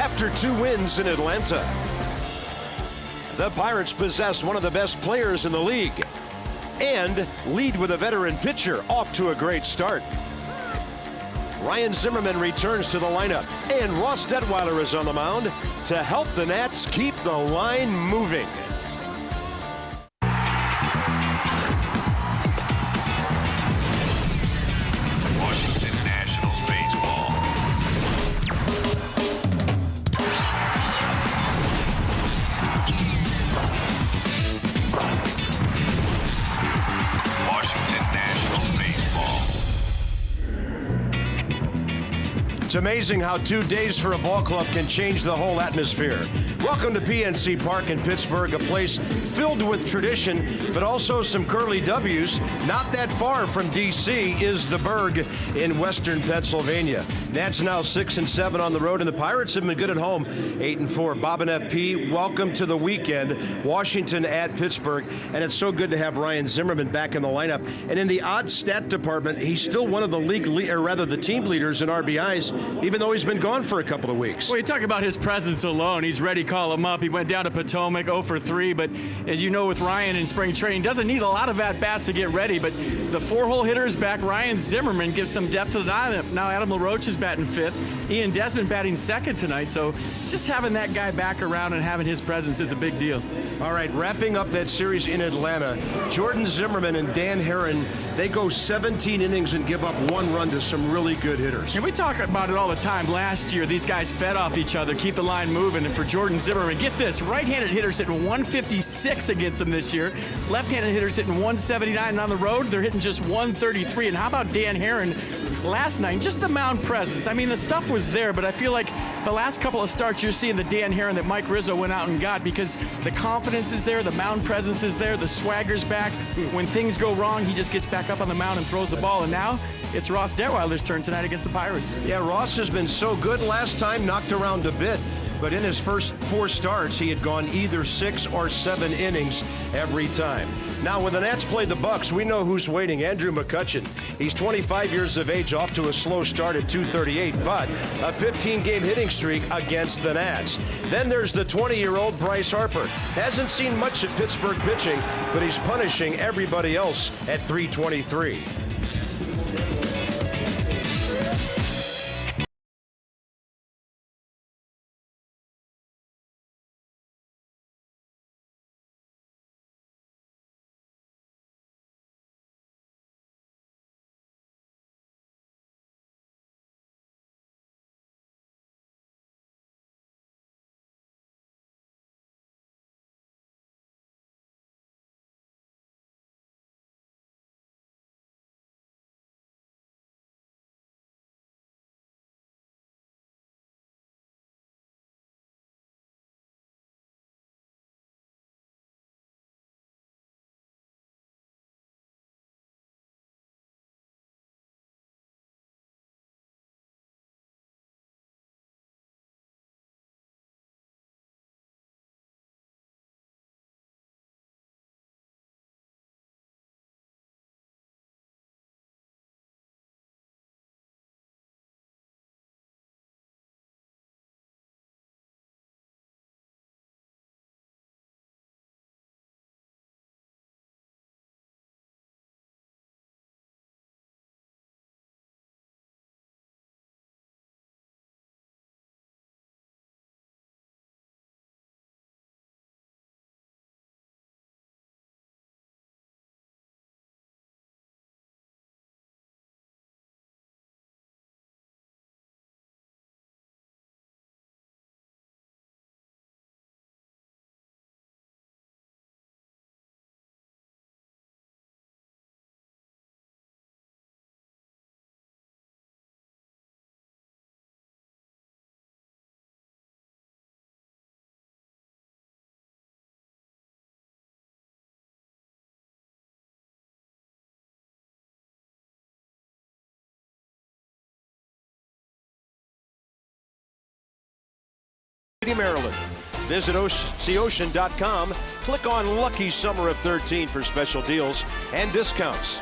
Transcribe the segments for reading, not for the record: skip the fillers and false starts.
after 2 wins in Atlanta. The Pirates possess one of the best players in the league and lead with a veteran pitcher off to a great start. Ryan Zimmerman returns to the lineup, and Ross Detweiler is on the mound to help the Nats keep the line moving. Washington Nationals baseball. Washington Nationals baseball. It's amazing how 2 days for a ball club can change the whole atmosphere. Welcome to PNC Park in Pittsburgh, a place filled with tradition, but also some curly W's. Not that far from D.C. is the Burgh in western Pennsylvania. Nats now 6-7 on the road, and the Pirates have been good at home, 8-4. Bob and FP, welcome to the weekend. Washington at Pittsburgh, and it's so good to have Ryan Zimmerman back in the lineup. And in the odd stat department, he's still one of the the team leaders in RBIs, even though he's been gone for a couple of weeks. Well, you talk about his presence alone. He's ready, call him up. He went down to Potomac, 0 for 3, but as you know with Ryan in spring training, doesn't need a lot of at-bats to get ready, but the 4-hole hitters back. Ryan Zimmerman gives some depth to the lineup. Now Adam LaRoche is batting 5th. Ian Desmond batting 2nd tonight, so just having that guy back around and having his presence is a big deal. All right, wrapping up that series in Atlanta, Jordan Zimmerman and Dan Herron, they go 17 innings and give up 1 run to some really good hitters. And we talk about it all the time. Last year, these guys fed off each other, keep the line moving, and for Jordan Zimmerman, get this, right-handed hitters hitting 156 against him this year, left-handed hitters hitting 179, and on the road, they're hitting just 133. And how about Dan Herron last night? Just the mound presence. I mean, the stuff was there, but I feel like the last couple of starts, you're seeing the Dan Herron that Mike Rizzo went out and got, because the confidence is there, the mound presence is there, the swagger's back. When things go wrong, he just gets back up on the mound and throws the ball, and now it's Ross Detweiler's turn tonight against the Pirates. Yeah, Ross has been so good. Last time, knocked around a bit, but in his first 4 starts, he had gone either 6 or 7 innings every time. Now, when the Nats play the Bucks, we know who's waiting, Andrew McCutchen. He's 25 years of age, off to a slow start at 238, but a 15-game hitting streak against the Nats. Then there's the 20-year-old Bryce Harper. Hasn't seen much at Pittsburgh pitching, but he's punishing everybody else at 323. Maryland. Visit ocean.com, click on Lucky Summer of 13 for special deals and discounts.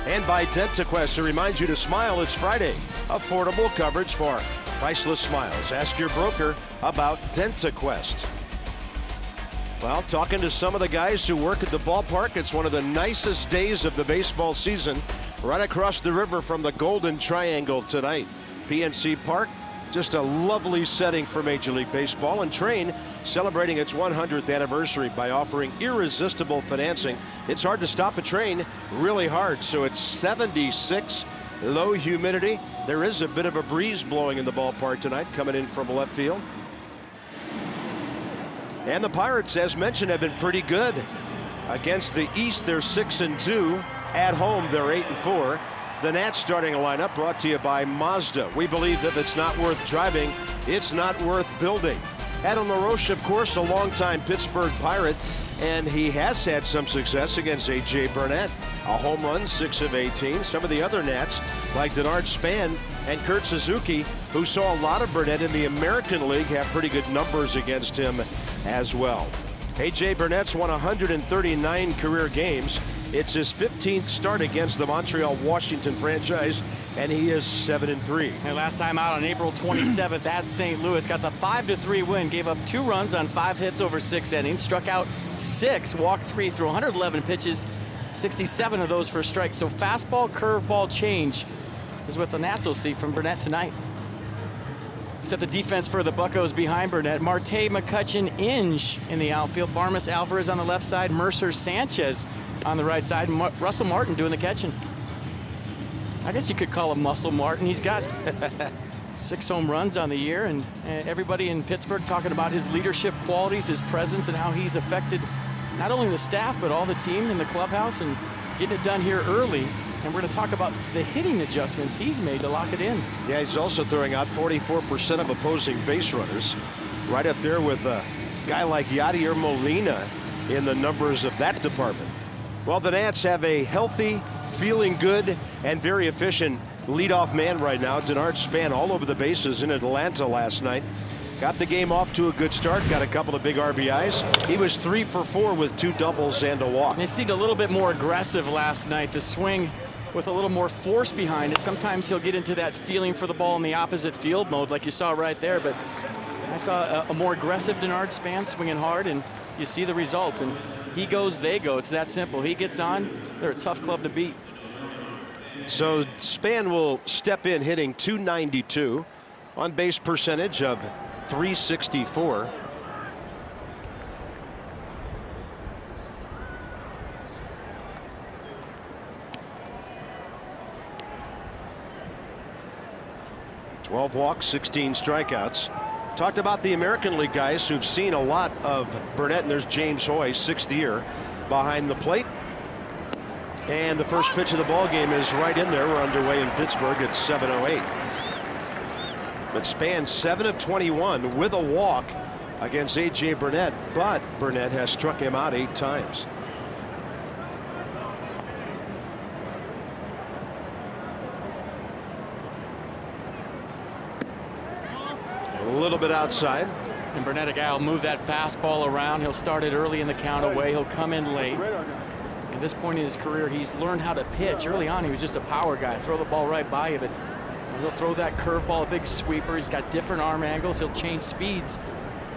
And by DentaQuest, to remind you to smile, it's Friday. Affordable coverage for Priceless smiles. Ask your broker about DentaQuest. Well, talking to some of the guys who work at the ballpark, it's one of the nicest days of the baseball season right across the river from the Golden Triangle tonight. PNC Park, just a lovely setting for Major League Baseball, and Train celebrating its 100th anniversary by offering irresistible financing. It's hard to stop a train, really hard. So it's 76, low humidity. There is a bit of a breeze blowing in the ballpark tonight coming in from left field. And the Pirates, as mentioned, have been pretty good. Against the East, they're 6-2. At home, they're 8-4. The Nats starting a lineup brought to you by Mazda. We believe if it's not worth driving, it's not worth building. Adam LaRoche, of course, a longtime Pittsburgh Pirate, and he has had some success against A.J. Burnett. A home run, 6 of 18. Some of the other Nats, like Denard Span and Kurt Suzuki, who saw a lot of Burnett in the American League, have pretty good numbers against him as well. A.J. Burnett's won 139 career games. It's his 15th start against the Montreal Washington franchise, and he is 7-3. And last time out on April 27th at St. Louis, got the 5-3 win, gave up 2 runs on 5 hits over 6 innings, struck out 6, walked 3 through 111 pitches, 67 of those for strikes. So fastball, curveball change is what the Nats will see from Burnett tonight. Set the defense for the Buccos behind Burnett. Marte, McCutchen, Inge in the outfield. Barmas, Alvarez on the left side. Mercer, Sanchez on the right side. Russell Martin doing the catching. I guess you could call him Muscle Martin. He's got 6 home runs on the year, and everybody in Pittsburgh talking about his leadership qualities, his presence, and how he's affected not only the staff but all the team in the clubhouse, and getting it done here early. And we're going to talk about the hitting adjustments he's made to lock it in. Yeah, he's also throwing out 44% of opposing base runners. Right up there with a guy like Yadier Molina in the numbers of that department. Well, the Nats have a healthy, feeling good, and very efficient leadoff man right now. Denard Span all over the bases in Atlanta last night. Got the game off to a good start, got a couple of big RBIs. He was 3 for 4 with 2 doubles and a walk. And it seemed a little bit more aggressive last night. The swing with a little more force behind it. Sometimes he'll get into that feeling for the ball in the opposite field mode like you saw right there, but I saw a more aggressive Denard Span swinging hard, and you see the results. And he goes, they go. It's that simple. He gets on, they're a tough club to beat. So Span will step in hitting .292, on base percentage of .364. ...12 walks, 16 strikeouts. Talked about the American League guys who've seen a lot of Burnett, and there's James Hoy, 6th year, behind the plate. And the first pitch of the ball game is right in there. We're underway in Pittsburgh at 7:08. But Span 7 of 21 with a walk against A.J. Burnett, but Burnett has struck him out 8 times. A little bit outside. And Burnett, a guy will move that fastball around. He'll start it early in the count away. He'll come in late. At this point in his career, he's learned how to pitch. Early on, he was just a power guy. Throw the ball right by you, but he'll throw that curveball, a big sweeper. He's got different arm angles. He'll change speeds.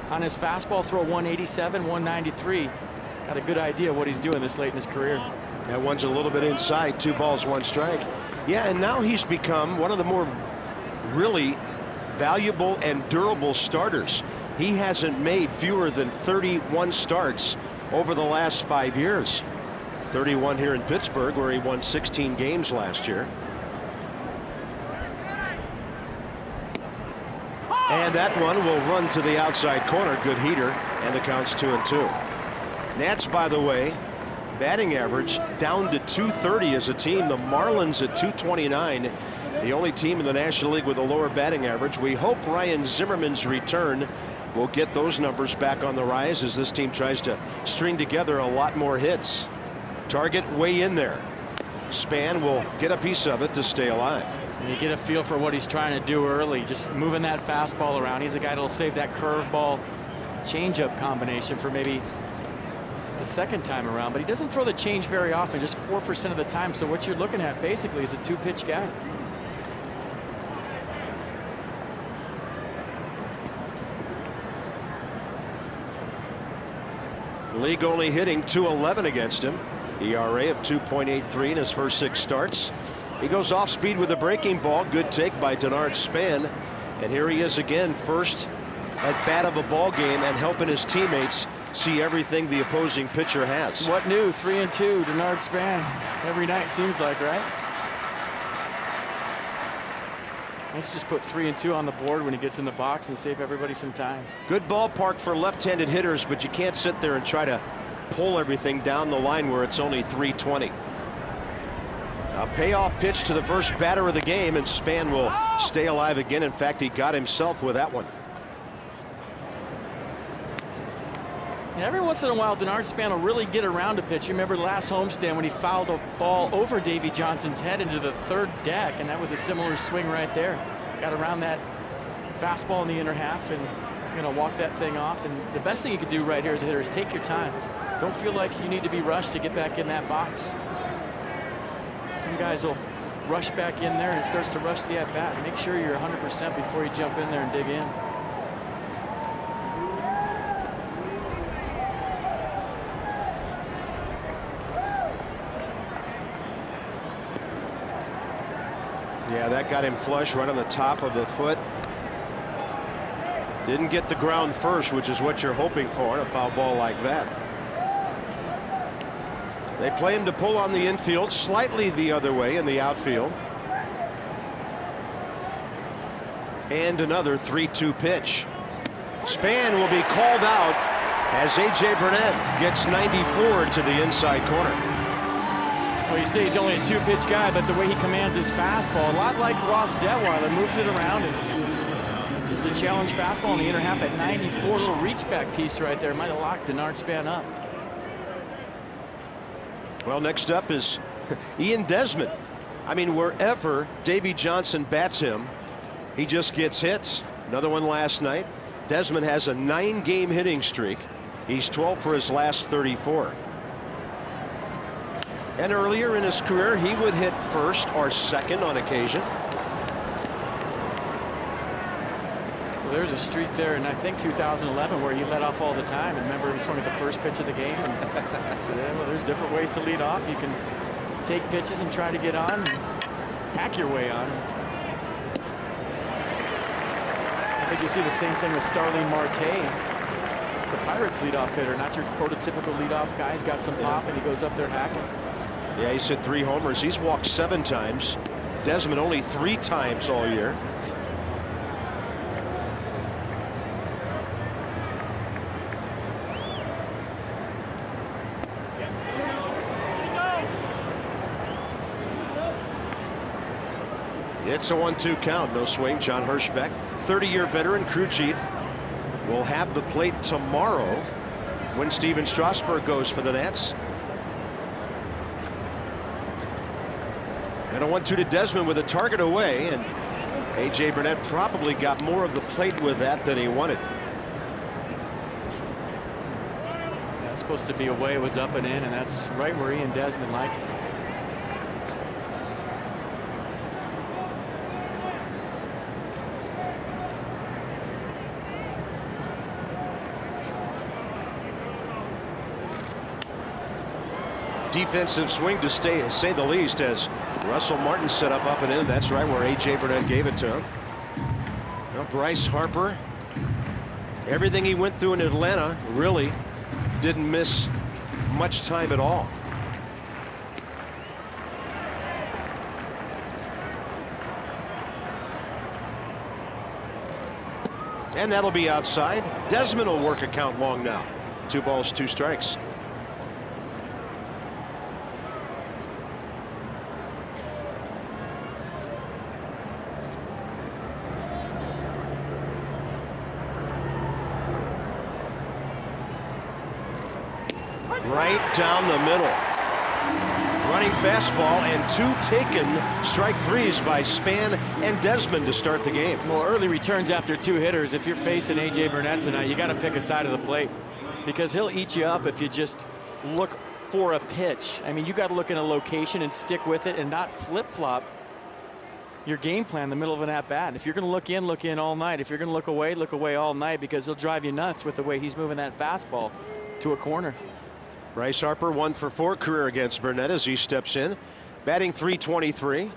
On his fastball, throw 187, 193. Got a good idea of what he's doing this late in his career. That one's a little bit inside. 2 balls, 1 strike. Yeah, and now he's become one of the more really valuable and durable starters. He hasn't made fewer than 31 starts over the last 5 years. 31 here in Pittsburgh, where he won 16 games last year. And that one will run to the outside corner. Good heater, and the count's 2-2. Nats, by the way, batting average down to .230 as a team. The Marlins at .229. The only team in the National League with a lower batting average. We hope Ryan Zimmerman's return will get those numbers back on the rise as this team tries to string together a lot more hits. Target way in there. Span will get a piece of it to stay alive. And you get a feel for what he's trying to do early, just moving that fastball around. He's a guy that'll save that curveball changeup combination for maybe the second time around, but he doesn't throw the change very often, just 4% of the time. So what you're looking at basically is a 2-pitch guy. League only hitting .211 against him. ERA of 2.83 in his first 6 starts. He goes off speed with a breaking ball. Good take by Denard Span. And here he is again, first at bat of a ball game and helping his teammates see everything the opposing pitcher has. What new? 3-2, Denard Span. Every night seems like, right? Let's just put 3-2 on the board when he gets in the box and save everybody some time. Good ballpark for left-handed hitters, but you can't sit there and try to pull everything down the line where it's only 320. A payoff pitch to the first batter of the game, and Span will stay alive again. In fact, he got himself with that one. Yeah, every once in a while, Denard Span will really get around a pitch. You remember last homestand when he fouled a ball over Davy Johnson's head into the third deck, and that was a similar swing right there. Got around that fastball in the inner half and walk that thing off. And the best thing you could do right here as a hitter is take your time. Don't feel like you need to be rushed to get back in that box. Some guys will rush back in there and it starts to rush the at bat. Make sure you're 100% before you jump in there and dig in. Yeah, that got him flush right on the top of the foot. Didn't get the ground first, which is what you're hoping for in a foul ball like that. They play him to pull on the infield, slightly the other way in the outfield. And another 3-2 pitch. Span will be called out as A.J. Burnett gets 94 to the inside corner. Well, you say he's only a 2-pitch guy, but the way he commands his fastball, a lot like Ross Detweiler, moves it around and just a challenge fastball in the inner half at 94. Little reach back piece right there. Might have locked Denard Span up. Well, next up is Ian Desmond. I mean, wherever Davy Johnson bats him, he just gets hits. Another one last night. Desmond has a 9-game hitting streak. He's 12 for his last 34. And earlier in his career, he would hit first or second on occasion. Well, there's a streak there in, I think, 2011 where he led off all the time. And remember, he swung at the first pitch of the game. And so, well, there's different ways to lead off. You can take pitches and try to get on and hack your way on. I think you see the same thing with Starling Marte, the Pirates leadoff hitter, not your prototypical leadoff guy. He's got some pop and he goes up there hacking. Yeah, he's hit 3 homers. He's walked 7 times. Desmond only 3 times all year. It's a 1-2 count. No swing. John Hirschbeck, 30-year veteran crew chief, will have the plate tomorrow when Steven Strasburg goes for the Nats. And a 1-2 to Desmond with a target away, and A.J. Burnett probably got more of the plate with that than he wanted. Yeah, it's supposed to be away, it was up and in, and that's right where Ian Desmond likes it. Defensive swing to say the least, as Russell Martin set up and in. That's right where A.J. Burnett gave it to him. Well, Bryce Harper, everything he went through in Atlanta, really didn't miss much time at all. And that'll be outside. Desmond will work a count long now. 2 balls, 2 strikes. Right down the middle. Running fastball and 2 taken strike 3s by Span and Desmond to start the game. Well, early returns after 2 hitters. If you're facing A.J. Burnett tonight, you got to pick a side of the plate because he'll eat you up if you just look for a pitch. I mean, you got to look in a location and stick with it and not flip-flop your game plan in the middle of an at-bat. If you're going to look in all night. If you're going to look away all night, because he'll drive you nuts with the way he's moving that fastball. to a corner. Bryce Harper 1 for 4 career against Burnett as he steps in, batting .323.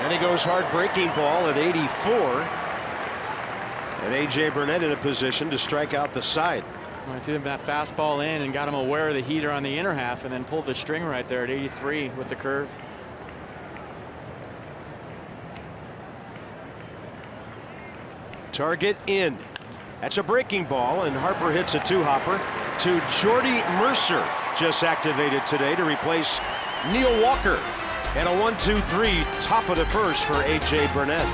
And he goes hard breaking ball at 84. And A.J. Burnett in a position to strike out the side. I threw that fastball in and got him aware of the heater on the inner half and then pulled the string right there at 83 with the curve. Target in. That's a breaking ball, and Harper hits a two-hopper to Jordy Mercer, just activated today to replace Neil Walker. And a 1-2-3 top of the first for A.J. Burnett.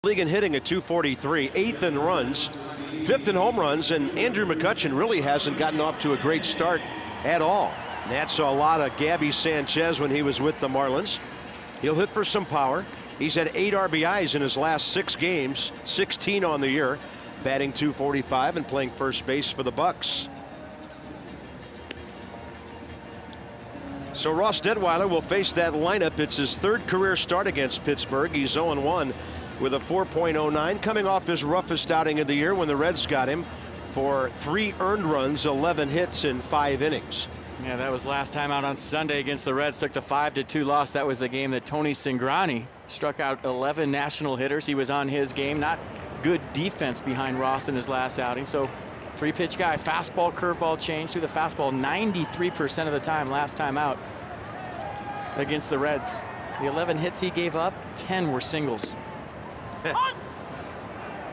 League in hitting at .243, 8th in runs, 5th in home runs, and Andrew McCutchen really hasn't gotten off to a great start at all. Nat saw a lot of Gabby Sanchez when he was with the Marlins. He'll hit for some power. He's had 8 RBIs in his last 6 games, 16 on the year, batting .245 and playing first base for the Bucks. So Ross Detweiler will face that lineup. It's his 3rd career start against Pittsburgh. He's 0-1 with a 4.09, coming off his roughest outing of the year when the Reds got him for 3 earned runs, 11 hits in 5 innings. Yeah, that was last time out on Sunday against the Reds. Took the 5-2 loss. That was the game that Tony Cingrani struck out 11 national hitters. He was on his game. Not good defense behind Ross in his last outing. So 3-pitch guy, fastball, curveball change to the fastball 93% of the time last time out against the Reds. The 11 hits he gave up, 10 were singles.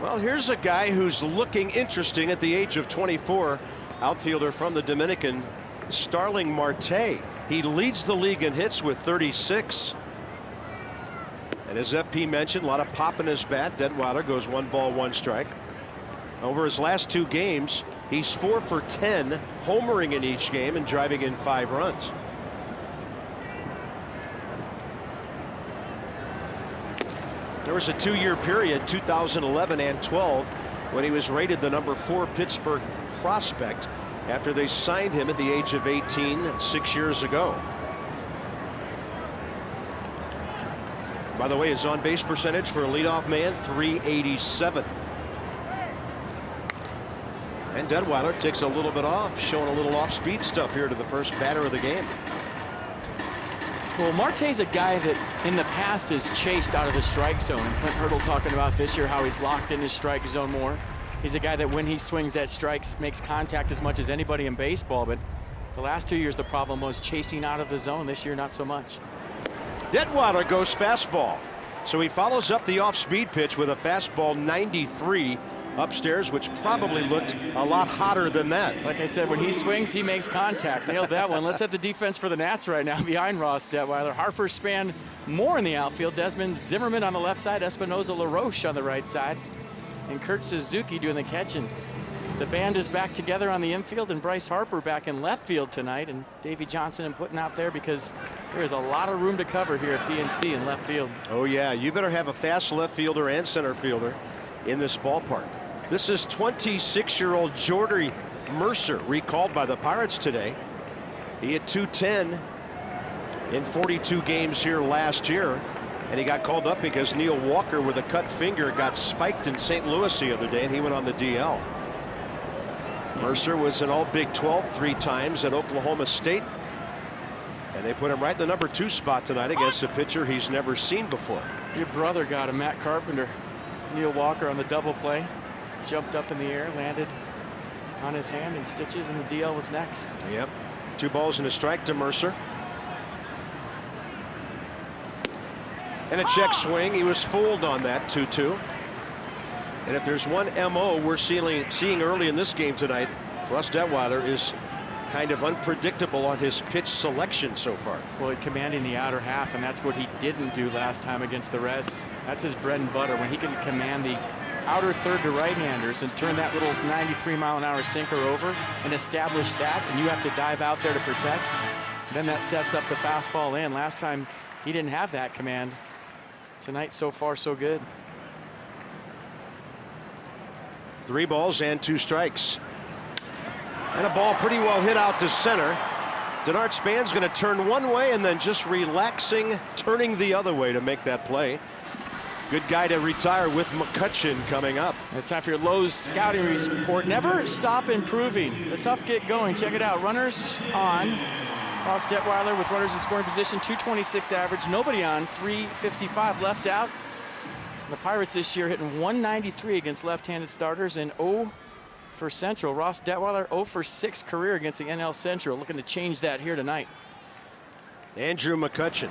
Well, here's a guy who's looking interesting at the age of 24. Outfielder from the Dominican, Starling Marte. He leads the league in hits with 36. And as FP mentioned, a lot of pop in his bat. Detweiler goes 1 ball, 1 strike. Over his last 2 games, he's 4 for 10, homering in each game and driving in 5 runs. There was a 2-year period, 2011 and 12, when he was rated the number 4 Pittsburgh prospect after they signed him at the age of 18 6 years ago. By the way, his on-base percentage for a leadoff man, .387. And Detweiler takes a little bit off, showing a little off-speed stuff here to the first batter of the game. Well, Marte's a guy that in the past is chased out of the strike zone. And Clint Hurdle talking about this year how he's locked in his strike zone more. He's a guy that when he swings at strikes makes contact as much as anybody in baseball. But the last 2 years the problem was chasing out of the zone. This year not so much. Detweiler goes fastball. So he follows up the off-speed pitch with a fastball 93 upstairs, which probably looked a lot hotter than that. Like I said, when he swings, he makes contact. Nailed that one. Let's have the defense for the Nats right now behind Ross Detweiler. Harper Span more in the outfield. Desmond Zimmerman on the left side. Espinoza LaRoche on the right side. And Kurt Suzuki doing the catching. The band is back together on the infield, and Bryce Harper back in left field tonight, and Davey Johnson putting out there because there is a lot of room to cover here at PNC in left field. Oh yeah, you better have a fast left fielder and center fielder in this ballpark. This is 26-year-old Jordy Mercer, recalled by the Pirates today. He had 210 in 42 games here last year, and he got called up because Neil Walker with a cut finger got spiked in St. Louis the other day, and he went on the DL. Mercer was an All-Big 12 3 times at Oklahoma State, and they put him right in the number 2 spot tonight against a pitcher he's never seen before. Your brother got him, Matt Carpenter. Neil Walker on the double play, jumped up in the air, landed on his hand in stitches, and the DL was next. Yep, 2 balls and a strike to Mercer. And a check swing. He was fooled on that 2-2. And if there's one MO we're seeing early in this game tonight, Ross Detweiler is kind of unpredictable on his pitch selection so far. Well, he's commanding the outer half, and that's what he didn't do last time against the Reds. That's his bread and butter, when he can command the outer third to right-handers and turn that little 93-mile-an-hour sinker over and establish that, and you have to dive out there to protect. Then that sets up the fastball in. Last time he didn't have that command. Tonight, so far, so good. 3 balls and 2 strikes. And a ball pretty well hit out to center. Denard Span's going to turn one way and then just relaxing, turning the other way to make that play. Good guy to retire with McCutcheon coming up. It's time for your Lowe's scouting report. Never stop improving. The tough get going. Check it out. Runners on. Ross Detweiler with runners in scoring position, 226 average. Nobody on, 355 left out. The Pirates this year hitting 193 against left-handed starters and 0 for Central. Ross Detweiler 0 for 6 career against the NL Central. Looking to change that here tonight. Andrew McCutcheon.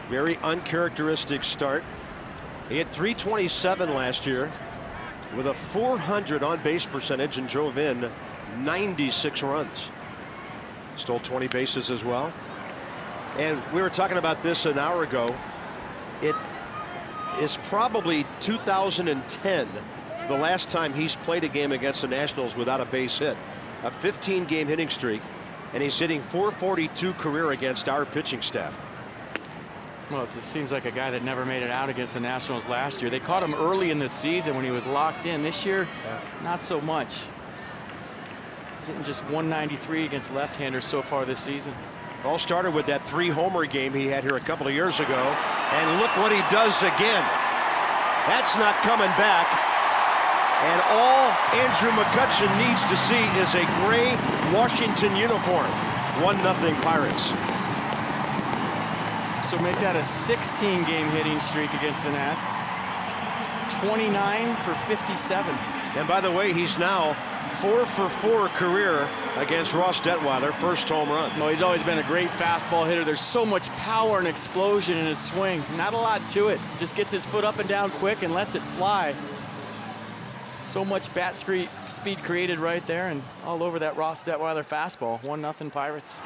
Very uncharacteristic start. He had 327 last year with a 400 on-base percentage and drove in 96 runs. Stole 20 bases as well. And we were talking about this an hour ago. It is probably 2010, the last time he's played a game against the Nationals without a base hit. A 15-game hitting streak, and he's hitting .442 career against our pitching staff. Well, it seems like a guy that never made it out against the Nationals last year. They caught him early in the season when he was locked in. This year, not so much. He's hitting just 193 against left-handers so far this season. All started with that 3-homer game he had here a couple of years ago. And look what he does again. That's not coming back. And all Andrew McCutcheon needs to see is a gray Washington uniform. 1-0 Pirates. So make that a 16-game hitting streak against the Nats. 29 for 57. And by the way, he's now 4 for 4 career against Ross Detweiler, first home run. No, he's always been a great fastball hitter. There's so much power and explosion in his swing. Not a lot to it. Just gets his foot up and down quick and lets it fly. So much bat speed created right there and all over that Ross Detweiler fastball. 1-0 Pirates.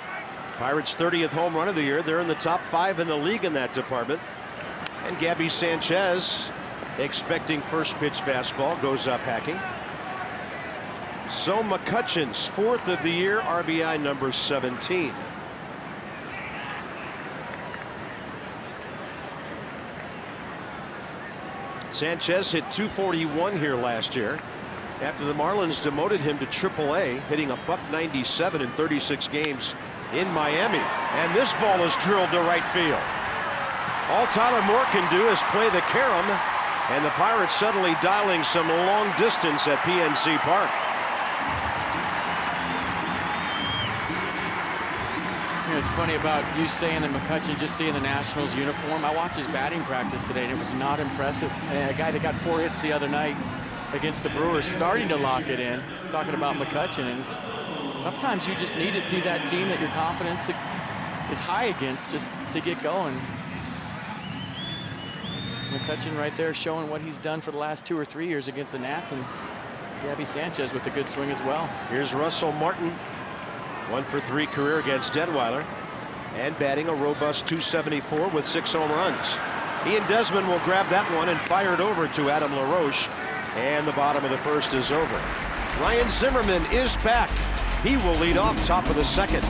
Pirates' 30th home run of the year. They're in the top 5 in the league in that department. And Gabby Sanchez, expecting first pitch fastball, goes up hacking. So McCutcheon's 4th of the year, RBI number 17. Sanchez hit .241 here last year after the Marlins demoted him to AAA, hitting a .197 in 36 games in Miami. And this ball is drilled to right field. All Tyler Moore can do is play the carom, and the Pirates suddenly dialing some long distance at PNC Park. You know, it's funny about you saying that McCutcheon, just seeing the Nationals uniform. I watched his batting practice today, and it was not impressive. And a guy that got 4 hits the other night against the Brewers, starting to lock it in. Talking about McCutcheon, and sometimes you just need to see that team that your confidence is high against just to get going. McCutcheon right there showing what he's done for the last 2 or 3 years against the Nats, and Gabby Sanchez with a good swing as well. Here's Russell Martin, 1 for 3 career against Detweiler, and batting a robust .274 with 6 home runs. Ian Desmond will grab that one and fire it over to Adam LaRoche, and the bottom of the first is over. Ryan Zimmerman is back. He will lead off top of the second.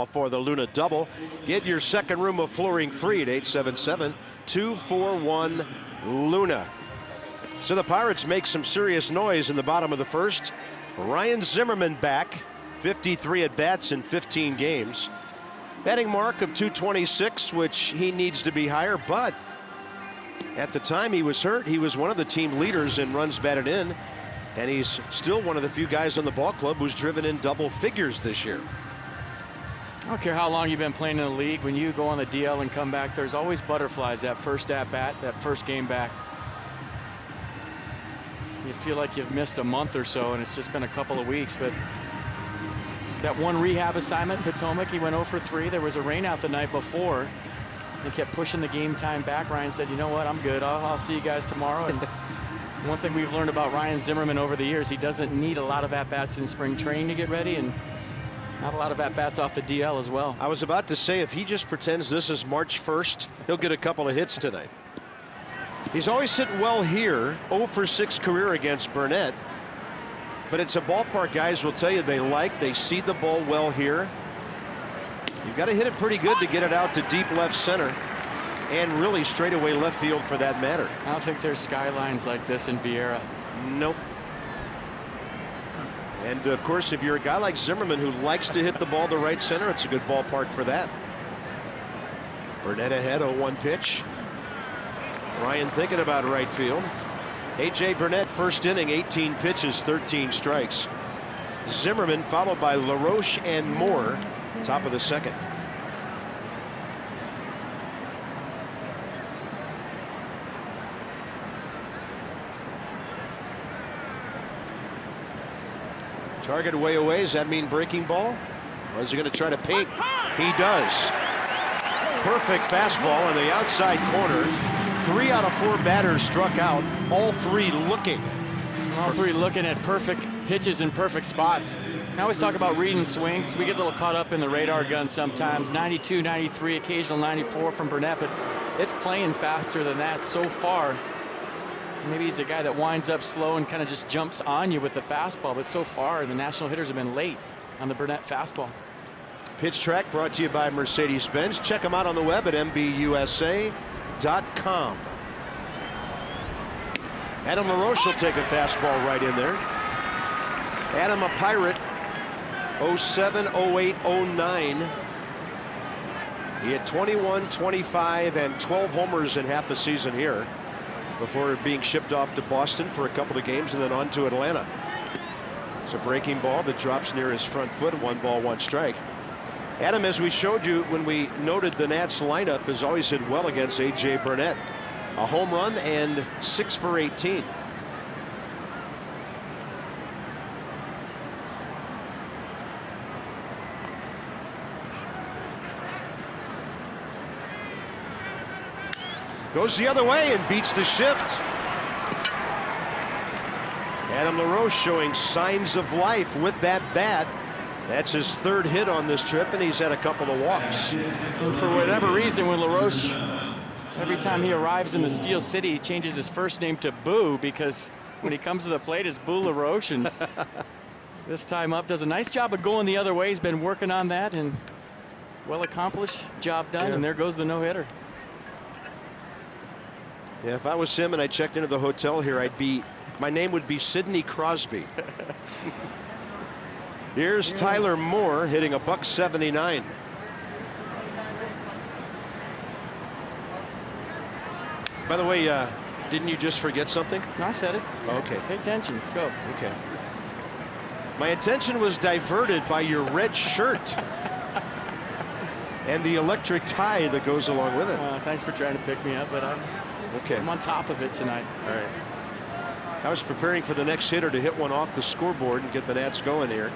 For the Luna double. Get your second room of flooring free at 877-241-LUNA. So the Pirates make some serious noise in the bottom of the first. Ryan Zimmerman back, 53 at bats in 15 games. Batting mark of .226, which he needs to be higher, but at the time he was hurt, he was one of the team leaders in runs batted in, and he's still one of the few guys on the ball club who's driven in double figures this year. I don't care how long you've been playing in the league, when you go on the DL and come back, there's always butterflies that first at bat, that first game back. You feel like you've missed a month or so, and it's just been a couple of weeks, but just that one rehab assignment in Potomac, he went 0 for 3. There was a rainout the night before. They kept pushing the game time back. Ryan said, you know what, I'm good. I'll see you guys tomorrow. And one thing we've learned about Ryan Zimmerman over the years, he doesn't need a lot of at-bats in spring training to get ready, and not a lot of at-bats off the DL as well. I was about to say, if he just pretends this is March 1st, he'll get a couple of hits tonight. He's always hit well here, 0 for 6 career against Burnett. But it's a ballpark guys will tell you they see the ball well here. You've got to hit it pretty good to get it out to deep left center, and really straightaway left field for that matter. I don't think there's skylines like this in Vieira. Nope. And of course, if you're a guy like Zimmerman who likes to hit the ball to right center, it's a good ballpark for that. Burnett ahead, 0-1 pitch. Ryan thinking about right field. A.J. Burnett, first inning, 18 pitches, 13 strikes. Zimmerman followed by LaRoche and Moore, top of the second. Target way away. Does that mean breaking ball? Or is he going to try to paint? He does. Perfect fastball on the outside corner. 3 out of 4 batters struck out. All 3 looking. All 3 looking at perfect pitches in perfect spots. I always talk about reading swings. We get a little caught up in the radar gun sometimes. 92, 93, occasional 94 from Burnett, but it's playing faster than that so far. Maybe he's a guy that winds up slow and kind of just jumps on you with the fastball, but so far the national hitters have been late on the Burnett fastball. Pitch Track brought to you by Mercedes-Benz. Check them out on the web at mbusa.com. Adam LaRoche will take a fastball right in there. Adam, a Pirate, 07, 08, 09. He had 21, 25, and 12 homers in half the season here before being shipped off to Boston for a couple of games and then on to Atlanta. It's a breaking ball that drops near his front foot. 1 ball, 1 strike. Adam, as we showed you when we noted the Nats lineup, has always hit well against A.J. Burnett. A home run and 6 for 18. Goes the other way and beats the shift. Adam LaRoche showing signs of life with that bat. That's his 3rd hit on this trip, and he's had a couple of walks. And for whatever reason, when LaRoche, every time he arrives in the Steel City, he changes his first name to Boo, because when he comes to the plate, it's Boo LaRoche. And this time up, does a nice job of going the other way. He's been working on that, and well accomplished, job done, and there goes the no-hitter. Yeah, if I was him and I checked into the hotel here, my name would be Sidney Crosby. Here's Tyler Moore hitting a .179. By the way, didn't you just forget something? No, I said it. Okay. Pay attention. Let's go. Okay. My attention was diverted by your red shirt and the electric tie that goes along with it. Thanks for trying to pick me up, but I'm on top of it tonight. All right. I was preparing for the next hitter to hit one off the scoreboard and get the Nats going here.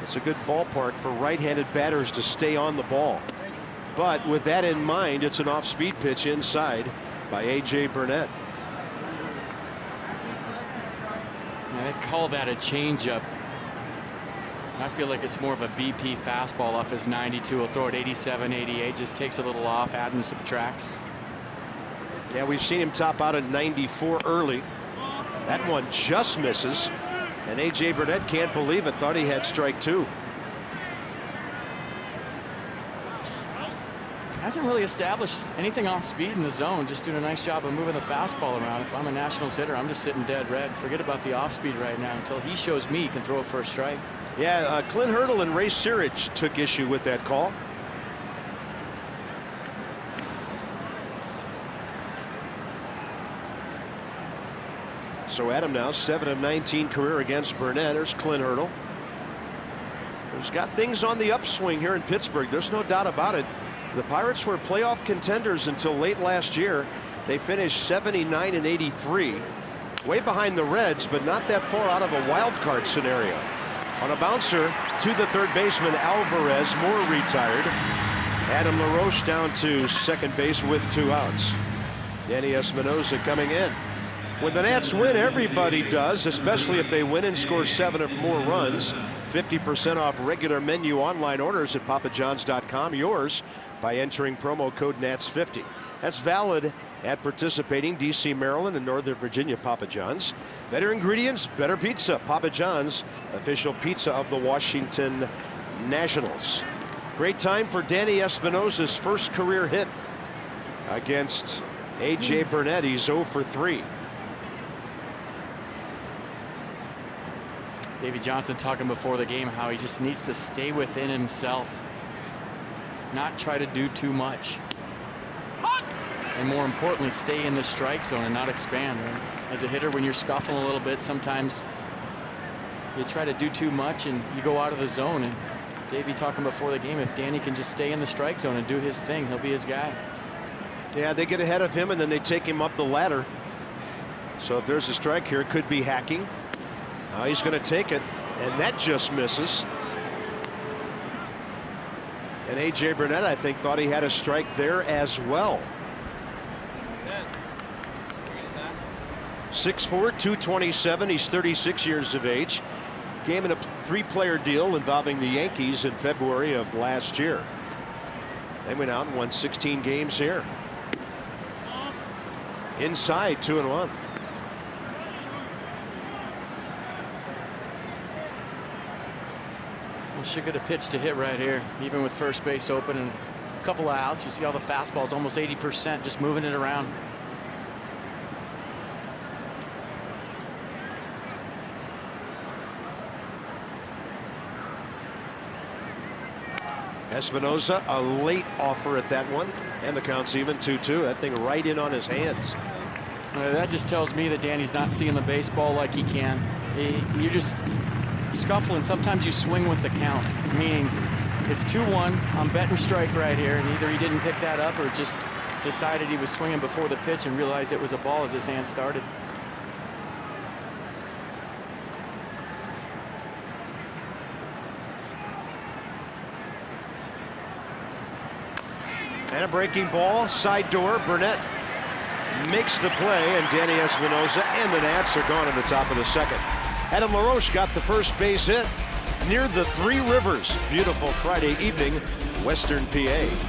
It's a good ballpark for right-handed batters to stay on the ball. But with that in mind, it's an off-speed pitch inside by A.J. Burnett. Yeah, they call that a changeup. I feel like it's more of a BP fastball off his 92. He'll throw it 87, 88, just takes a little off, adds and subtracts. Yeah, we've seen him top out at 94 early. That one just misses. And A.J. Burnett can't believe it. Thought he had strike 2. Hasn't really established anything off speed in the zone. Just doing a nice job of moving the fastball around. If I'm a Nationals hitter, I'm just sitting dead red. Forget about the off speed right now until he shows me he can throw it for a strike. Yeah, Clint Hurdle and Ray Searage took issue with that call. So Adam now 7 of 19 career against Burnett. There's Clint Hurdle. He's got things on the upswing here in Pittsburgh. There's no doubt about it. The Pirates were playoff contenders until late last year. They finished 79 and 83. Way behind the Reds, but not that far out of a wild card scenario. On a bouncer to the 3rd baseman Alvarez. Moore retired. Adam LaRoche down to 2nd base with 2 outs. Danny Espinosa coming in. When the Nats win, everybody does, especially if they win and score 7 or more runs. 50% off regular menu online orders at papajohns.com. Yours by entering promo code NATS50. That's valid at participating D.C., Maryland, and Northern Virginia Papa John's. Better ingredients, better pizza. Papa John's, official pizza of the Washington Nationals. Great time for Danny Espinosa's first career hit against A.J. Burnett. He's 0 for 3. Davey Johnson talking before the game how he just needs to stay within himself, not try to do too much, and more importantly stay in the strike zone and not expand. As a hitter, when you're scuffling a little bit, sometimes you try to do too much and you go out of the zone. And Davey talking before the game, if Danny can just stay in the strike zone and do his thing, he'll be his guy. Yeah, they get ahead of him and then they take him up the ladder. So if there's a strike here, it could be hacking. Now he's going to take it, and that just misses. And A.J. Burnett, I think, thought he had a strike there as well. 6'4", 227. He's 36 years of age. Came in a 3-player deal involving the Yankees in February of last year. They went out and won 16 games here. Inside, 2-1. Should get a pitch to hit right here, even with first base open and a couple of outs. You see all the fastballs, almost 80%, just moving it around. Espinosa, a late offer at that one, and the count's even 2-2. That thing right in on his hands. That just tells me that Danny's not seeing the baseball like he can. You're just scuffling, sometimes you swing with the count, meaning it's 2-1. I'm betting strike right here, and either he didn't pick that up or just decided he was swinging before the pitch and realized it was a ball as his hand started. And a breaking ball, side door. Burnett makes the play, and Danny Espinosa and the Nats are gone in the top of the second. Adam LaRoche got the first base hit near the Three Rivers. Beautiful Friday evening, Western PA.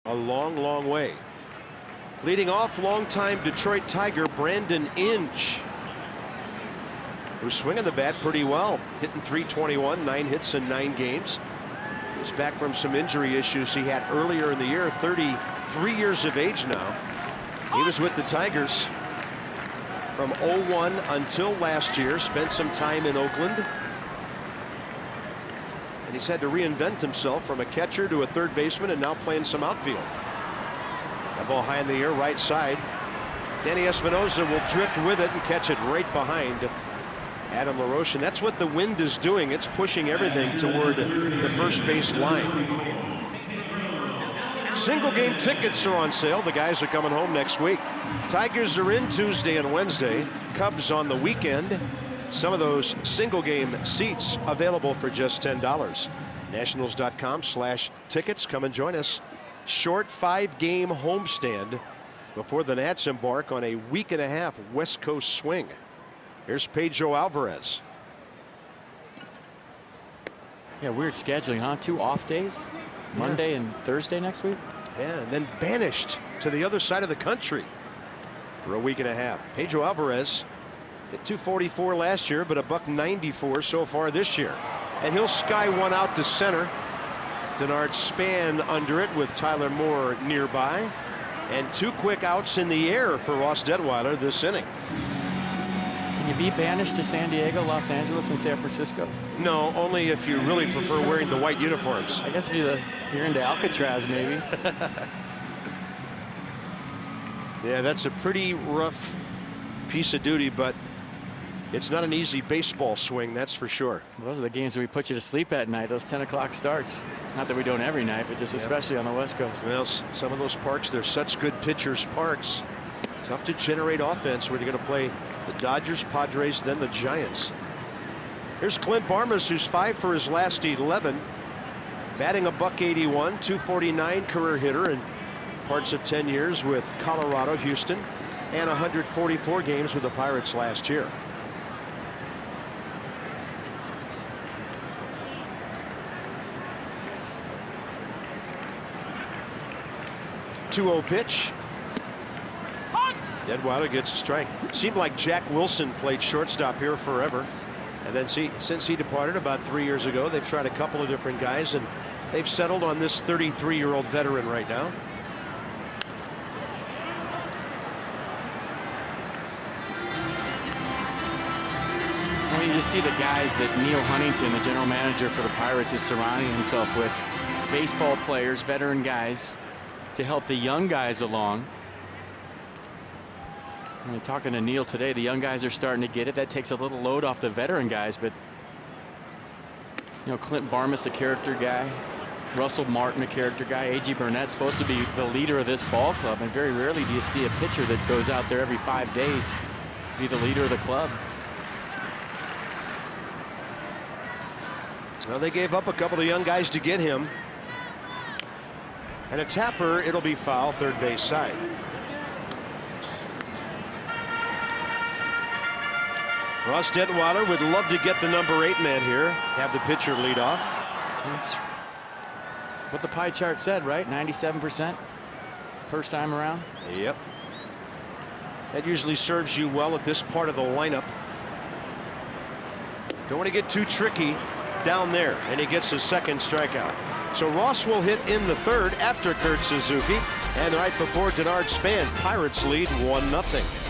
A long, long way. Leading off, longtime Detroit Tiger Brandon Inge, who's swinging the bat pretty well, hitting .321, 9 hits in 9 games. He's back from some injury issues he had earlier in the year. 33 years of age now. He was with the Tigers from '01 until last year. Spent some time in Oakland. And he's had to reinvent himself from a catcher to a third baseman and now playing some outfield. That ball high in the air, right side. Danny Espinosa will drift with it and catch it right behind Adam LaRoche. And that's what the wind is doing. It's pushing everything toward the first base line. Single game tickets are on sale. The guys are coming home next week. Tigers are in Tuesday and Wednesday. Cubs on the weekend. Some of those single game seats available for just $10. Nationals.com/tickets. Come and join us. Short 5-game homestand before the Nats embark on a week-and-a-half West Coast swing. Here's Pedro Alvarez. Yeah, weird scheduling, huh? 2 off days, Monday and Thursday next week. Yeah, and then banished to the other side of the country for a week and a half. Pedro Alvarez hit .244 last year, but a .194 so far this year. And he'll sky one out to center. Denard Span under it with Tyler Moore nearby. And 2 quick outs in the air for Ross Detweiler this inning. Can you be banished to San Diego, Los Angeles, and San Francisco? No, only if you really prefer wearing the white uniforms. I guess if you're into Alcatraz, maybe. Yeah, that's a pretty rough piece of duty, but it's not an easy baseball swing, that's for sure. Well, those are the games that we put you to sleep at night, those 10 o'clock starts. Not that we don't every night, but just especially on the West Coast. Well, some of those parks, they're such good pitchers' parks. Tough to generate offense when you're going to play the Dodgers, Padres, then the Giants. Here's Clint Barmas, who's 5 for his last 11. Batting a .181, 249 career hitter in parts of 10 years with Colorado, Houston, and 144 games with the Pirates last year. Two-0 pitch. Deadweiler gets a strike. Seemed like Jack Wilson played shortstop here forever. And then since he departed about 3 years ago, they've tried a couple of different guys, and they've settled on this 33-year-old veteran right now. Well, you just see the guys that Neil Huntington, the general manager for the Pirates, is surrounding himself with. Baseball players, veteran guys, to help the young guys along. I mean, talking to Neil today, the young guys are starting to get it. That takes a little load off the veteran guys, but you know, Clint Barmas, a character guy, Russell Martin, a character guy, A.J. Burnett supposed to be the leader of this ball club, and very rarely do you see a pitcher that goes out there every 5 days be the leader of the club. Well, they gave up a couple of young guys to get him. And a tapper, it'll be foul, third base side. Ross Detwiler would love to get the number 8 man here, have the pitcher lead off. That's what the pie chart said, right? 97% first time around. Yep. That usually serves you well at this part of the lineup. Don't want to get too tricky down there, and he gets his second strikeout. So Ross will hit in the third after Kurt Suzuki, and right before Denard Span, Pirates lead 1-0.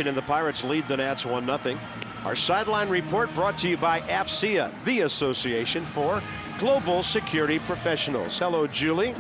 And the Pirates lead the Nats 1-0. Our sideline report brought to you by AFCEA, the Association for Global Security Professionals. Hello, Julie.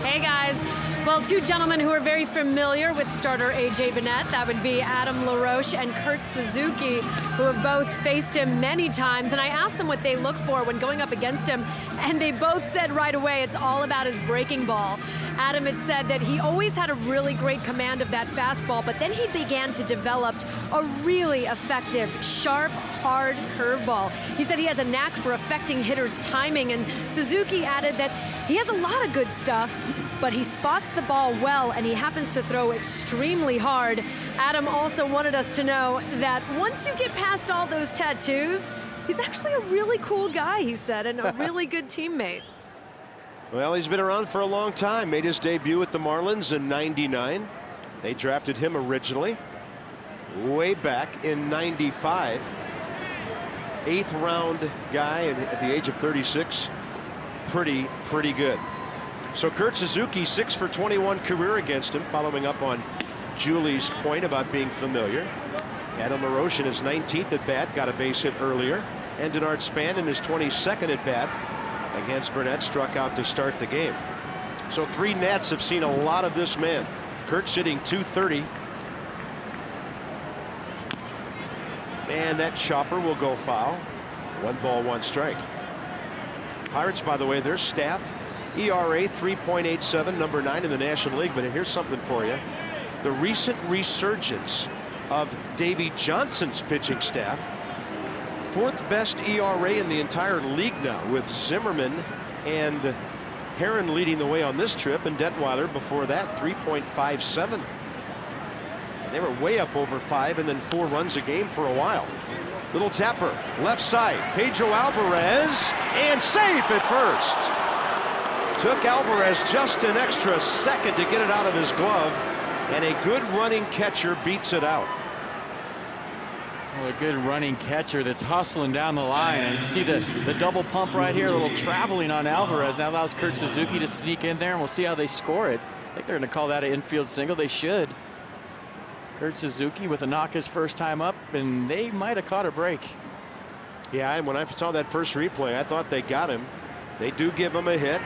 Hey guys. Well, two gentlemen who are very familiar with starter A.J. Burnett, that would be Adam LaRoche and Kurt Suzuki, who have both faced him many times. And I asked them what they look for when going up against him, and they both said right away it's all about his breaking ball. Adam had said that he always had a really great command of that fastball, but then he began to develop a really effective, sharp, hard curveball. He said he has a knack for affecting hitters' timing, and Suzuki added that he has a lot of good stuff, but he spots the ball well, and he happens to throw extremely hard. Adam also wanted us to know that once you get past all those tattoos, he's actually a really cool guy, he said, and a really good teammate. Well, he's been around for a long time. Made his debut at the Marlins in '99. They drafted him originally way back in '95. 8th round guy, and at the age of 36, pretty good. So Kurt Suzuki, 6 for 21 career against him, following up on Julie's point about being familiar. Adam LaRoche in his 19th at bat got a base hit earlier, and Denard Span in his 22nd at bat against Burnett struck out to start the game. So 3 Nats have seen a lot of this man, Kurtz hitting 230. And that chopper will go foul. 1 ball, 1 strike. Pirates, by the way, their staff, ERA 3.87, number 9 in the National League. But here's something for you. The recent resurgence of Davey Johnson's pitching staff, 4th best ERA in the entire league now, with Zimmerman and Heron leading the way on this trip, and Detweiler before that 3.57. And they were way up over 5 and then 4 runs a game for a while. Little tapper, left side, Pedro Alvarez, and safe at first. Took Alvarez just an extra second to get it out of his glove, and a good running catcher beats it out. Well, a good running catcher that's hustling down the line. And you see the double pump right here, a little traveling on Alvarez. That allows Kurt Suzuki to sneak in there, and we'll see how they score it. I think they're going to call that an infield single. They should. Kurt Suzuki with a knock his first time up, and they might have caught a break. Yeah, and when I saw that first replay, I thought they got him. They do give him a hit.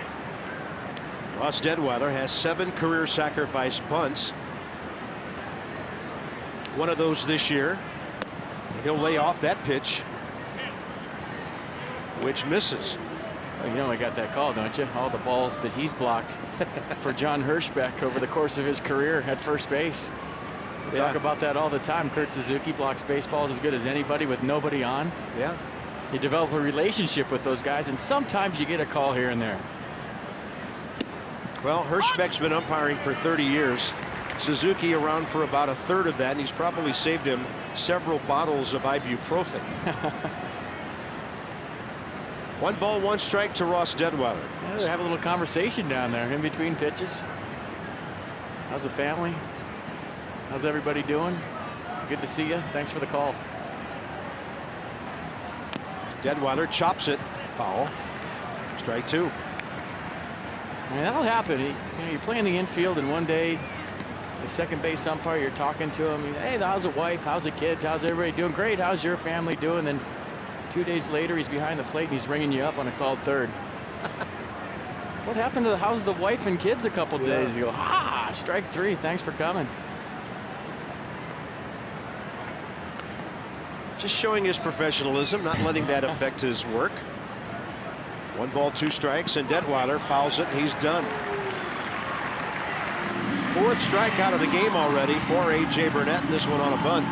Ross Detweiler has 7 career sacrifice bunts. One of those this year. He'll lay off that pitch, which misses. Well, you know I got that call, don't you? All the balls that he's blocked for John Hirschbeck over the course of his career at first base. We talk about that all the time. Kurt Suzuki blocks baseballs as good as anybody with nobody on. Yeah. You develop a relationship with those guys, and sometimes you get a call here and there. Well, Hirschbeck's been umpiring for 30 years. Suzuki around for about 1/3 of that, and he's probably saved him several bottles of ibuprofen. 1 ball, 1 strike to Ross Detweiler. Yeah, they have a little conversation down there in between pitches. How's the family? How's everybody doing? Good to see you. Thanks for the call. Detweiler chops it. Foul. Strike 2. I mean, that'll happen. You're playing the infield, and one day the second base umpire, you're talking to him. Hey, how's the wife? How's the kids? How's everybody doing? Great. How's your family doing? Then 2 days later, he's behind the plate and he's ringing you up on a called third. What happened to how's the wife and kids a couple days ago? Strike 3. Thanks for coming. Just showing his professionalism, not letting that affect his work. 1 ball, 2 strikes, and Detweiler fouls it, and he's done. 4th strikeout of the game already for A.J. Burnett, and this one on a bunt.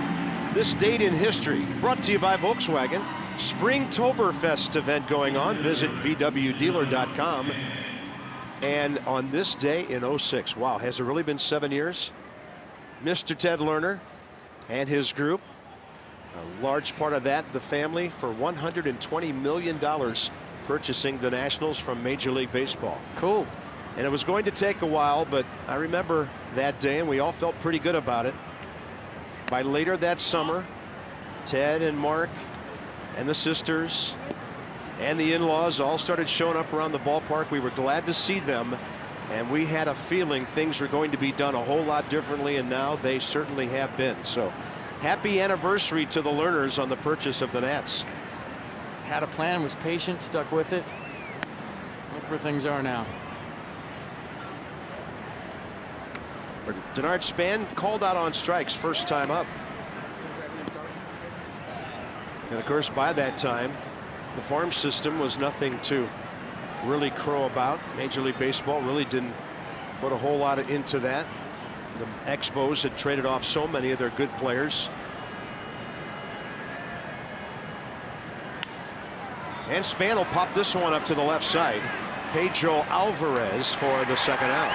This date in history brought to you by Volkswagen. Springtoberfest event going on. Visit VWDealer.com. And on this day in 06, wow, has it really been 7 years? Mr. Ted Lerner and his group, a large part of that, the family, for $120 million purchasing the Nationals from Major League Baseball. Cool. And it was going to take a while, but I remember that day, and we all felt pretty good about it. By later that summer, Ted and Mark and the sisters and the in-laws all started showing up around the ballpark. We were glad to see them, and we had a feeling things were going to be done a whole lot differently, and now they certainly have been. So happy anniversary to the Lerners on the purchase of the Nats. Had a plan, was patient, stuck with it. Look where things are now. Denard Span called out on strikes first time up. And of course, by that time, the farm system was nothing to really crow about. Major League Baseball really didn't put a whole lot into that. The Expos had traded off so many of their good players. And Span will pop this one up to the left side. Pedro Alvarez for the second out.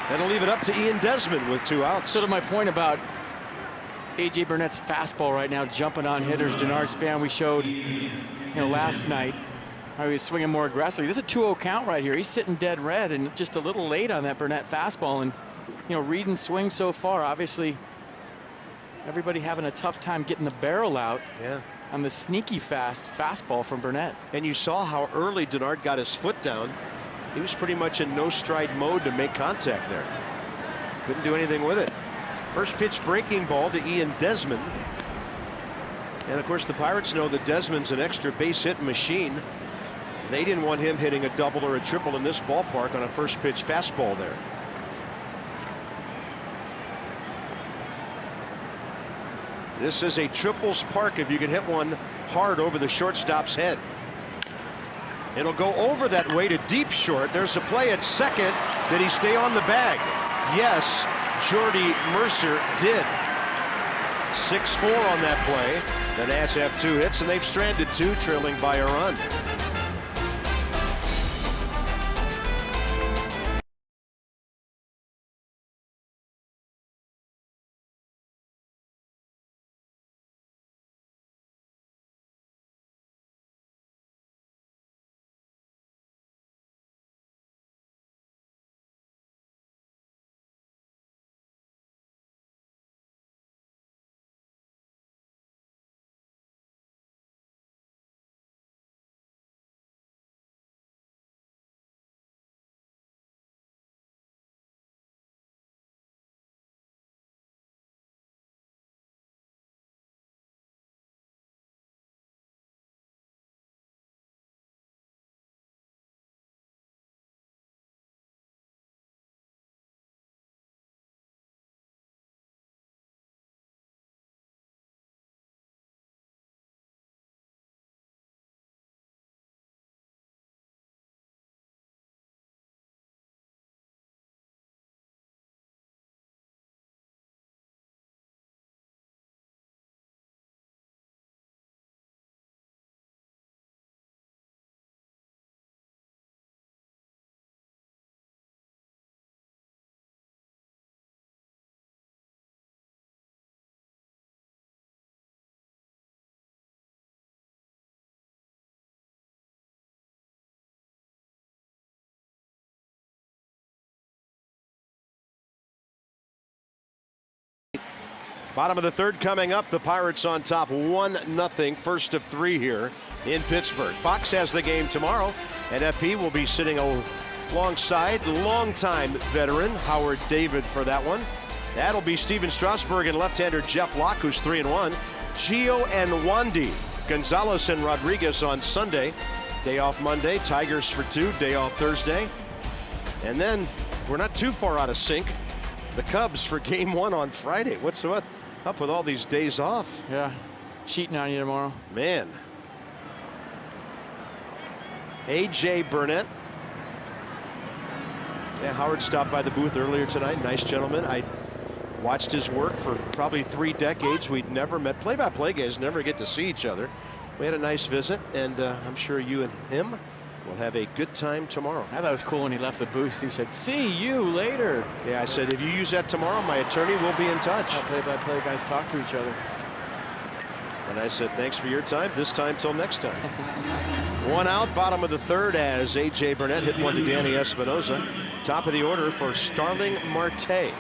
That'll leave it up to Ian Desmond with 2 outs. So to my point about A.J. Burnett's fastball right now jumping on hitters, Denard Span, we showed last night how he was swinging more aggressively. This is a 2-0 count right here. He's sitting dead red and just a little late on that Burnett fastball. And read and swing so far. Obviously, everybody having a tough time getting the barrel out. Yeah. On the sneaky fastball from Burnett. And you saw how early Denard got his foot down. He was pretty much in no stride mode to make contact there. Couldn't do anything with it. First pitch breaking ball to Ian Desmond. And of course the Pirates know that Desmond's an extra base hit machine. They didn't want him hitting a double or a triple in this ballpark on a first pitch fastball there. This is a triples park if you can hit one hard over the shortstop's head. It'll go over that way to deep short. There's a play at second. Did he stay on the bag? Yes, Jordy Mercer did. 6-4 on that play. The Nats have 2 hits, and they've stranded 2, trailing by a run. Bottom of the third coming up. The Pirates on top 1-0. First of 3 here in Pittsburgh. Fox has the game tomorrow, and FP will be sitting alongside longtime veteran Howard David for that one. That'll be Steven Strasburg and left-hander Jeff Locke, who's 3-1. Gio and Wandy, Gonzalez and Rodriguez on Sunday. Day off Monday. Tigers for 2. Day off Thursday. And then we're not too far out of sync. The Cubs for game 1 on Friday. What's up with all these days off? Yeah, cheating on you tomorrow. Man. A.J. Burnett. Yeah, Howard stopped by the booth earlier tonight. Nice gentleman. I watched his work for probably 3 decades. We'd never met. Play-by-play guys never get to see each other. We had a nice visit, and I'm sure you and him will have a good time tomorrow. I thought it was cool when he left the booth. He said, "See you later." Yeah, I said, if you use that tomorrow, my attorney will be in touch. That's how play-by-play guys talk to each other. And I said, thanks for your time. This time till next time. 1 out, bottom of the third, as A.J. Burnett hit one to Danny Espinosa. Top of the order for Starling Marte.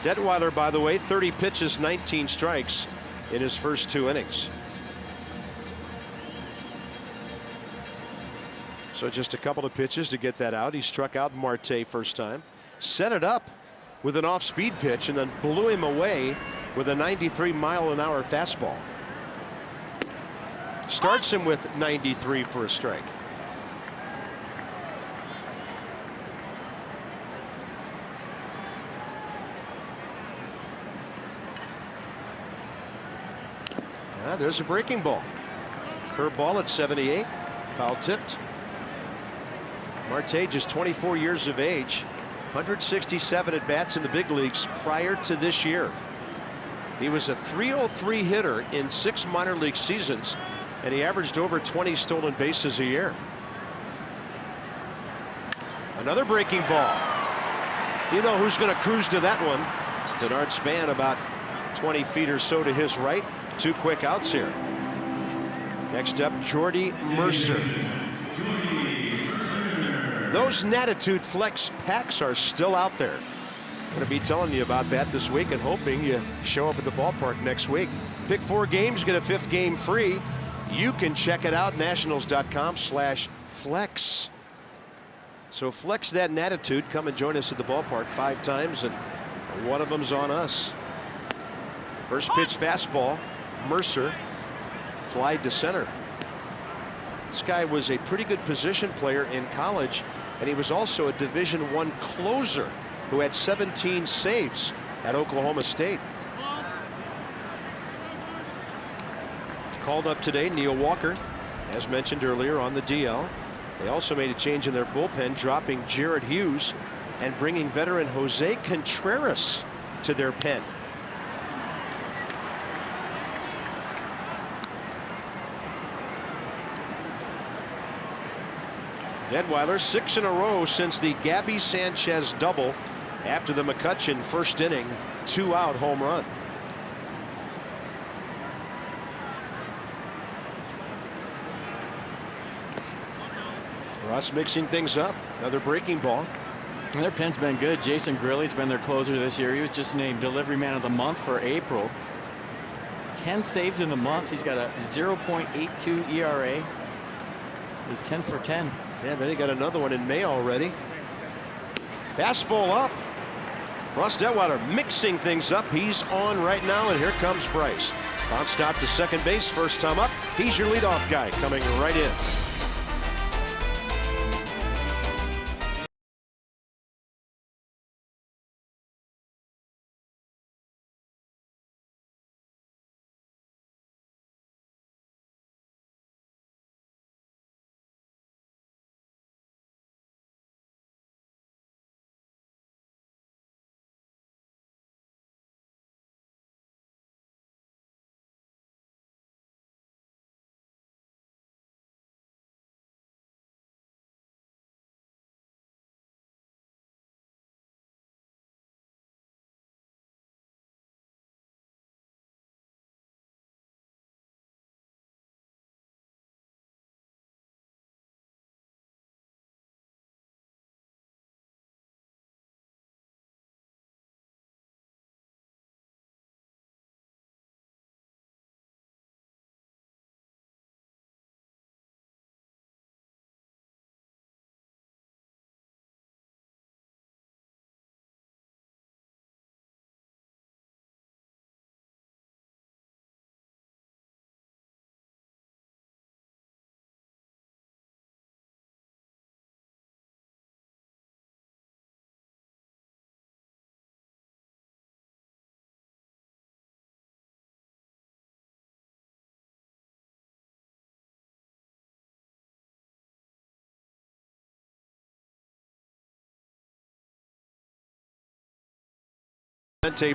Detweiler, by the way, 30 pitches, 19 strikes in his first 2 innings. So just a couple of pitches to get that out. He struck out Marte first time, set it up with an off-speed pitch, and then blew him away with a 93-mile-an-hour fastball. Starts him with 93 for a strike. There's a breaking ball. Curveball at 78, foul tipped. Marte, just 24 years of age, 167 at-bats in the big leagues prior to this year. He was a .303 hitter in 6 minor league seasons, and he averaged over 20 stolen bases a year. Another breaking ball. You know who's going to cruise to that one. Denard Span about 20 feet or so to his right. 2 quick outs here. Next up, Jordy Mercer. Those Natitude Flex packs are still out there. I'm going to be telling you about that this week and hoping you show up at the ballpark next week. Pick 4 games, get a 5th game free. You can check it out, nationals.com/flex. So flex that Natitude. Come and join us at the ballpark 5 times, and one of them's on us. First pitch fastball, Mercer, flied to center. This guy was a pretty good position player in college, and he was also a Division I closer who had 17 saves at Oklahoma State. Called up today, Neil Walker, as mentioned earlier, on the DL. They also made a change in their bullpen, dropping Jared Hughes and bringing veteran Jose Contreras to their pen. Detweiler 6 in a row since the Gabby Sanchez double after the McCutchen first inning 2-out home run. Ross mixing things up. Another breaking ball. Their pen's been good. Jason Grilly's been their closer this year. He was just named Delivery Man of the Month for April. 10 saves in the month. He's got a 0.82 ERA. He's 10 for 10. Yeah, then he got another one in May already. Fastball up. Ross Detweiler mixing things up. He's on right now, and here comes Bryce. Bounced out to second base, first time up. He's your leadoff guy coming right in.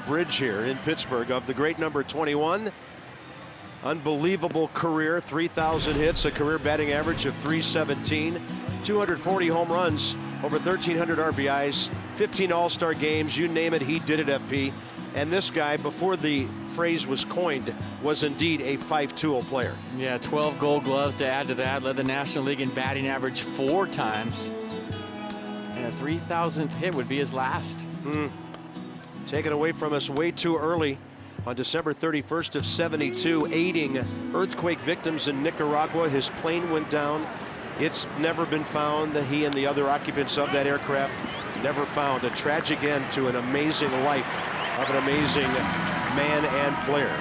Bridge here in Pittsburgh of the great number 21. Unbelievable career, 3,000 hits, a career batting average of .317, 240 home runs, over 1,300 RBIs, 15 All-Star games, you name it, he did it, FP. And this guy, before the phrase was coined, was indeed a five-tool player. Yeah, 12 Gold Gloves to add to that. Led the National League in batting average 4 times. And a 3,000th hit would be his last. Taken away from us way too early on December 31st of '72, aiding earthquake victims in Nicaragua. His plane went down. It's never been found. He and the other occupants of that aircraft never found. A tragic end to an amazing life of an amazing man and player.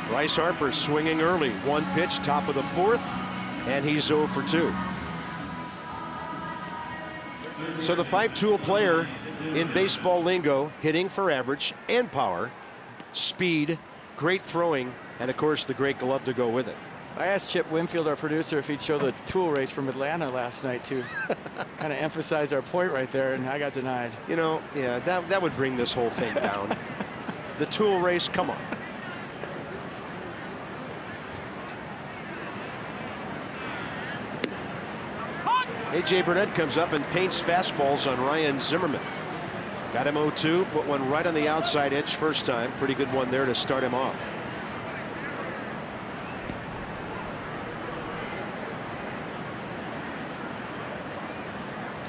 Bryce Harper swinging early. One pitch, top of the fourth, and he's 0 for 2. So the five-tool player in baseball lingo, hitting for average and power, speed, great throwing, and of course the great glove to go with it. I asked Chip Winfield, our producer, if he'd show the tool race from Atlanta last night to kind of emphasize our point right there, and I got denied. You know, yeah, that would bring this whole thing down. The tool race, come on. A.J. Burnett comes up and paints fastballs on Ryan Zimmerman. Got him 0-2, put one right on the outside edge first time. Pretty good one there to start him off.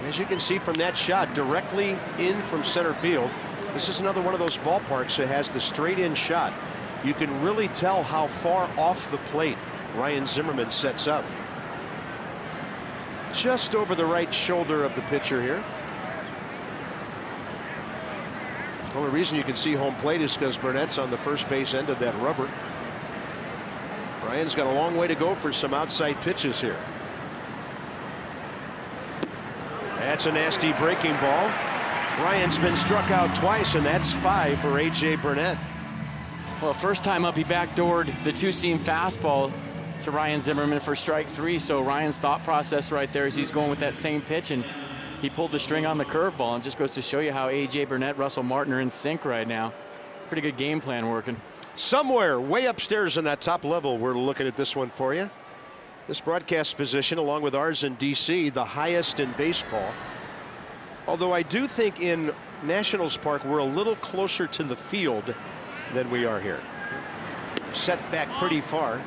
As you can see from that shot, directly in from center field. This is another one of those ballparks that has the straight in shot. You can really tell how far off the plate Ryan Zimmerman sets up. Just over the right shoulder of the pitcher here. The only reason you can see home plate is because Burnett's on the first base end of that rubber. Ryan's got a long way to go for some outside pitches here. That's a nasty breaking ball. Ryan's been struck out twice, and that's 5 for A.J. Burnett. Well, first time up, he backdoored the two-seam fastball to Ryan Zimmerman for strike 3. So Ryan's thought process right there is he's going with that same pitch, and he pulled the string on the curveball. And just goes to show you how A.J. Burnett, Russell Martin are in sync right now. Pretty good game plan working. Somewhere way upstairs in that top level, we're looking at this one for you. This broadcast position, along with ours in D.C., the highest in baseball. Although I do think in Nationals Park, we're a little closer to the field than we are here. Set back pretty far.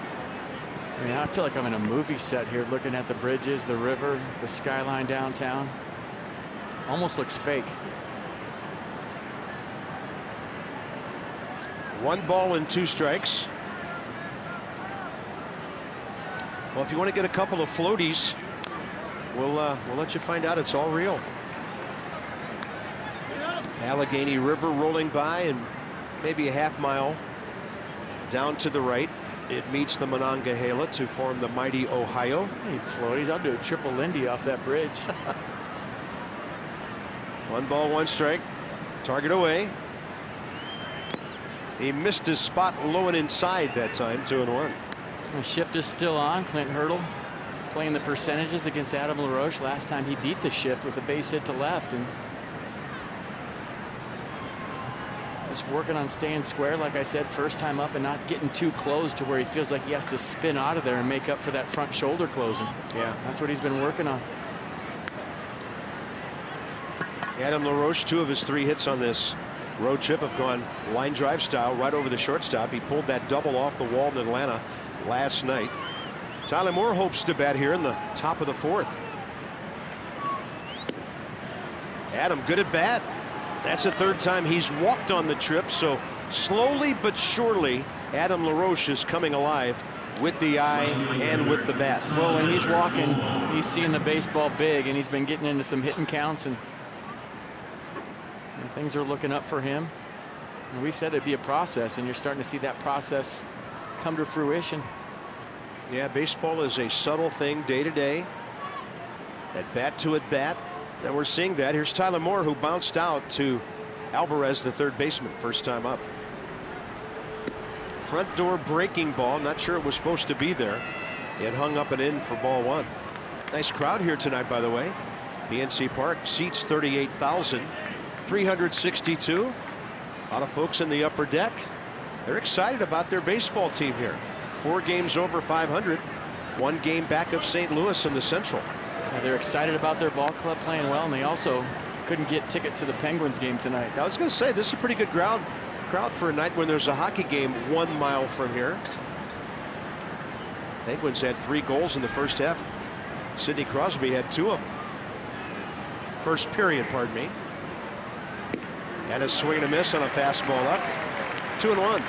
I mean, I feel like I'm in a movie set here, looking at the bridges, the river, the skyline downtown. Almost looks fake. 1 ball and 2 strikes. Well, if you want to get a couple of floaties, we'll let you find out it's all real. Allegheny River rolling by, and maybe a half-mile down to the right, it meets the Monongahela to form the mighty Ohio. Hey, floaties, I'll do a triple Lindy off that bridge. 1 ball, 1 strike. Target away. He missed his spot low and inside that time. 2-1. The shift is still on. Clint Hurdle playing the percentages against Adam LaRoche. Last time he beat the shift with a base hit to left, and just working on staying square, like I said, first time up, and not getting too close to where he feels like he has to spin out of there and make up for that front shoulder closing. Yeah, that's what he's been working on. Adam LaRoche, 2 of his 3 hits on this road trip have gone line drive style right over the shortstop. He pulled that double off the wall in Atlanta last night. Tyler Moore hopes to bat here in the top of the 4th. Adam, good at bat. That's the 3rd time he's walked on the trip, so slowly but surely Adam LaRoche is coming alive with the eye and with the bat. Well, when he's walking, he's seeing the baseball big, and he's been getting into some hitting counts, and things are looking up for him. And we said it'd be a process, and you're starting to see that process come to fruition. Yeah, baseball is a subtle thing day to day, at bat to at bat, and we're seeing that. Here's Tyler Moore, who bounced out to Alvarez, the 3rd baseman, first time up. Front door breaking ball. Not sure it was supposed to be there. It hung up and in for ball 1. Nice crowd here tonight, by the way. PNC Park seats 38,362. A lot of folks in the upper deck. They're excited about their baseball team here. 4 games over 500. 1 game back of St. Louis in the Central. Yeah, they're excited about their ball club playing well, and they also couldn't get tickets to the Penguins game tonight. I was going to say, this is a pretty good crowd for a night when there's a hockey game 1 mile from here. Penguins had 3 goals in the first half. Sidney Crosby had 2 of them. First period, pardon me. And a swing and a miss on a fastball up. 2-1.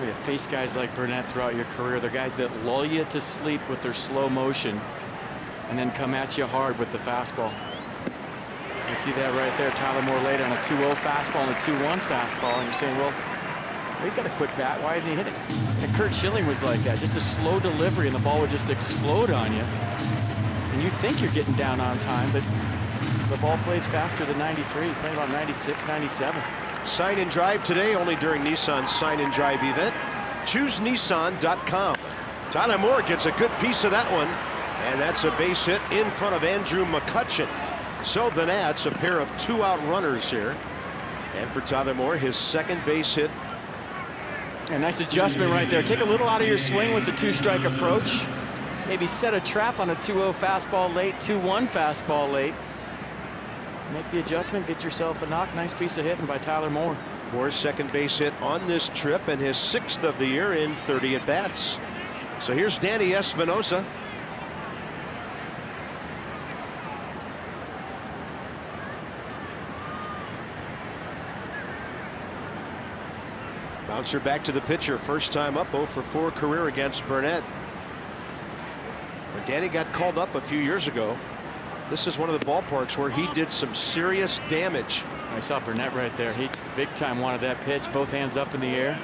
You face guys like Burnett throughout your career. They're guys that lull you to sleep with their slow motion and then come at you hard with the fastball. You see that right there. Tyler Moore laid on a 2-0 fastball and a 2-1 fastball, and you're saying, well, he's got a quick bat. Why isn't he hitting? And Kurt Schilling was like that. Just a slow delivery, and the ball would just explode on you. And you think you're getting down on time, but the ball plays faster than 93. Playing about 96, 97. Sign and drive today only during Nissan's sign and drive event. ChooseNissan.com. Tyler Moore gets a good piece of that one, and that's a base hit in front of Andrew McCutchen. So the Nats a pair of 2-out runners here, and for Tyler Moore, his 2nd base hit. A nice adjustment right there. Take a little out of your swing with the 2-strike approach. Maybe set a trap on a 2-0 fastball late, 2-1 fastball late. Make the adjustment, get yourself a knock. Nice piece of hitting by Tyler Moore. Moore's 2nd base hit on this trip, and his 6th of the year in 30 at-bats. So here's Danny Espinosa. Bouncer back to the pitcher. First time up, 0 for 4 career against Burnett. When Danny got called up a few years ago, this is one of the ballparks where he did some serious damage. I saw Burnett right there. He big time wanted that pitch, both hands up in the air.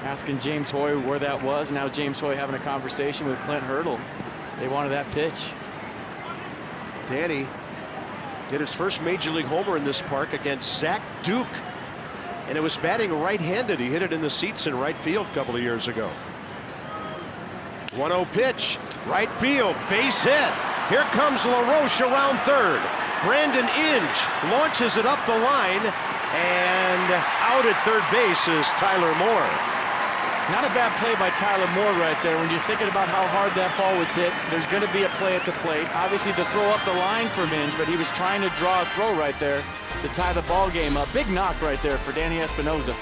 Asking James Hoy where that was. Now James Hoy having a conversation with Clint Hurdle. They wanted that pitch. Danny Hit his first major league homer in this park against Zach Duke. And it was batting right-handed. He hit it in the seats in right field a couple of years ago. 1-0 pitch, right field, base hit. Here comes LaRoche around third. Brandon Inge launches it up the line, and out at third base is Tyler Moore. Not a bad play by Tyler Moore right there. When you're thinking about how hard that ball was hit, there's going to be a play at the plate. Obviously the throw up the line for Inge, but he was trying to draw a throw right there to tie the ball game up. Big knock right there for Danny Espinosa.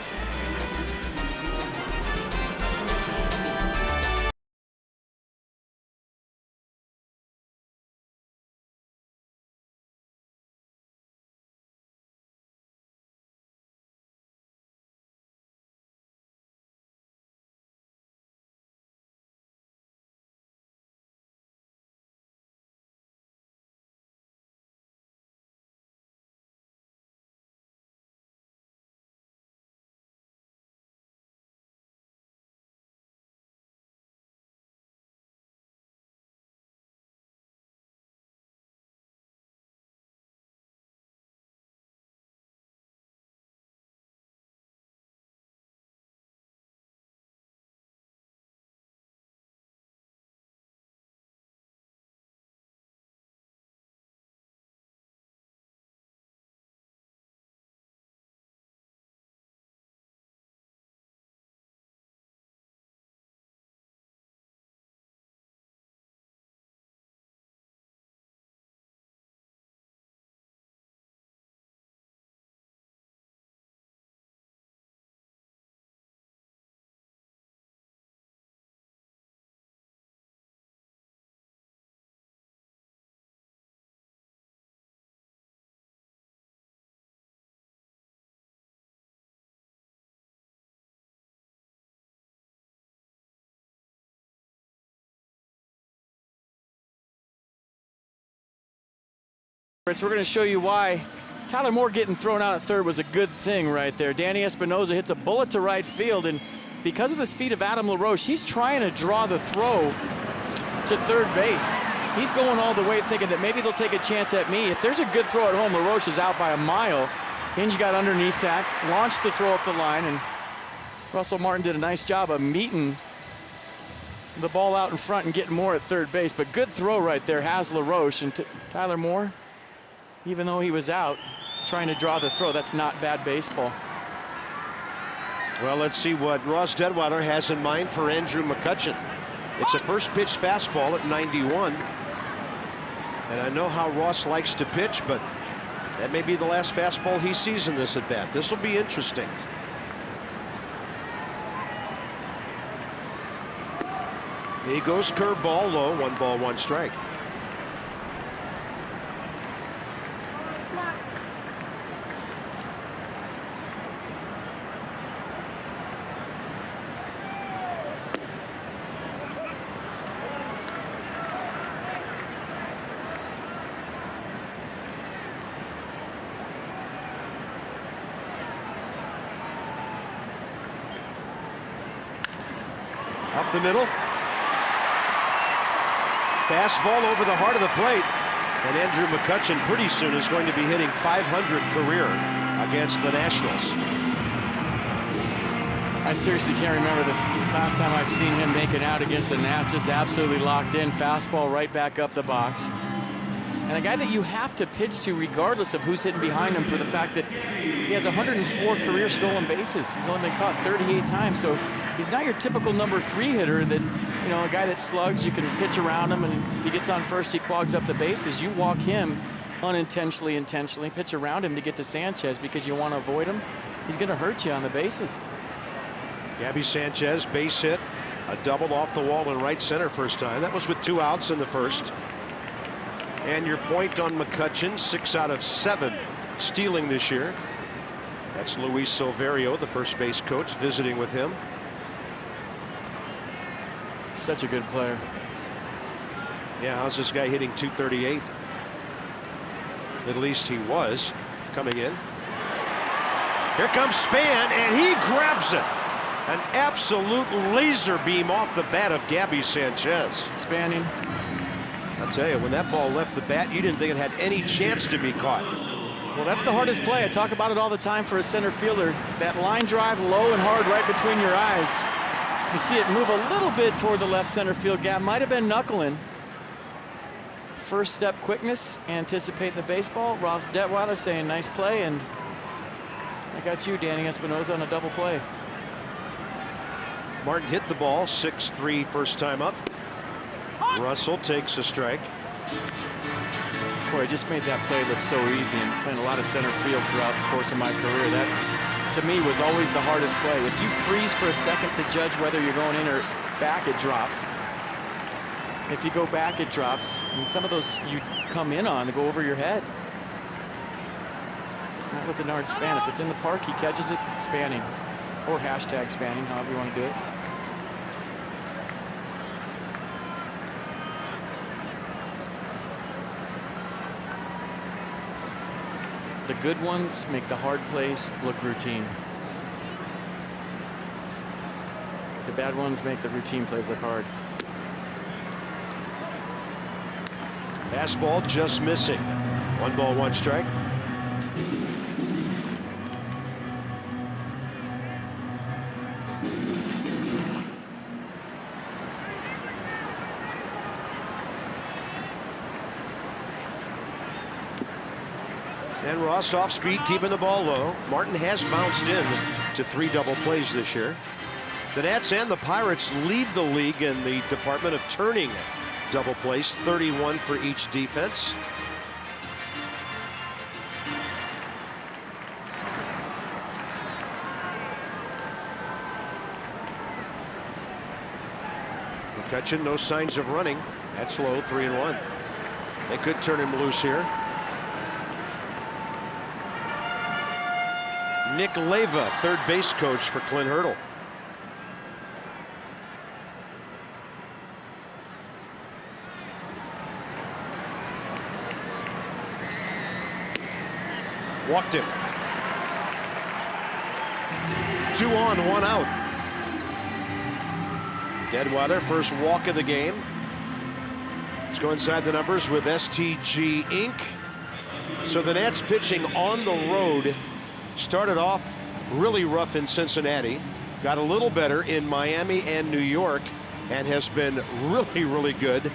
We're going to show you why Tyler Moore getting thrown out at third was a good thing right there. Danny Espinosa hits a bullet to right field, and because of the speed of Adam LaRoche, he's trying to draw the throw to third base. He's going all the way thinking that maybe they'll take a chance at me. If there's a good throw at home, LaRoche is out by a mile. Hinge got underneath that, launched the throw up the line, and Russell Martin did a nice job of meeting the ball out in front and getting Moore at third base. But good throw right there has LaRoche, and Tyler Moore, even though he was out trying to draw the throw, that's not bad baseball. Well, let's see what Ross Detwiler has in mind for Andrew McCutchen. It's a first pitch fastball at 91. And I know how Ross likes to pitch, but that may be the last fastball he sees in this at bat. This will be interesting. He goes curveball low, 1 ball, 1 strike. Up the middle. Fastball over the heart of the plate. And Andrew McCutchen pretty soon is going to be hitting .500 career against the Nationals. I seriously can't remember this last time I've seen him make it out against the Nats. Just absolutely locked in. Fastball right back up the box. And a guy that you have to pitch to regardless of who's hitting behind him, for the fact that he has 104 career stolen bases. He's only been caught 38 times. So he's not your typical number 3 hitter that, you know, a guy that slugs, you can pitch around him, and if he gets on first, he clogs up the bases. You walk him unintentionally, intentionally, pitch around him to get to Sanchez because you want to avoid him. He's going to hurt you on the bases. Gabby Sanchez, base hit, a double off the wall in right center first time. That was with 2 outs in the first. And your point on McCutchen, 6 out of 7 stealing this year. That's Luis Silverio, the first base coach, visiting with him. Such a good player. Yeah, how's this guy hitting .238? At least he was coming in. Here comes Span, and he grabs it. An absolute laser beam off the bat of Gabby Sanchez. Spanning. I'll tell you, when that ball left the bat, you didn't think it had any chance to be caught. Well, that's the hardest play. I talk about it all the time for a center fielder. That line drive low and hard right between your eyes. You see it move a little bit toward the left center field gap. Might have been knuckling. First step quickness, anticipating the baseball. Ross Detweiler saying nice play, and I got you, Danny Espinosa, on a double play. Martin hit the ball, 6-3 first time up. Russell takes a strike. Boy, I just made that play look so easy, and playing a lot of center field throughout the course of my career. That, to me, was always the hardest play. If you freeze for a second to judge whether you're going in or back, it drops. If you go back, it drops. And some of those you come in on to go over your head. Not with the Nard span. If it's in the park, he catches it spanning. Or hashtag spanning, however you want to do it. The good ones make the hard plays look routine. The bad ones make the routine plays look hard. Fastball just missing. 1 ball, 1 strike. And Ross off speed, keeping the ball low. Martin has bounced in to 3 double plays this year. The Nats and the Pirates lead the league in the department of turning double plays, 31 for each defense. McCutcheon, no signs of running. That's low, 3-1. They could turn him loose here. Nick Leyva, third base coach for Clint Hurdle. Walked him. 2 on, 1 out. Detweiler, first walk of the game. Let's go inside the numbers with STG Inc. So the Nats pitching on the road. Started off really rough in Cincinnati, got a little better in Miami and New York, and has been really good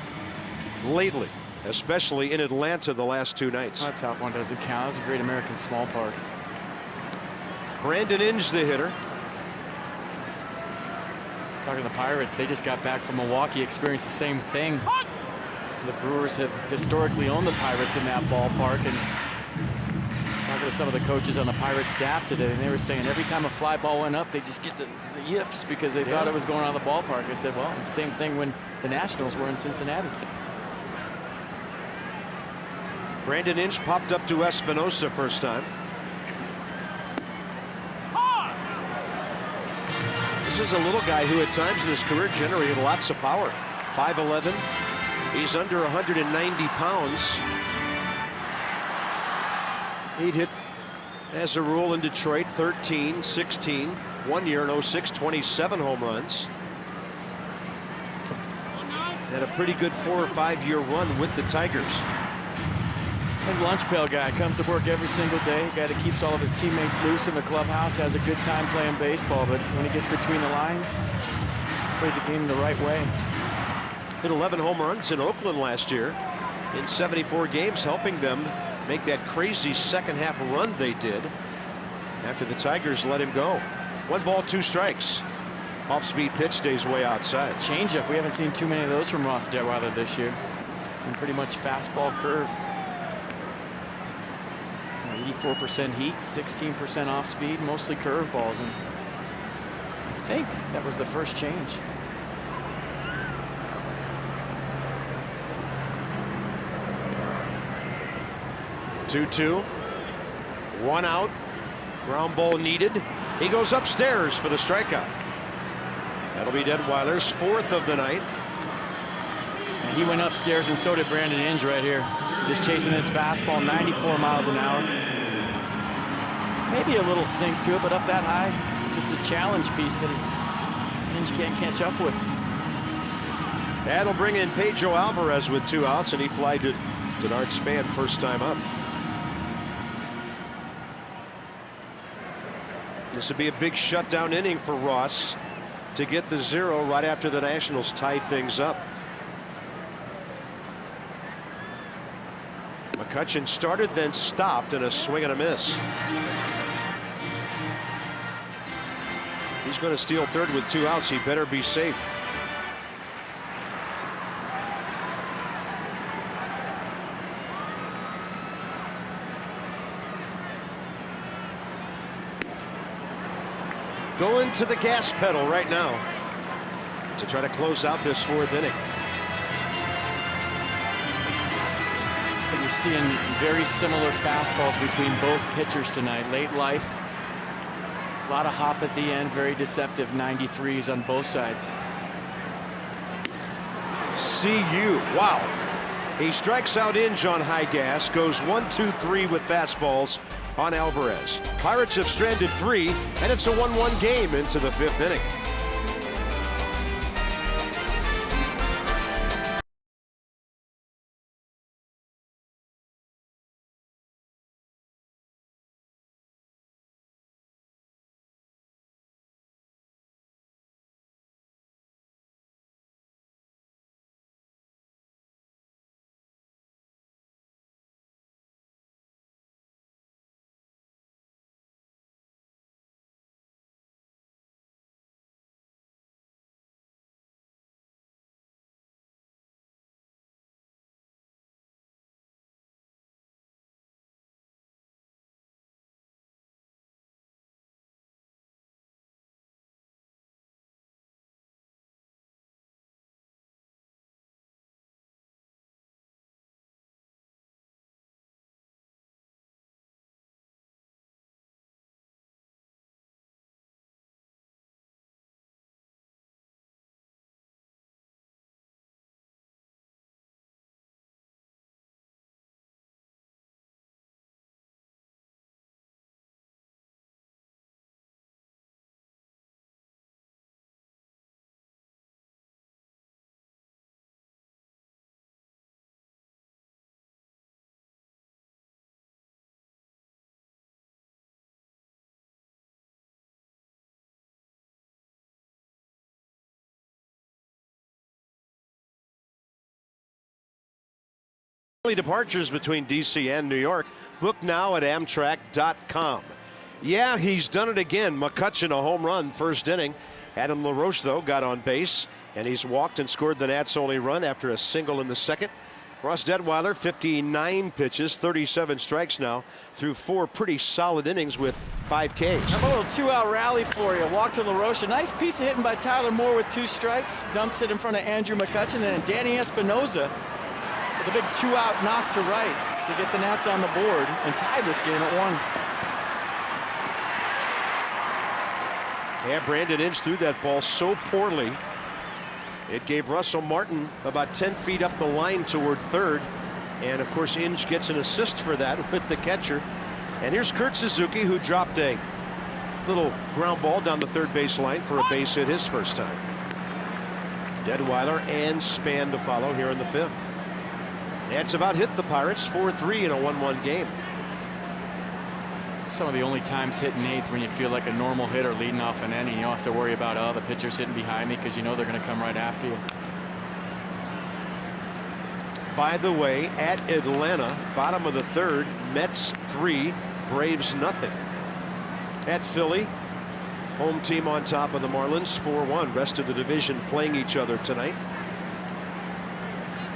lately, especially in Atlanta the last 2 nights. That top one doesn't count. It's a Great American Small Park. Brandon Inge, the hitter. Talking to the Pirates, they just got back from Milwaukee, experienced the same thing. The Brewers have historically owned the Pirates in that ballpark, and talking to some of the coaches on the Pirates staff today, and they were saying every time a fly ball went up, they just get the yips because they thought it was going on the ballpark. I said, well, the same thing when the Nationals were in Cincinnati. Brandon Inge popped up to Espinosa first time. This is a little guy who at times in his career generated lots of power. 5'11". He's under 190 pounds. He'd hit, as a rule, in Detroit, 13, 16. 1 year in 06, 27 home runs. Had a pretty good 4 or 5 year run with the Tigers. His lunch pail guy comes to work every single day. Guy that keeps all of his teammates loose in the clubhouse, has a good time playing baseball, but when he gets between the line, plays the game the right way. Hit 11 home runs in Oakland last year in 74 games, helping them make that crazy second half run they did after the Tigers let him go. 1 ball, 2 strikes. Off-speed pitch, stays way outside. Changeup, we haven't seen too many of those from Ross Detweiler this year. And pretty much fastball curve. 84% heat, 16% off speed, mostly curveballs, and I think that was the first change. Two, 1 out. Ground ball needed. He goes upstairs for the strikeout. That'll be Detweiler's 4th of the night. And he went upstairs, and so did Brandon Inge right here. Just chasing this fastball, 94 miles an hour. Maybe a little sink to it, but up that high, just a challenge piece that Inge can't catch up with. That'll bring in Pedro Alvarez with 2 outs, and he flied to Denard Span first time up. This would be a big shutdown inning for Ross to get the 0 right after the Nationals tied things up. McCutchen started, then stopped in a swing and a miss. He's going to steal third with 2 outs. He better be safe. Going to the gas pedal right now to try to close out this 4th inning. You're seeing very similar fastballs between both pitchers tonight. Late life, a lot of hop at the end, very deceptive 93s on both sides. See you. Wow. He strikes out Inge on high gas, goes 1-2-3 with fastballs on Alvarez. Pirates have stranded 3, and it's a 1-1 game into the 5th inning. Departures between DC and New York. Book now at Amtrak.com. Yeah, he's done it again. McCutchen, a home run, 1st inning. Adam LaRoche, though, got on base, and he's walked and scored the Nats' only run after a single in the 2nd. Ross Detweiler, 59 pitches, 37 strikes now, through 4 pretty solid innings with 5 Ks. How about a little 2-out rally for you? Walk to LaRoche. A nice piece of hitting by Tyler Moore with 2 strikes. Dumps it in front of Andrew McCutchen. Then Danny Espinoza with a big 2-out knock to right to get the Nats on the board and tie this game at 1. Yeah, Brandon Inge threw that ball so poorly. It gave Russell Martin about 10 feet up the line toward third. And, of course, Inge gets an assist for that with the catcher. And here's Kurt Suzuki, who dropped a little ground ball down the third base line for a base hit his first time. Detweiler and Span to follow here in the 5th. Nats about hit the Pirates 4-3 in a 1-1 game. Some of the only times hitting 8th when you feel like a normal hitter leading off an inning. You don't have to worry about, oh, the pitcher's hitting behind me, because you know they're going to come right after you. By the way, at Atlanta, bottom of the 3rd, Mets 3, Braves nothing. At Philly, home team on top of the Marlins 4-1. Rest of the division playing each other tonight.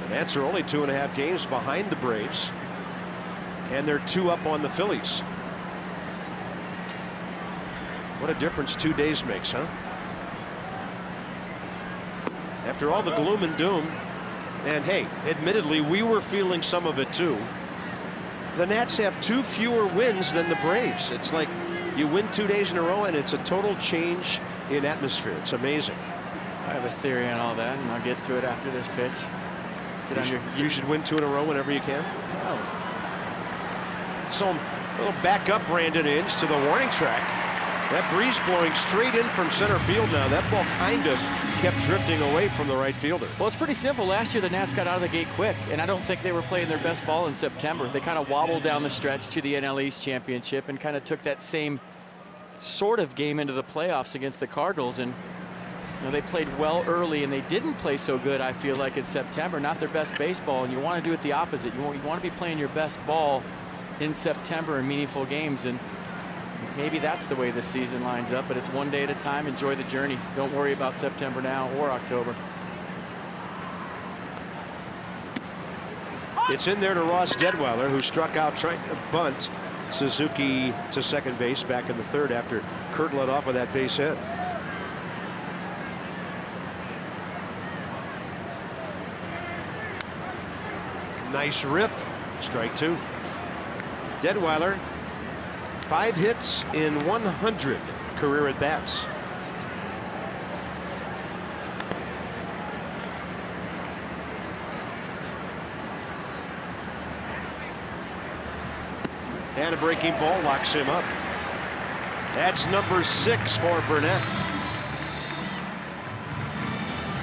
The Nats are only 2.5 games behind the Braves, and they're 2 up on the Phillies. What a difference 2 days makes, huh? After all the gloom and doom, and hey, admittedly, we were feeling some of it too. The Nats have 2 fewer wins than the Braves. It's like you win 2 days in a row, and it's a total change in atmosphere. It's amazing. I have a theory on all that, and I'll get to it after this pitch. You should win 2 in a row whenever you can. Oh. So we'll back up Brandon Inge to the warning track. That breeze blowing straight in from center field now. That ball kind of kept drifting away from the right fielder. Well, it's pretty simple. Last year, the Nats got out of the gate quick, and I don't think they were playing their best ball in September. They kind of wobbled down the stretch to the NL East championship and kind of took that same sort of game into the playoffs against the Cardinals. And they played well early, and they didn't play so good, I feel like, in September. Not their best baseball, and you want to do it the opposite. You want to be playing your best ball in September in meaningful games, and maybe that's the way this season lines up, but it's one day at a time. Enjoy the journey. Don't worry about September now or October. It's in there to Ross Detweiler, who struck out trying to bunt Suzuki to second base back in the third after Kurt led off with that base hit. Nice rip. Strike two. Detweiler, 5 hits in 100 career at bats. And a breaking ball locks him up. That's number 6 for Burnett.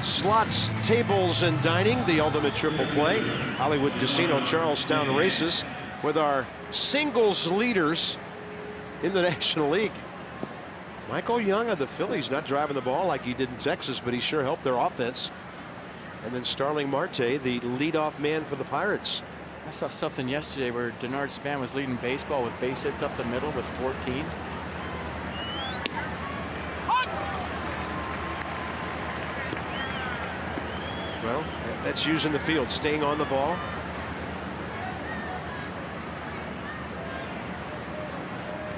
Slots, tables, and dining, the ultimate triple play. Hollywood Casino Charlestown races with our singles leaders in the National League. Michael Young of the Phillies not driving the ball like he did in Texas, but he sure helped their offense. And then Starling Marte, the leadoff man for the Pirates. I saw something yesterday where Denard Span was leading baseball with base hits up the middle with 14. Well, that's using the field, staying on the ball.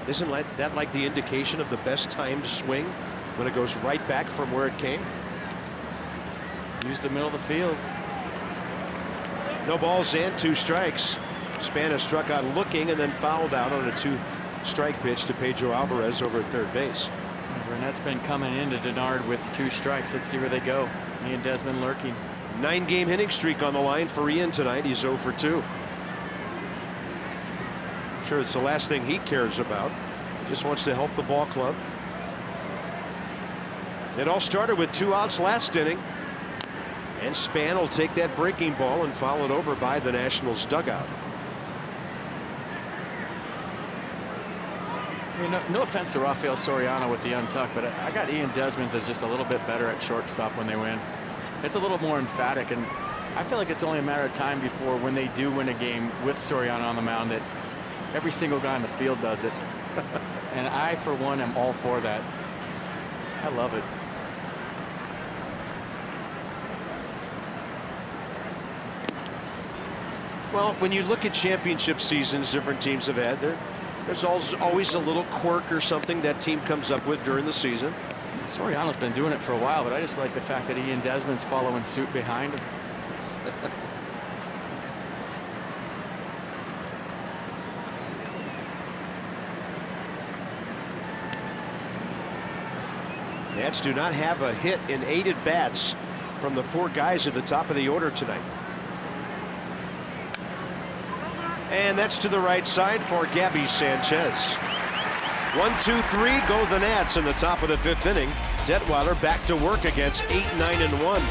Isn't that like the indication of the best timed swing when it goes right back from where it came? Use the middle of the field. No balls and 2 strikes. Spana struck out looking and then fouled out on a 2-strike pitch to Pedro Alvarez over at third base. Burnett's been coming into Denard with 2 strikes. Let's see where they go. Ian Desmond lurking. 9-game hitting streak on the line for Ian tonight. He's 0 for 2. I'm sure it's the last thing he cares about. He just wants to help the ball club. It all started with 2 outs last inning. And Span will take that breaking ball and foul it over by the Nationals dugout. No offense to Rafael Soriano with the untuck, but I got Ian Desmond as just a little bit better at shortstop when they win. It's a little more emphatic, and I feel like it's only a matter of time before, when they do win a game with Soriano on the mound, that every single guy in the field does it. And I, for one, am all for that. I love it. Well, when you look at championship seasons different teams have had, there's always a little quirk or something that team comes up with during the season. Soriano's been doing it for a while, but I just like the fact that Ian Desmond's following suit behind him. Nats do not have a hit in 8 at bats from the 4 guys at the top of the order tonight. And that's to the right side for Gabby Sanchez. 1, 2, 3 go the Nats in the top of the 5th inning. Detweiler back to work against 8, 9, and 1.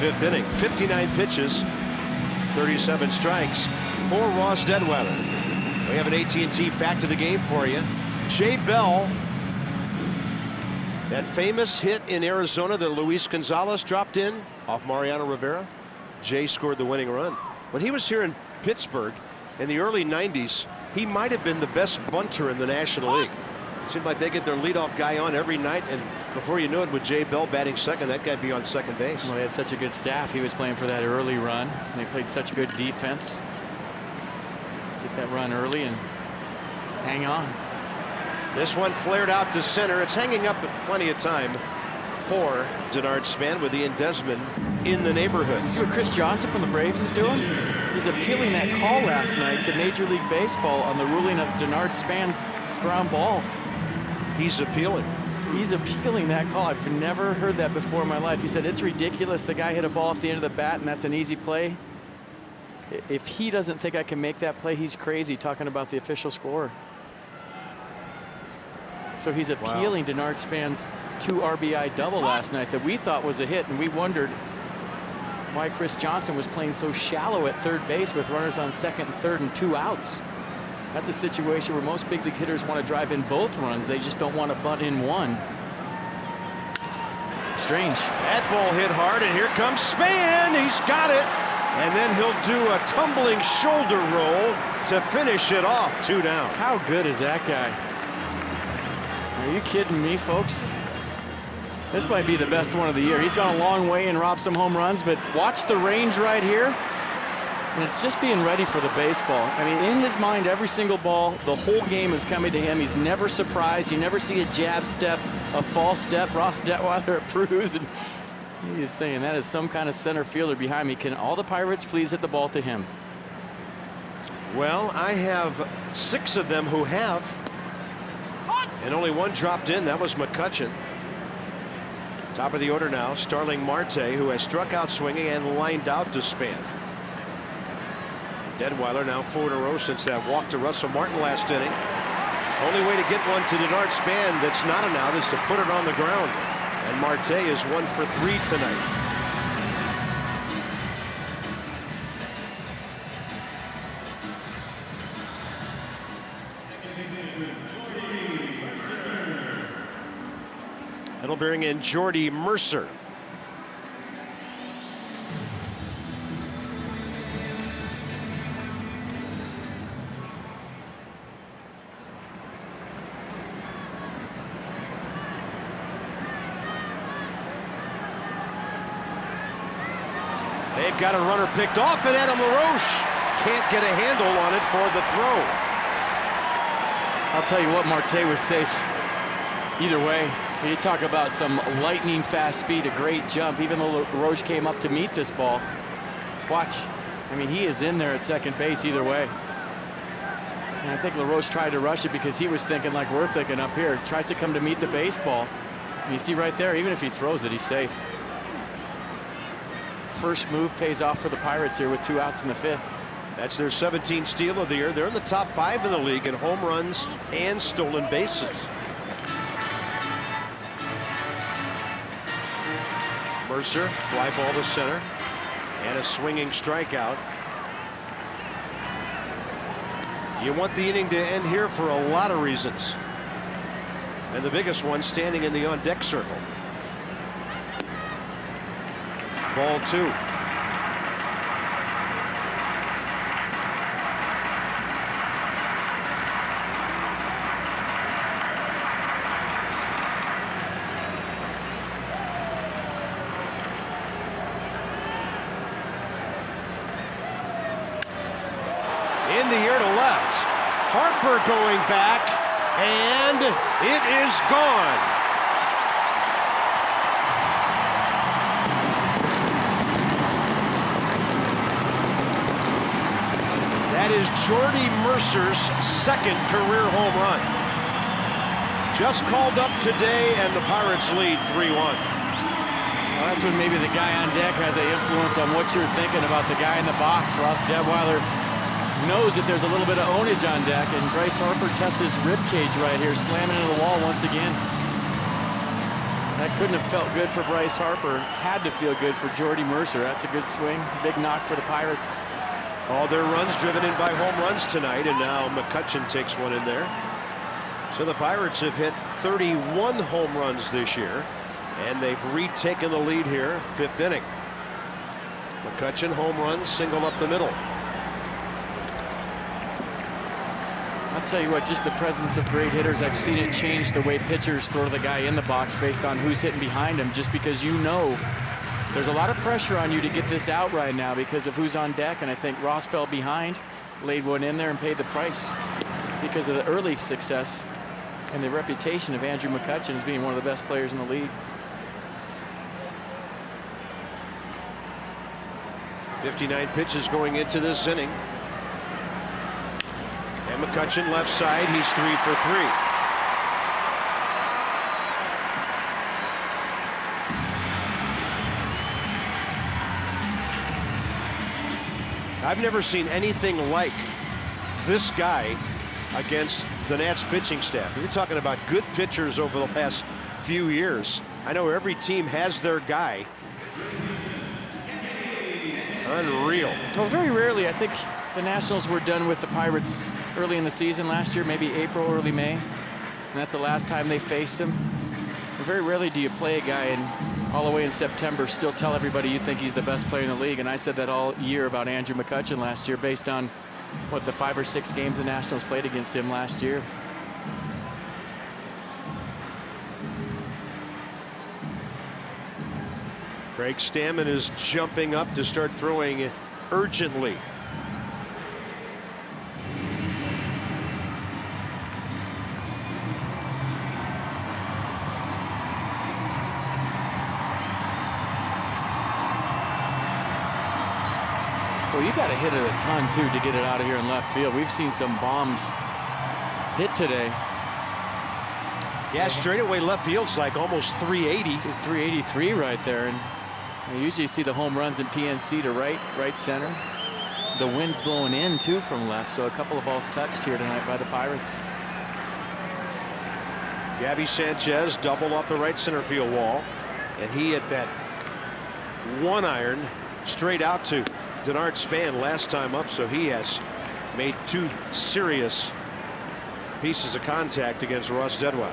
fifth inning. 59 pitches, 37 strikes for Ross Detweiler. We have an AT&T fact of the game for you. Jay Bell, that famous hit in Arizona that Luis Gonzalez dropped in off Mariano Rivera. Jay scored the winning run. When he was here in Pittsburgh in the early 90s, he might have been the best bunter in the National League. It seemed like they get their leadoff guy on every night, and before you knew it, with Jay Bell batting second, that guy'd be on second base. Well, they had such a good staff. He was playing for that early run. They played such good defense. Get that run early and hang on. This one flared out to center. It's hanging up plenty of time for Denard Span with Ian Desmond in the neighborhood. See what Chris Johnson from the Braves is doing? He's appealing that call last night to Major League Baseball on the ruling of Denard Span's ground ball. He's appealing. He's appealing that call. I've never heard that before in my life. He said it's ridiculous. The guy hit a ball off the end of the bat and that's an easy play. If he doesn't think I can make that play, he's crazy, talking about the official score. So he's appealing Denard Span's 2 RBI double last night that we thought was a hit, and we wondered why Chris Johnson was playing so shallow at third base with runners on second and third and 2 outs. That's a situation where most big league hitters want to drive in both runs. They just don't want to bunt in one. Strange. That ball hit hard, and here comes Span. He's got it. And then he'll do a tumbling shoulder roll to finish it off. 2 down. How good is that guy? Are you kidding me, folks? This might be the best one of the year. He's gone a long way and robbed some home runs, but watch the range right here. And it's just being ready for the baseball. I mean, in his mind, every single ball, the whole game is coming to him. He's never surprised. You never see a jab step, a false step. Ross Detweiler approves, and he is saying that is some kind of center fielder behind me. Can all the Pirates please hit the ball to him? Well, I have 6 of them who have. And only 1 dropped in. That was McCutchen. Top of the order now, Starling Marte, who has struck out swinging and lined out to Span. Detweiler now 4 in a row since that walk to Russell Martin last inning. Only way to get one to Denard Span that's not an out is to put it on the ground. And Marte is 1 for 3 tonight. That'll bring in Jordy Mercer. They've got a runner picked off, and Adam LaRoche can't get a handle on it for the throw. I'll tell you what, Marte was safe either way. You talk about some lightning fast speed, a great jump, even though LaRoche came up to meet this ball. Watch. I mean, he is in there at second base either way. And I think LaRoche tried to rush it because he was thinking like we're thinking up here. Tries to come to meet the baseball. And you see right there, even if he throws it, he's safe. First move pays off for the Pirates here with 2 outs in the 5th. That's their 17th steal of the year. They're in the top 5 in the league in home runs and stolen bases. Mercer, fly ball to center, and a swinging strikeout. You want the inning to end here for a lot of reasons. And the biggest one standing in the on-deck circle. Ball 2. In the air to left. Harper going back, and it is gone. That is Jordy Mercer's 2nd career home run. Just called up today, and the Pirates lead 3-1. Well, that's when maybe the guy on deck has an influence on what you're thinking about the guy in the box. Ross Detweiler knows that there's a little bit of ownage on deck, and Bryce Harper tests his rib cage right here, slamming into the wall once again. That couldn't have felt good for Bryce Harper. Had to feel good for Jordy Mercer. That's a good swing. Big knock for the Pirates. All their runs driven in by home runs tonight, and now McCutchen takes one in there. So the Pirates have hit 31 home runs this year, and they've retaken the lead here, 5th inning. McCutchen home run, single up the middle. I'll tell you what, just the presence of great hitters, I've seen it change the way pitchers throw the guy in the box based on who's hitting behind him, just because you know there's a lot of pressure on you to get this out right now because of who's on deck. And I think Ross fell behind, laid one in there, and paid the price because of the early success and the reputation of Andrew McCutchen as being one of the best players in the league. 59 pitches going into this inning. And McCutchen left side, he's 3 for 3. I've never seen anything like this guy against the Nats pitching staff. You're talking about good pitchers over the past few years. I know every team has their guy. Unreal. Well, very rarely, I think the Nationals were done with the Pirates early in the season last year, maybe April, early May. And that's the last time they faced him. And very rarely do you play a guy and all the way in September still tell everybody you think he's the best player in the league. And I said that all year about Andrew McCutchen last year based on what the 5 or 6 games the Nationals played against him last year. Craig Stammen is jumping up to start throwing urgently. Well, you got to hit it a ton, too, to get it out of here in left field. We've seen some bombs hit today. Yeah, straightaway left field's like almost 380. This is 383 right there. And you usually see the home runs in PNC to right center. The wind's blowing in, too, from left. So a couple of balls touched here tonight by the Pirates. Gabby Sanchez double off the right center field wall. And he hit that 1-iron straight out to Denard Span last time up. So he has made 2 serious pieces of contact against Ross Detwiler.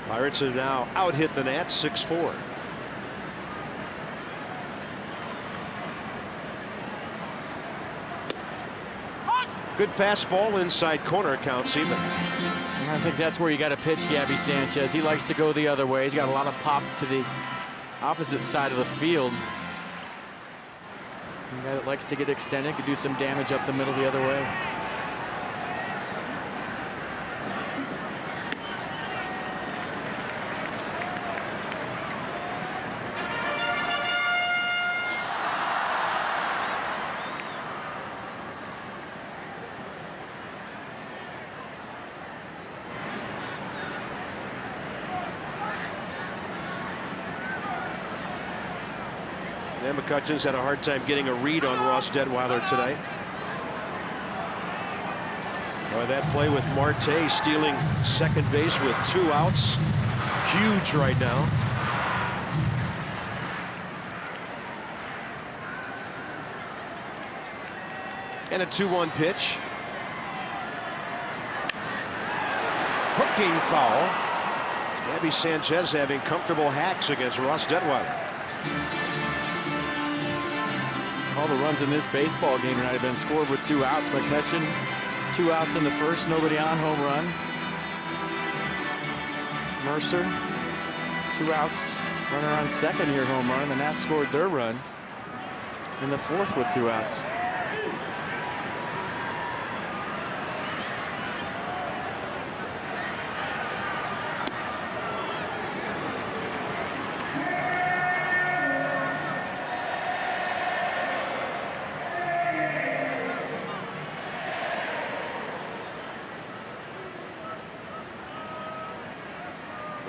Pirates have now out-hit the Nats 6-4. Good fastball inside corner, counts even. I think that's where you got to pitch Gabby Sanchez. He likes to go the other way. He's got a lot of pop to the opposite side of the field. A guy that likes to get extended could do some damage up the middle the other way. And McCutchen's had a hard time getting a read on Ross Detwiler today. Boy, that play with Marte stealing second base with 2 outs. Huge right now. And a 2-1 pitch. Hooking foul. Gabby Sanchez having comfortable hacks against Ross Detwiler. All the runs in this baseball game tonight have been scored with 2 outs. McCutchen, 2 outs in the first, nobody on, home run. Mercer, 2 outs, runner on second here, home run. The Nats scored their run in the 4th with 2 outs.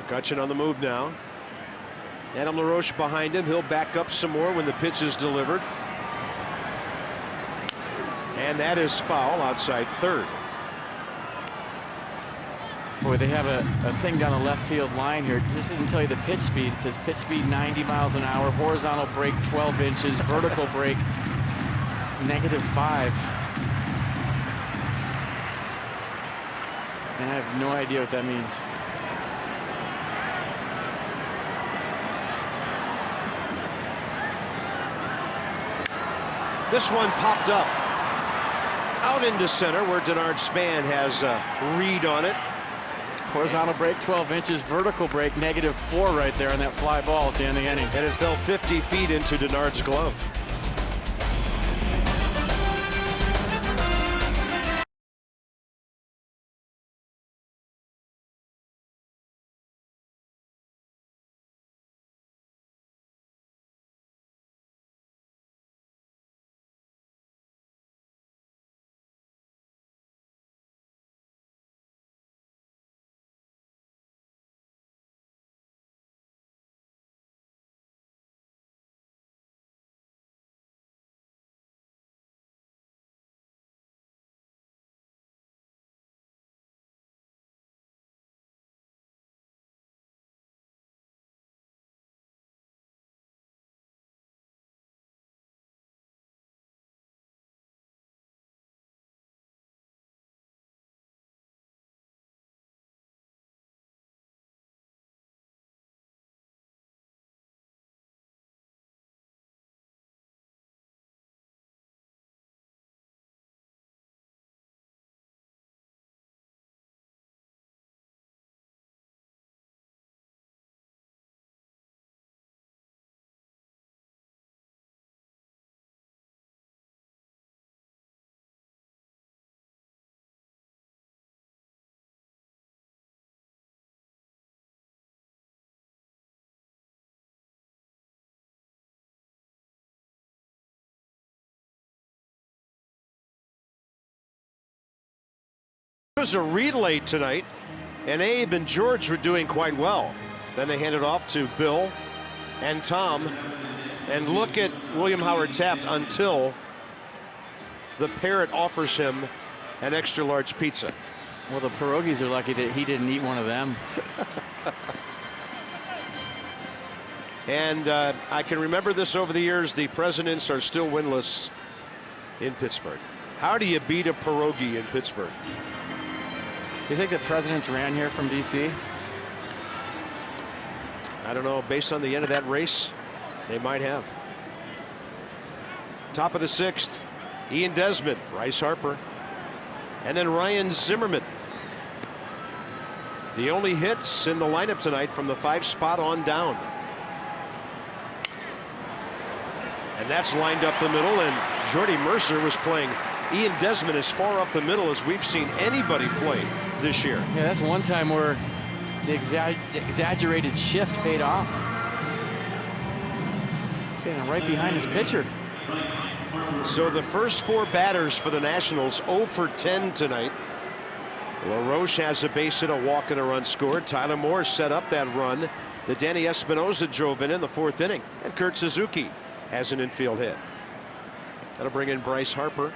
McCutchen on the move now. Adam LaRoche behind him. He'll back up some more when the pitch is delivered. And that is foul outside third. Boy, they have a thing down the left field line here. This doesn't tell you the pitch speed. It says pitch speed 90 miles an hour, horizontal break 12 inches, vertical break -5. And I have no idea what that means. This one popped up out into center where Denard Span has a read on it. Horizontal break 12 inches, vertical break -4 right there on that fly ball to end the inning. And it fell 50 feet into Denard's glove. It was a relay tonight, and Abe and George were doing quite well. Then they handed off to Bill and Tom. And look at William Howard Taft until the parrot offers him an extra large pizza. Well, the pierogies are lucky that he didn't eat one of them. And I can remember this over the years. The Presidents are still winless in Pittsburgh. How do you beat a pierogi in Pittsburgh? You think the Presidents ran here from D.C.? I don't know. Based on the end of that race, they might have. Top of the 6th, Ian Desmond, Bryce Harper, and then Ryan Zimmerman. The only hits in the lineup tonight from the 5 spot on down. And that's lined up the middle, and Jordy Mercer was playing Ian Desmond as far up the middle as we've seen anybody play this year. Yeah, that's one time where the exaggerated shift paid off. Standing right behind his pitcher. So the first 4 batters for the Nationals 0 for 10 tonight. LaRoche has a base hit, a walk, and a run scored. Tyler Moore set up that run that Danny Espinosa drove in the 4th inning. And Kurt Suzuki has an infield hit. That'll bring in Bryce Harper,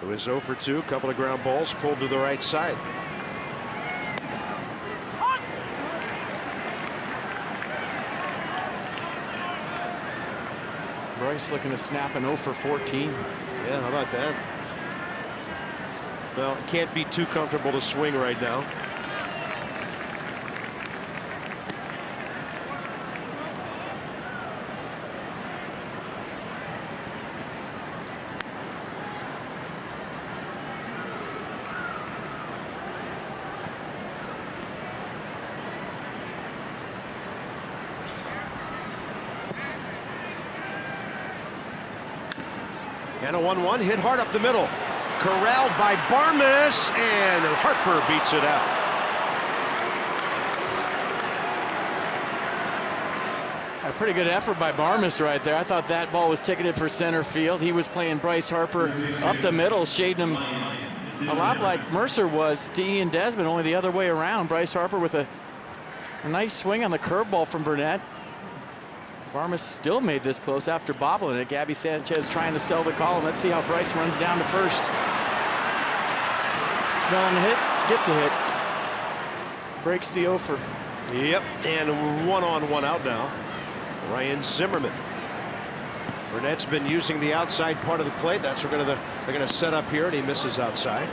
who is 0 for 2. A couple of ground balls pulled to the right side. Bryce looking to snap an 0 for 14. Yeah, how about that? Well, it can't be too comfortable to swing right now. And a 1-1 hit hard up the middle. Corralled by Barmes, and Harper beats it out. A pretty good effort by Barmes right there. I thought that ball was ticketed for center field. He was playing Bryce Harper up the middle, shading him a lot like Mercer was to Ian Desmond, only the other way around. Bryce Harper with a nice swing on the curveball from Burnett. Barmes still made this close after bobbling it. Gabby Sanchez trying to sell the call, and let's see how Bryce runs down to first. Smelling the hit, gets a hit. breaks the offer. Yep, and 1 on 1 out now. Ryan Zimmerman. Burnett's been using the outside part of the plate. That's what they're going to set up here, and he misses outside.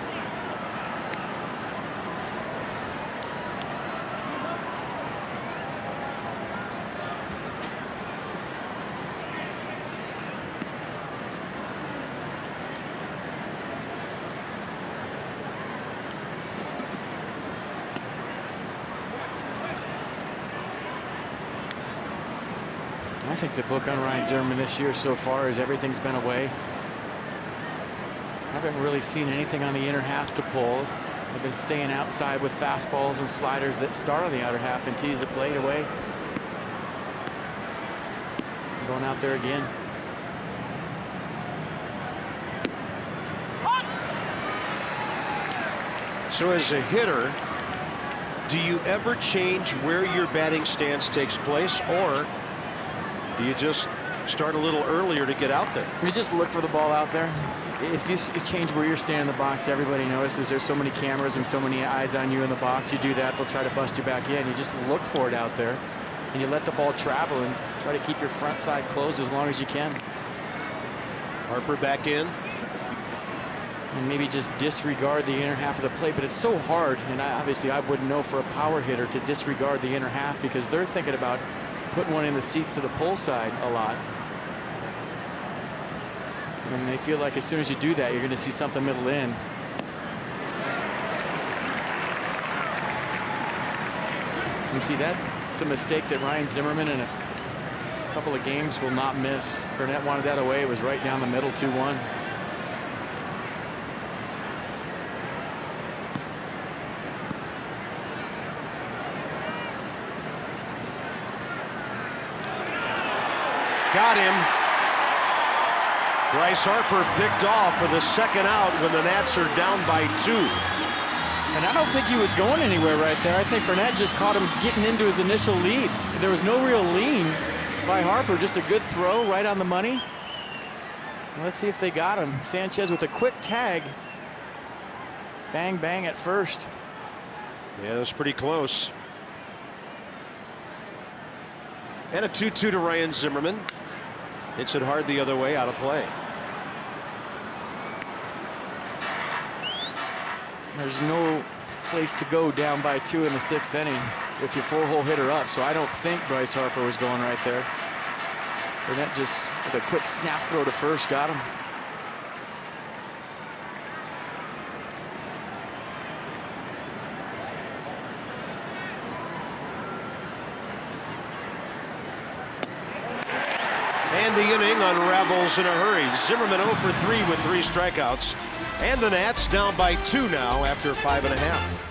I think the book on Ryan Zimmerman this year so far is everything's been away. I haven't really seen anything on the inner half to pull. I've been staying outside with fastballs and sliders that start on the outer half and tease the plate away. Going out there again. So as a hitter, do you ever change where your batting stance takes place, or do you just start a little earlier to get out there? You just look for the ball out there. If you change where you're standing in the box, everybody notices there's so many cameras and so many eyes on you in the box. You do that, they'll try to bust you back in. You just look for it out there, and you let the ball travel and try to keep your front side closed as long as you can. Harper back in. And maybe just disregard the inner half of the plate, but it's so hard, and obviously I wouldn't know for a power hitter to disregard the inner half because they're thinking about putting one in the seats to the pull side a lot. And they feel like as soon as you do that, you're going to see something middle in. And see, that's a mistake that Ryan Zimmerman in a couple of games will not miss. Burnett wanted that away. It was right down the middle, 2-1. Got him. Bryce Harper picked off for the second out when the Nats are down by 2. And I don't think he was going anywhere right there. I think Burnett just caught him getting into his initial lead. There was no real lean by Harper, just a good throw right on the money. Let's see if they got him. Sanchez with a quick tag. Bang, bang at first. Yeah, that was pretty close. And a 2-2 to Ryan Zimmerman. Hits it hard the other way, out of play. There's no place to go down by 2 in the 6th inning with your 4-hole hitter up, so I don't think Bryce Harper was going right there. Burnett just with a quick snap throw to first got him. And the inning unravels in a hurry. Zimmerman 0 for 3 with 3 strikeouts. And the Nats down by 2 now after 5.5.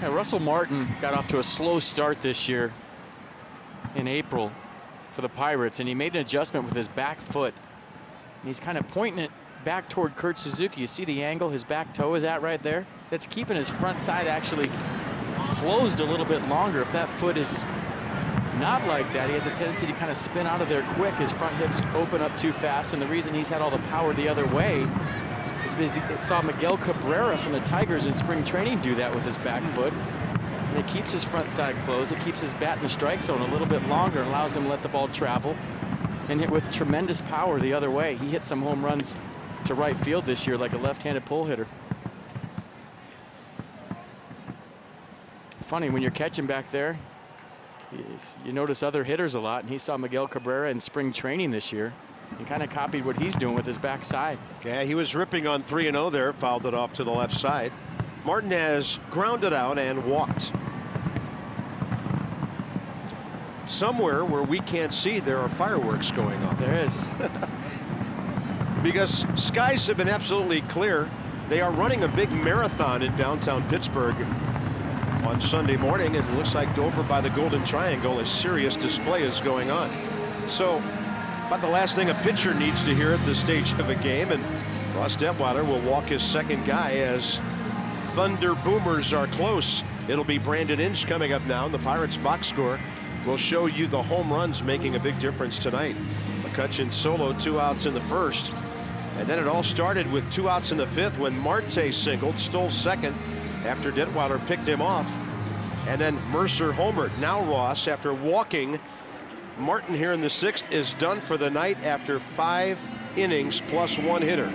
Yeah, Russell Martin got off to a slow start this year in April for the Pirates, and he made an adjustment with his back foot. And he's kind of pointing it back toward Kurt Suzuki. You see the angle his back toe is at right there? That's keeping his front side actually closed a little bit longer. If that foot is not like that, he has a tendency to kind of spin out of there quick. His front hips open up too fast, and the reason he's had all the power the other way is because he saw Miguel Cabrera from the Tigers in spring training do that with his back foot. And it keeps his front side closed. It keeps his bat in the strike zone a little bit longer and allows him to let the ball travel and hit with tremendous power the other way. He hit some home runs to right field this year like a left-handed pull hitter. Funny, when you're catching back there, you notice other hitters a lot, and he saw Miguel Cabrera in spring training this year and kind of copied what he's doing with his backside. Yeah, he was ripping on 3-0 there, fouled it off to the left side. Martin has grounded out and walked. Somewhere where we can't see, there are fireworks going off. There is. Because skies have been absolutely clear. They are running a big marathon in downtown Pittsburgh on Sunday morning. It looks like over by the Golden Triangle, a serious display is going on. So about the last thing a pitcher needs to hear at this stage of a game, and Ross Detwiler will walk his second guy as Thunder Boomers are close. It'll be Brandon Inge coming up now, and the Pirates box score will show you the home runs making a big difference tonight. McCutcheon solo, 2 outs in the first, and then it all started with 2 outs in the fifth when Marte singled, stole second after Detwiler picked him off, and then Mercer homered. Now Ross, after walking Martin here in the sixth, is done for the night after 5 innings plus 1 hitter.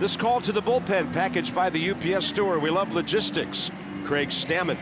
This call to the bullpen packaged by the UPS store. We love logistics. Craig Stammen.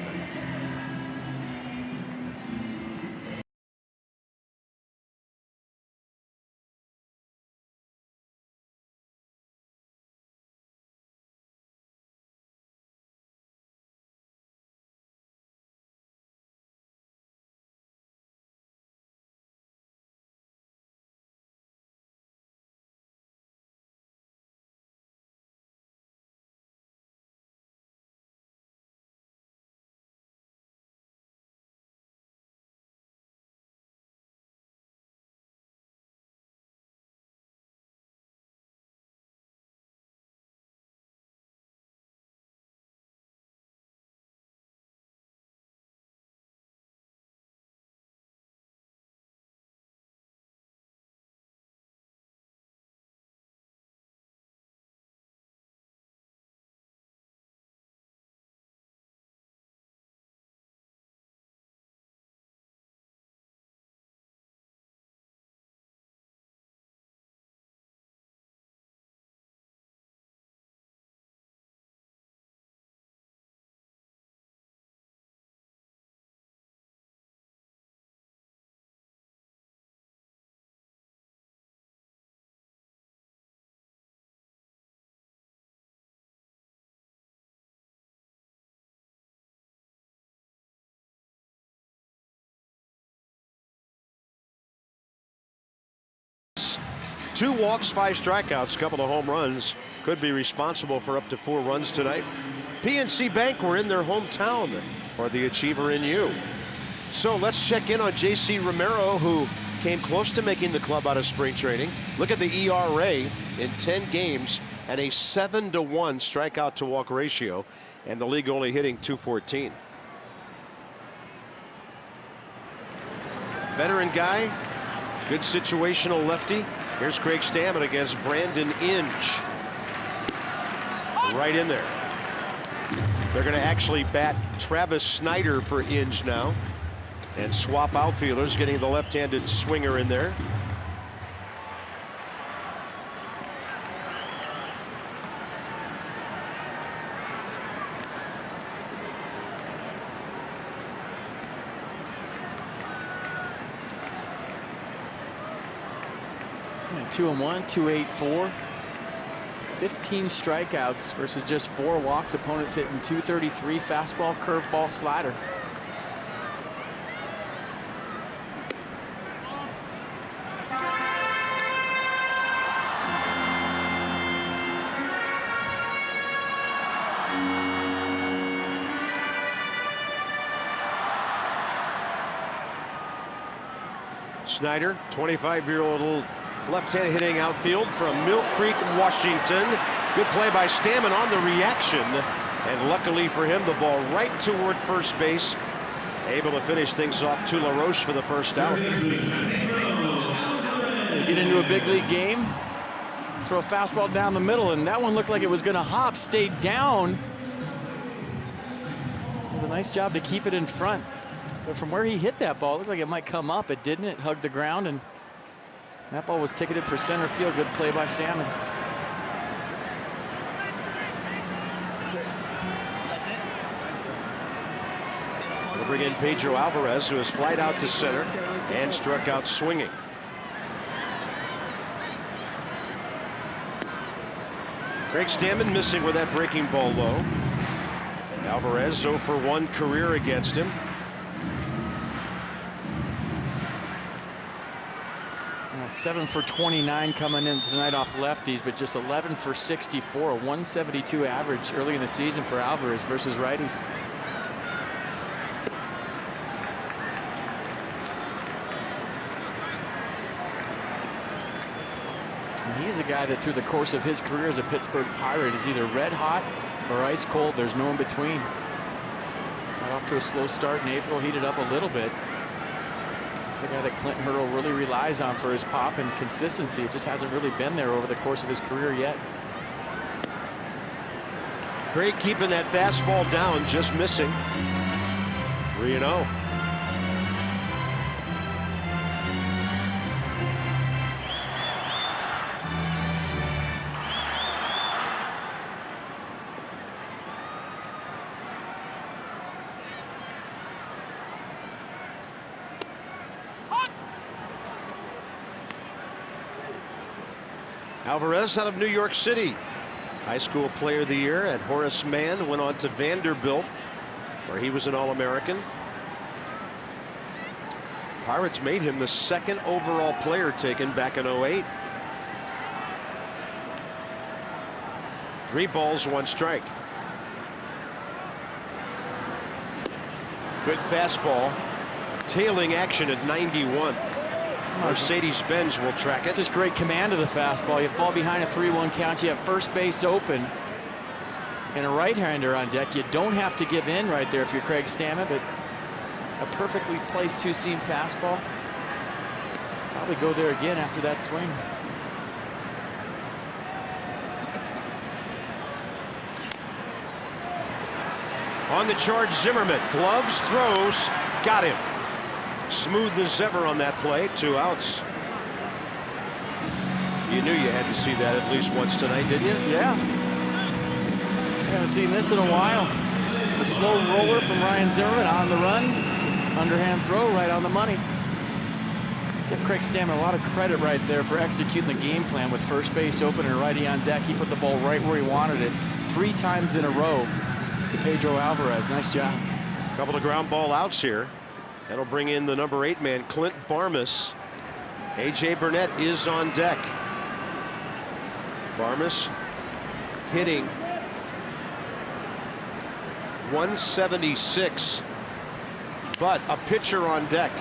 Two walks, 5 strikeouts, a couple of home runs. Could be responsible for up to 4 runs tonight. PNC Bank were in their hometown for the Achiever in You. So let's check in on J.C. Romero, who came close to making the club out of spring training. Look at the ERA in 10 games and a 7-1 strikeout to walk ratio, and the league only hitting .214. Veteran guy, good situational lefty. Here's Craig Stammen against Brandon Inge. Right in there. They're going to actually bat Travis Snyder for Inge now and swap outfielders, getting the left-handed swinger in there. Yeah, 2-1, 2.84. 15 strikeouts versus just 4 walks. Opponents hitting .233, fastball, curveball, slider. Snyder, 25-year-old left-hand hitting outfield from Mill Creek, Washington. Good play by Stammen on the reaction. And luckily for him, the ball right toward first base. Able to finish things off to LaRoche for the first out. They get into a big league game, throw a fastball down the middle, and that one looked like it was going to hop, stayed down. It was a nice job to keep it in front. But from where he hit that ball, it looked like it might come up. It didn't. It hugged the ground, and that ball was ticketed for center field. Good play by Stammen. We'll bring in Pedro Alvarez, who has flied out to center and struck out swinging. Craig Stammen missing with that breaking ball low. Alvarez 0 for 1 career against him. Well, 7 for 29 coming in tonight off lefties, but just 11 for 64, a 172 average early in the season for Alvarez versus righties. He's a guy that through the course of his career as a Pittsburgh Pirate is either red hot or ice cold. There's no in between. Got off to a slow start in April, heated up a little bit. It's a guy that Clint Hurdle really relies on for his pop and consistency. It just hasn't really been there over the course of his career yet. Craig keeping that fastball down, just missing. 3-0. Alvarez out of New York City. High school player of the year at Horace Mann. Went on to Vanderbilt, where he was an All-American. Pirates made him the 2nd overall player taken back in 08. 3 balls, 1 strike. Good fastball. Tailing action at 91. Mercedes-Benz will track it. Just great command of the fastball. You fall behind a 3-1 count. You have first base open and a right-hander on deck. You don't have to give in right there if you're Craig Stammen, but a perfectly placed 2-seam fastball. Probably go there again after that swing. On the charge, Zimmerman. Gloves, throws, got him. Smooth as ever on that play. 2 outs. You knew you had to see that at least once tonight, didn't you? Yeah. Haven't seen this in a while. The slow roller from Ryan Zimmerman on the run. Underhand throw right on the money. Give Craig Stammen a lot of credit right there for executing the game plan with first base open and righty on deck. He put the ball right where he wanted it 3 times in a row to Pedro Alvarez. Nice job. A couple of ground ball outs here. That'll bring in the number 8 man, Clint Barmas. A.J. Burnett is on deck. Barmas hitting 176, but a pitcher on deck.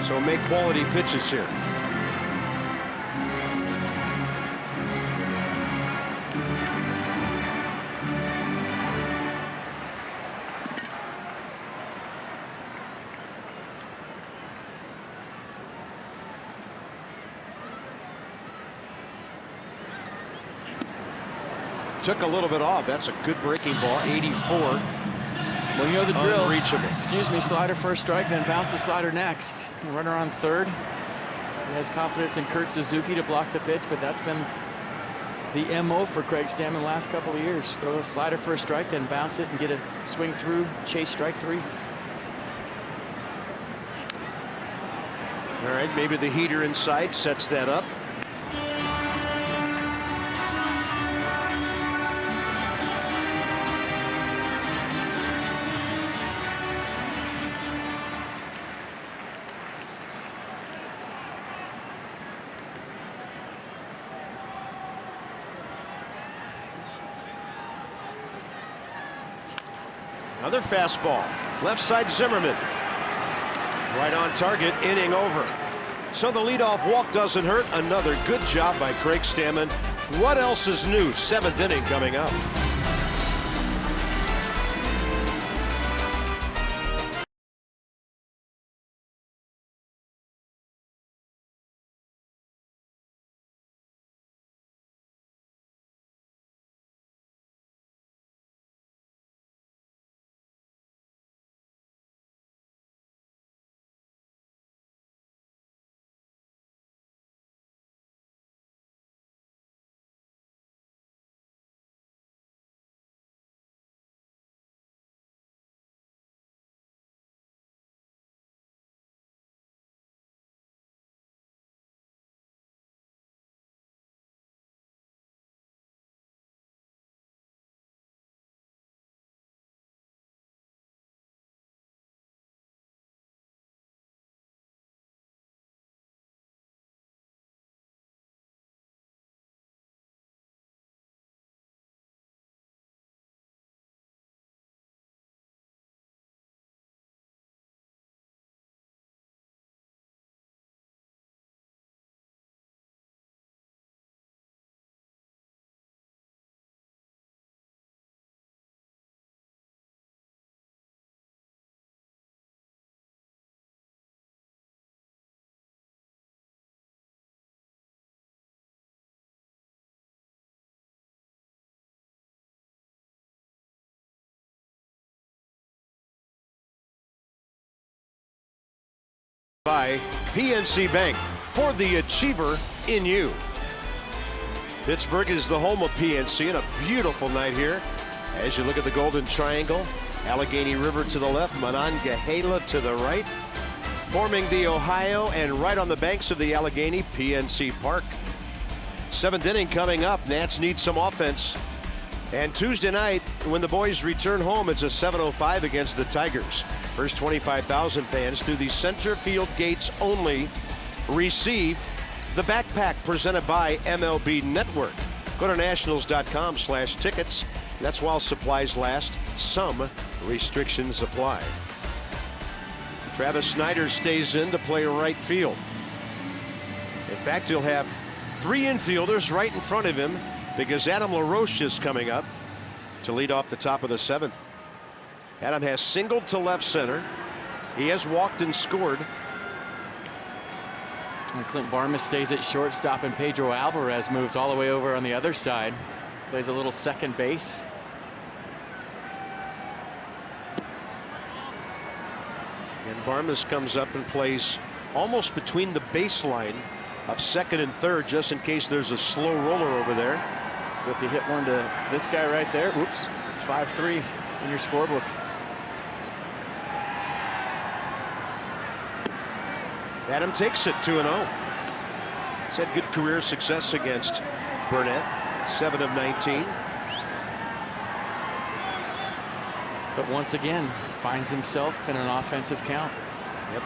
So make quality pitches here. Took a little bit off. That's a good breaking ball. 84. Well, you know the drill. Unreachable. Excuse me, slider first strike, then bounce the slider next. Runner on third. He has confidence in Kurt Suzuki to block the pitch, but that's been the MO for Craig Stammen the last couple of years. Throw a slider first strike, then bounce it and get a swing through, chase strike 3. All right, maybe the heater inside sets that up. Another fastball. Left side Zimmerman. Right on target, inning over. So the leadoff walk doesn't hurt. Another good job by Craig Stammen. What else is new? 7th inning coming up. By PNC Bank, for the achiever in you. Pittsburgh is the home of PNC, and a beautiful night here. As you look at the Golden Triangle, Allegheny River to the left, Monongahela to the right, forming the Ohio, and right on the banks of the Allegheny, PNC Park. 7th inning coming up. Nats need some offense. And Tuesday night, when the boys return home, it's a 7:05 against the Tigers. First 25,000 fans through the center field gates only receive the backpack presented by MLB Network. Go to nationals.com/tickets. That's while supplies last. Some restrictions apply. Travis Snyder stays in to play right field. In fact, he'll have 3 infielders right in front of him, because Adam LaRoche is coming up to lead off the top of the 7th. Adam has singled to left center. He has walked and scored. And Clint Barmas stays at shortstop, and Pedro Alvarez moves all the way over on the other side. Plays a little second base. And Barmas comes up and plays almost between the baseline of second and third, just in case there's a slow roller over there. So if you hit one to this guy right there, whoops, it's 5-3 in your scorebook. Adam takes it 2-0. He's had good career success against Burnett, 7 of 19. But once again, finds himself in an offensive count. Yep.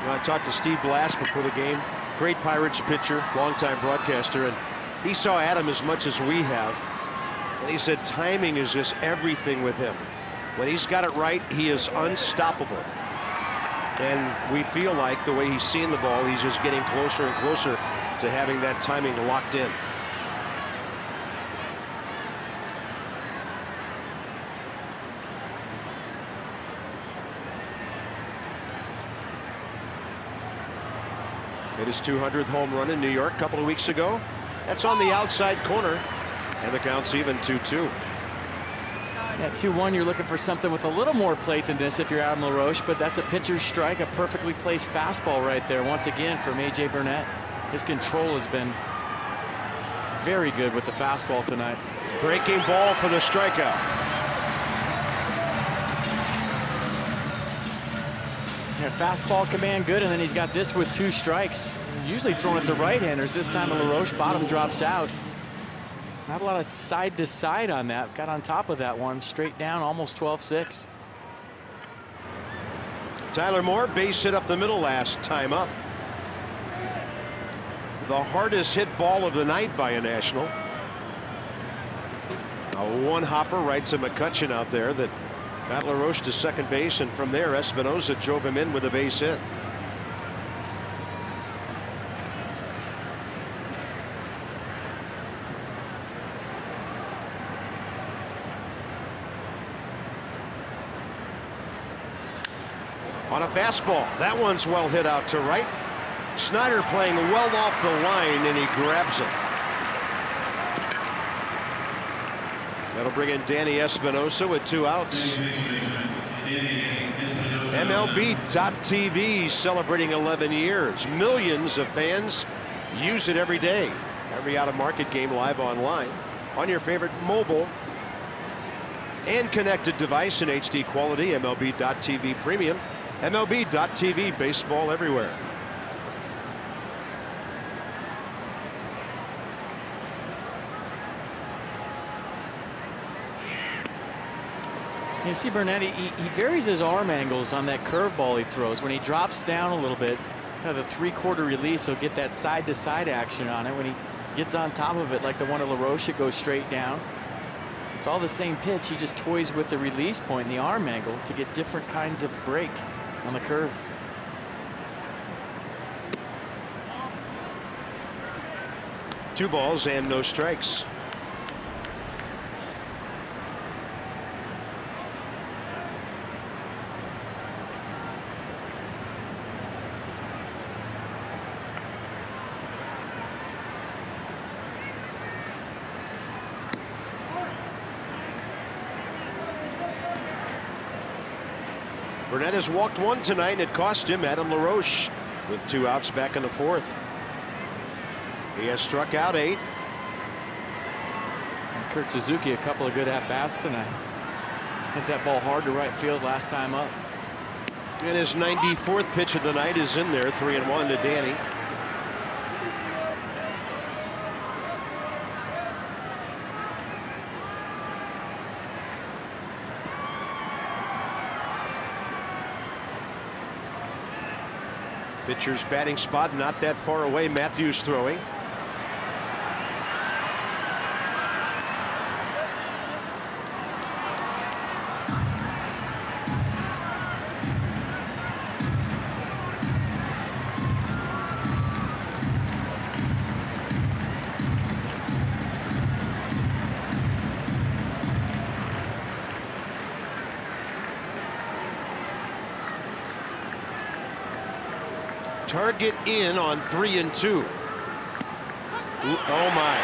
You know, I talked to Steve Blass before the game. Great Pirates pitcher, longtime broadcaster, and he saw Adam as much as we have. And he said timing is just everything with him. When he's got it right, he is unstoppable. And we feel like the way he's seeing the ball, he's just getting closer and closer to having that timing locked in. Hit his 200th home run in New York a couple of weeks ago. That's on the outside corner, and the count's even 2-2. Yeah, 2-1, you're looking for something with a little more plate than this if you're Adam LaRoche, but that's a pitcher's strike, a perfectly placed fastball right there. Once again, from A.J. Burnett, his control has been very good with the fastball tonight. Breaking ball for the strikeout. Yeah, fastball command good, and then he's got this with 2 strikes. He's usually throwing it to right-handers. This time LaRoche, bottom drops out. Not a lot of side to side on that. Got on top of that one, straight down, almost 12-6. Tyler Moore, base hit up the middle last time up. The hardest hit ball of the night by a National. A one hopper right to McCutcheon out there that Got LaRoche to second base, and from there Espinosa drove him in with a base hit. On a fastball, that one's well hit out to right. Snyder playing well off the line, and he grabs it. That'll bring in Danny Espinosa with 2 outs. MLB.TV celebrating 11 years. Millions of fans use it every day. Every out-of-market game live online on your favorite mobile and connected device in HD quality. MLB.TV Premium. MLB.TV, baseball everywhere. You see Burnett, he varies his arm angles on that curveball he throws. When he drops down a little bit, kind of the 3/4 release, he'll get that side-to-side action on it. When he gets on top of it, like the one at LaRoche, it goes straight down. It's all the same pitch. He just toys with the release point and the arm angle to get different kinds of break on the curve. Two balls and no strikes. Burnett has walked 1 tonight, and it cost him. Adam LaRoche with 2 outs back in the 4th. He has struck out 8. And Kurt Suzuki, a couple of good at-bats tonight. Hit that ball hard to right field last time up. And his 94th pitch of the night is in there, 3-1 to Danny. Pitcher's batting spot not that far away. Matthews throwing. Target in on 3-2. Oh my.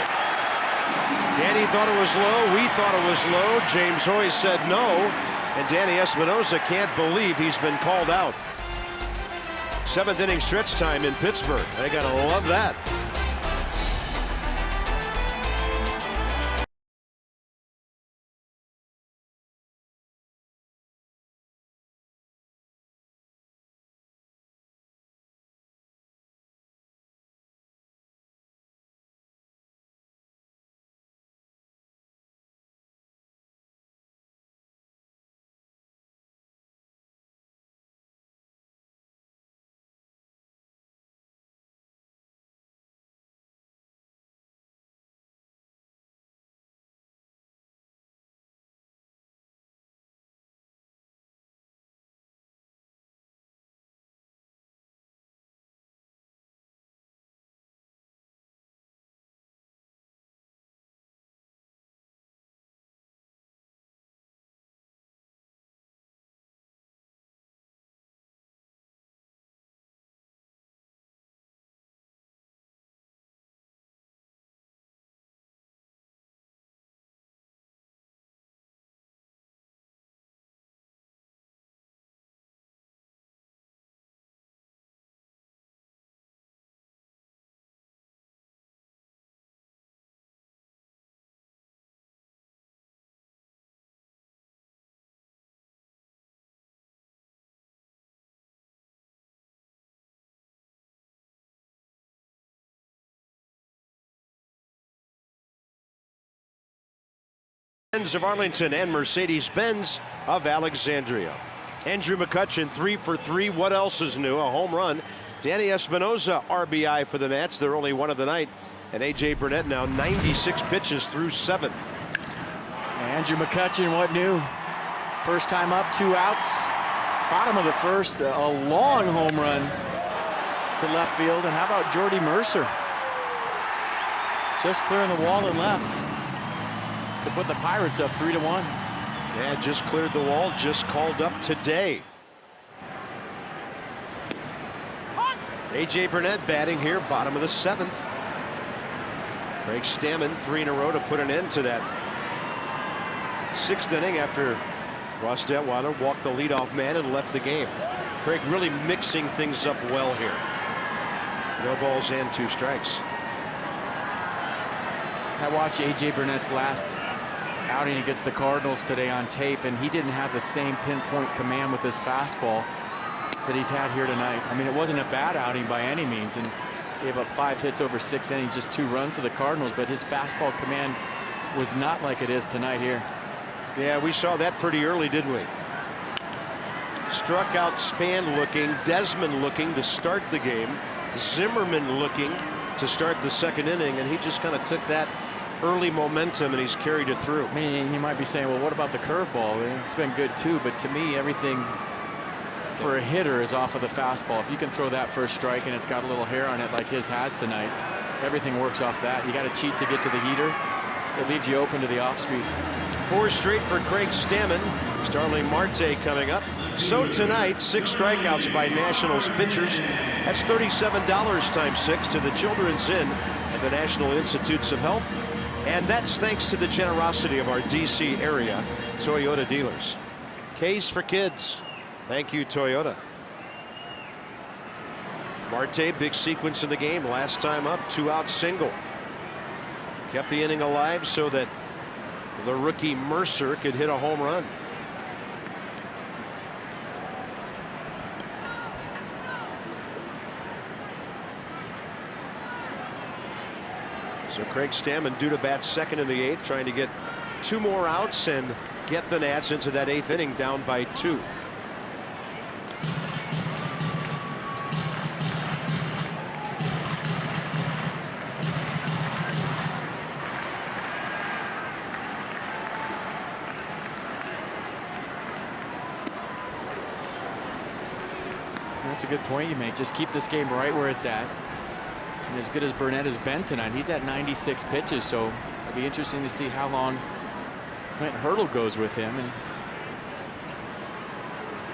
Danny thought it was low. We thought it was low. James Hoy said no. And Danny Espinosa can't believe he's been called out. 7th inning stretch time in Pittsburgh. They gotta love that. Of Arlington and Mercedes-Benz of Alexandria. Andrew McCutchen 3 for 3. What else is new? A home run. Danny Espinosa RBI for the Nats. They're only 1 of the night. And A.J. Burnett now 96 pitches through 7. Andrew McCutchen, what new? First time up, 2 outs. Bottom of the first, a long home run to left field. And how about Jordy Mercer? Just clearing the wall and left to put the Pirates up 3-1. Yeah, just cleared the wall, just called up today. A.J. Burnett batting here, bottom of the 7th. Craig Stammen 3 in a row to put an end to that 6th inning after Ross Detwiler walked the leadoff man and left the game. Craig really mixing things up well here. No balls and 2 strikes. I watched A.J. Burnett's last outing against the Cardinals today on tape, and he didn't have the same pinpoint command with his fastball that he's had here tonight. I mean, it wasn't a bad outing by any means, and gave up 5 hits over 6 innings, just 2 runs to the Cardinals, but his fastball command was not like it is tonight here. Yeah, we saw that pretty early, didn't we? Struck out Span looking, Desmond looking to start the game, Zimmerman looking to start the 2nd inning, and he just kind of took that early momentum and he's carried it through. I mean, you might be saying, well, what about the curveball? It's been good too, but to me, everything for a hitter is off of the fastball. If you can throw that first strike and it's got a little hair on it like his has tonight, everything works off that. You got to cheat to get to the heater. It leaves you open to the off speed. 4 straight for Craig Stammen. Starling Marte coming up. So tonight, 6 strikeouts by Nationals pitchers. That's $37 times 6 to the Children's Inn at the National Institutes of Health. And that's thanks to the generosity of our DC area Toyota dealers. K's for kids. Thank you, Toyota. Marte, big sequence in the game. Last time up, 2-out single. Kept the inning alive so that the rookie Mercer could hit a home run. So Craig Stammen due to bat 2nd in the 8th, trying to get 2 more outs and get the Nats into that 8th inning down by 2. That's a good point you make. Just keep this game right where it's at. And as good as Burnett has been tonight, he's at 96 pitches, so it'll be interesting to see how long Clint Hurdle goes with him. And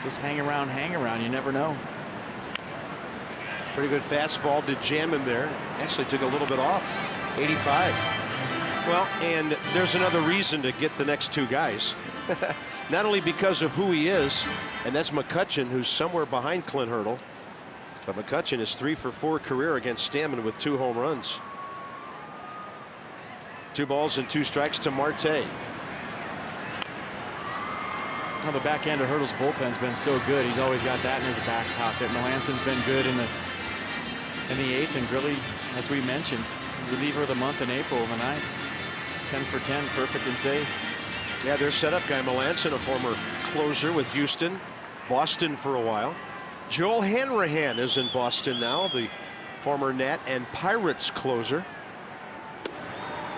just hang around, you never know. Pretty good fastball to jam him there. Actually took a little bit off. 85. Well, and there's another reason to get the next 2 guys. Not only because of who he is, and that's McCutchen, who's somewhere behind Clint Hurdle, but McCutchen is 3 for 4 career against Stammen with 2 home runs. 2 balls and 2 strikes to Marte. Well, the back end of Hurdle's bullpen's been so good. He's always got that in his back pocket. Melanson's been good in the 8th, and Grilly, as we mentioned, reliever of the month in April, the 9th. 10 for 10, perfect in saves. Yeah, their setup guy Melanson, a former closer with Houston, Boston for a while. Joel Hanrahan is in Boston now, the former Nat and Pirates closer.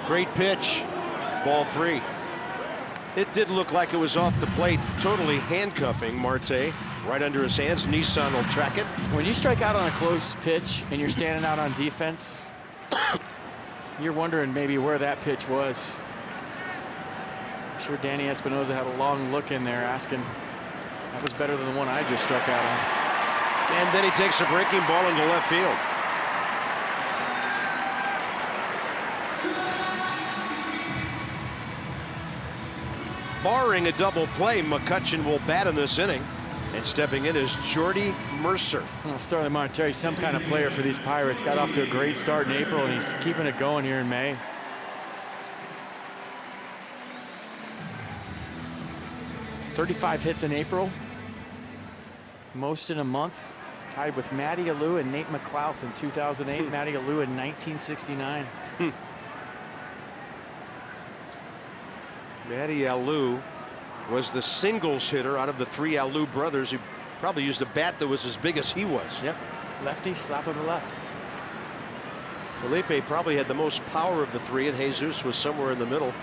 Great pitch, ball 3. It did look like it was off the plate, totally handcuffing Marte right under his hands. Nissan will track it. When you strike out on a close pitch and you're standing out on defense, you're wondering maybe where that pitch was. I'm sure Danny Espinosa had a long look in there asking, that was better than the one I just struck out on. And then he takes a breaking ball into left field. Barring a double play, McCutchen will bat in this inning. And stepping in is Jordy Mercer. Well, Starling Marte, some kind of player for these Pirates. Got off to a great start in April, and he's keeping it going here in May. "35 hits in April, most in a month, tied with Matty Alou and Nate McLouth in 2008. Matty Alou in 1969. Matty Alou was the singles hitter out of the 3 Alou brothers. He probably used a bat that was as big as he was. Yep, lefty, slap him to left. Felipe probably had the most power of the 3, and Jesus was somewhere in the middle.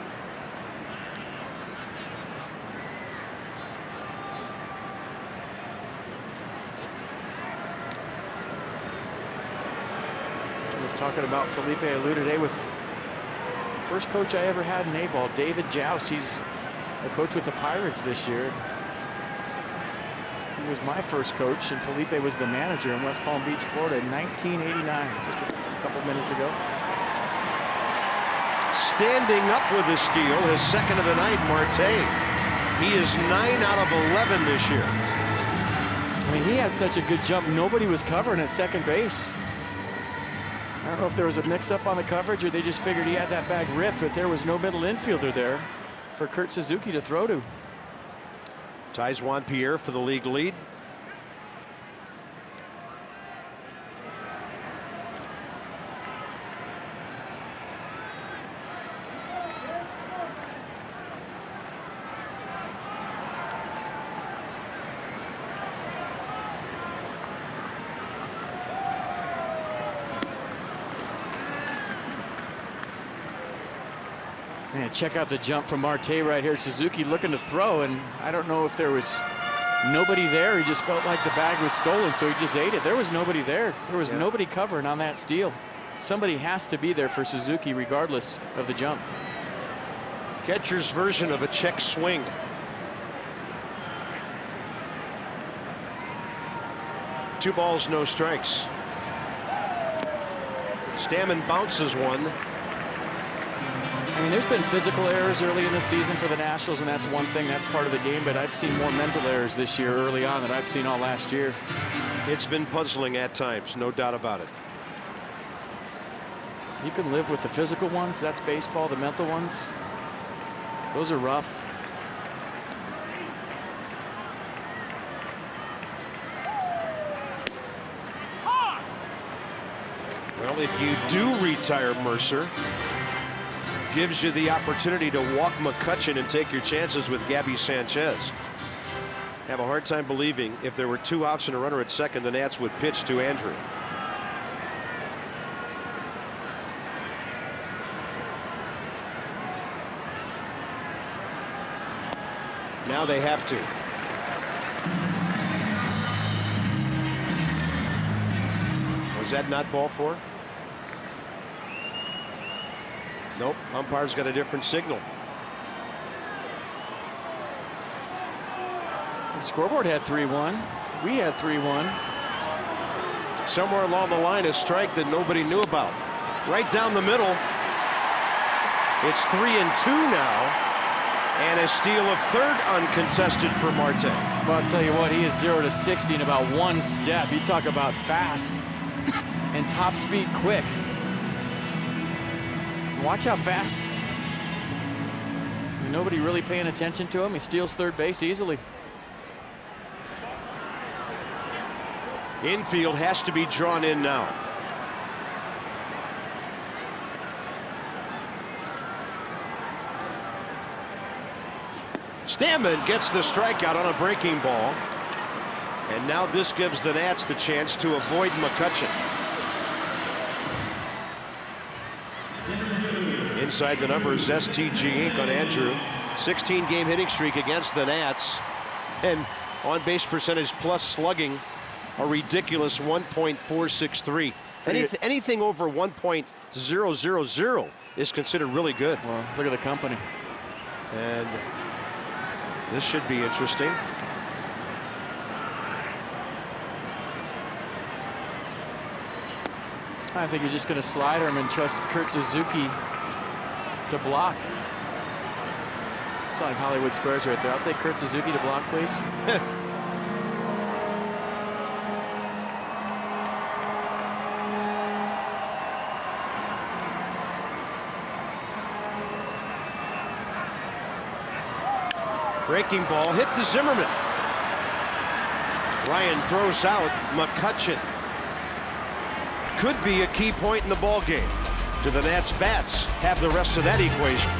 talking about Felipe Alou today with the first coach I ever had in A-ball, David Joust. He's a coach with the Pirates this year. He was my first coach, and Felipe was the manager in West Palm Beach, Florida in 1989, just a couple minutes ago. Standing up with a steal, his second of the night, Marte. He is 9 out of 11 this year. I mean, he had such a good jump. Nobody was covering at second base. I don't know if there was a mix-up on the coverage or they just figured he had that bag ripped, but there was no middle infielder there for Kurt Suzuki to throw to. Ties Juan Pierre for the league lead. Man, check out the jump from Marte right here. Suzuki looking to throw, and I don't know if there was nobody there. He just felt like the bag was stolen, so he just ate it. There was nobody there. There was nobody covering on that steal. Somebody has to be there for Suzuki regardless of the jump. Catcher's version of a check swing. Two balls, no strikes. Stammen bounces one. I mean, there's been physical errors early in the season for the Nationals, and that's one thing. That's part of the game, but I've seen more mental errors this year early on than I've seen all last year. It's been puzzling at times, no doubt about it. You can live with the physical ones. That's baseball. The mental ones, those are rough. Well, if you do retire Mercer, gives you the opportunity to walk McCutchen and take your chances with Gabby Sanchez. Have a hard time believing if there were 2 outs and a runner at second, the Nats would pitch to Andrew. Now they have to. Was that not ball 4? Nope, umpire's got a different signal. The scoreboard had 3-1. We had 3-1. Somewhere along the line, a strike that nobody knew about. Right down the middle. It's 3-2 now. And a steal of third uncontested for Marte. Well, I'll tell you what, he is 0 to 60 in about 1 step. You talk about fast and top speed quick. Watch how fast. Nobody really paying attention to him. He steals third base easily. Infield has to be drawn in now. Stammen gets the strikeout on a breaking ball. And now this gives the Nats the chance to avoid McCutchen. Inside the numbers, STG Inc. on Andrew. 16-game hitting streak against the Nats. And on-base percentage plus slugging, a ridiculous 1.463. Anything over 1.000 is considered really good. Well, look at the company. And this should be interesting. I think he's just going to slide him and trust Kurt Suzuki to block. It's like Hollywood Squares right there. I'll take Kurt Suzuki to block, please. Breaking ball hit to Zimmerman. Ryan throws out McCutchen. Could be a key point in the ball game. Do the Nats bats have the rest of that equation?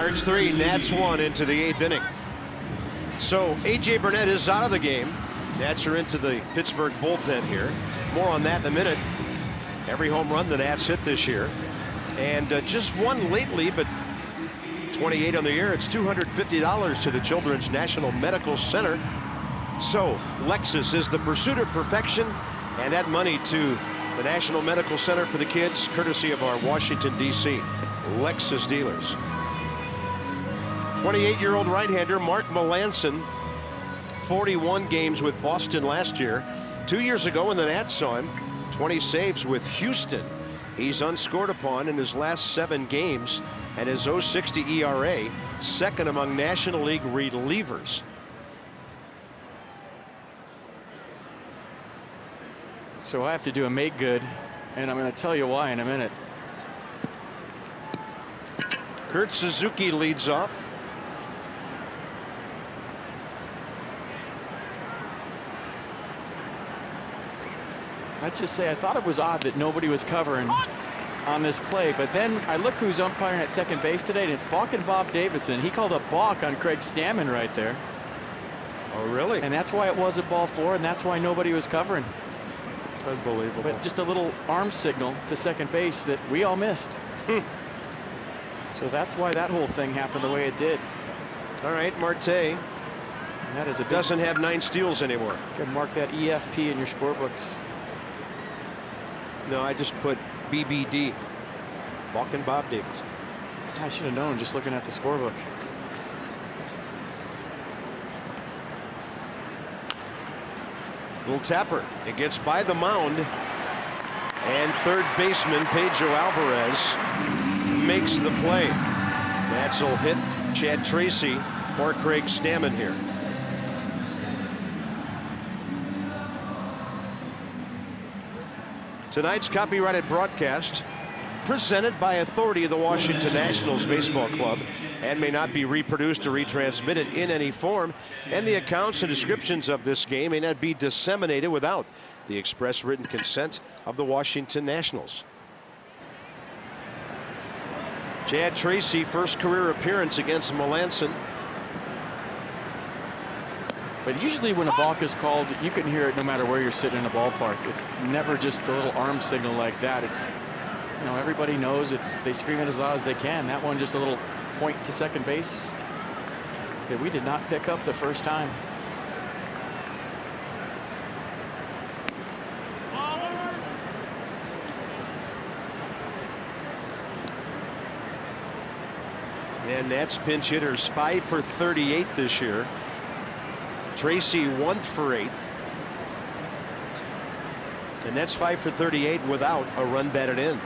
Pirates 3, Nats 1 into the 8th inning. So A.J. Burnett is out of the game. Nats are into the Pittsburgh bullpen here. More on that in a minute. Every home run the Nats hit this year. And just one lately, but 28 on the year. It's $250 to the Children's National Medical Center. So Lexus is the pursuit of perfection, and that money to the National Medical Center for the kids, courtesy of our Washington, D.C. Lexus dealers. 28-year-old right-hander Mark Melanson, 41 games with Boston last year. 2 years ago when the Nats saw him, 20 saves with Houston. He's unscored upon in his last 7 games, and his .060 ERA, second among National League relievers. So I have to do a make good, and I'm going to tell you why in a minute. Kurt Suzuki leads off. I'd just say I thought it was odd that nobody was covering on this play, but then I look who's umpiring at second base today, and it's Balk and Bob Davidson. He called a balk on Craig Stammen right there. Oh, really? And that's why it was a ball 4, and that's why nobody was covering. Unbelievable. But just a little arm signal to second base that we all missed. So that's why that whole thing happened the way it did. All right, Marte. And that is a doesn't have 9 steals anymore. You can mark that EFP in your scorebooks. No, I just put BBD. Balk and Bob Davidson. I should have known just looking at the scorebook. Little tapper. It gets by the mound. And third baseman Pedro Alvarez makes the play. Nats will hit Chad Tracy for Craig Stammen here. Tonight's copyrighted broadcast presented by authority of the Washington Nationals Baseball Club and may not be reproduced or retransmitted in any form, and the accounts and descriptions of this game may not be disseminated without the express written consent of the Washington Nationals. Chad Tracy, first career appearance against Melanson. But usually when a balk is called, you can hear it no matter where you're sitting in a ballpark. It's never just a little arm signal like that. It's, you know, everybody knows they scream it as loud as they can. That one just a little point to second base that we did not pick up the first time. And Nats pinch hitters 5 for 38 this year. Tracy 1 for 8. And that's 5 for 38 without a run batted in.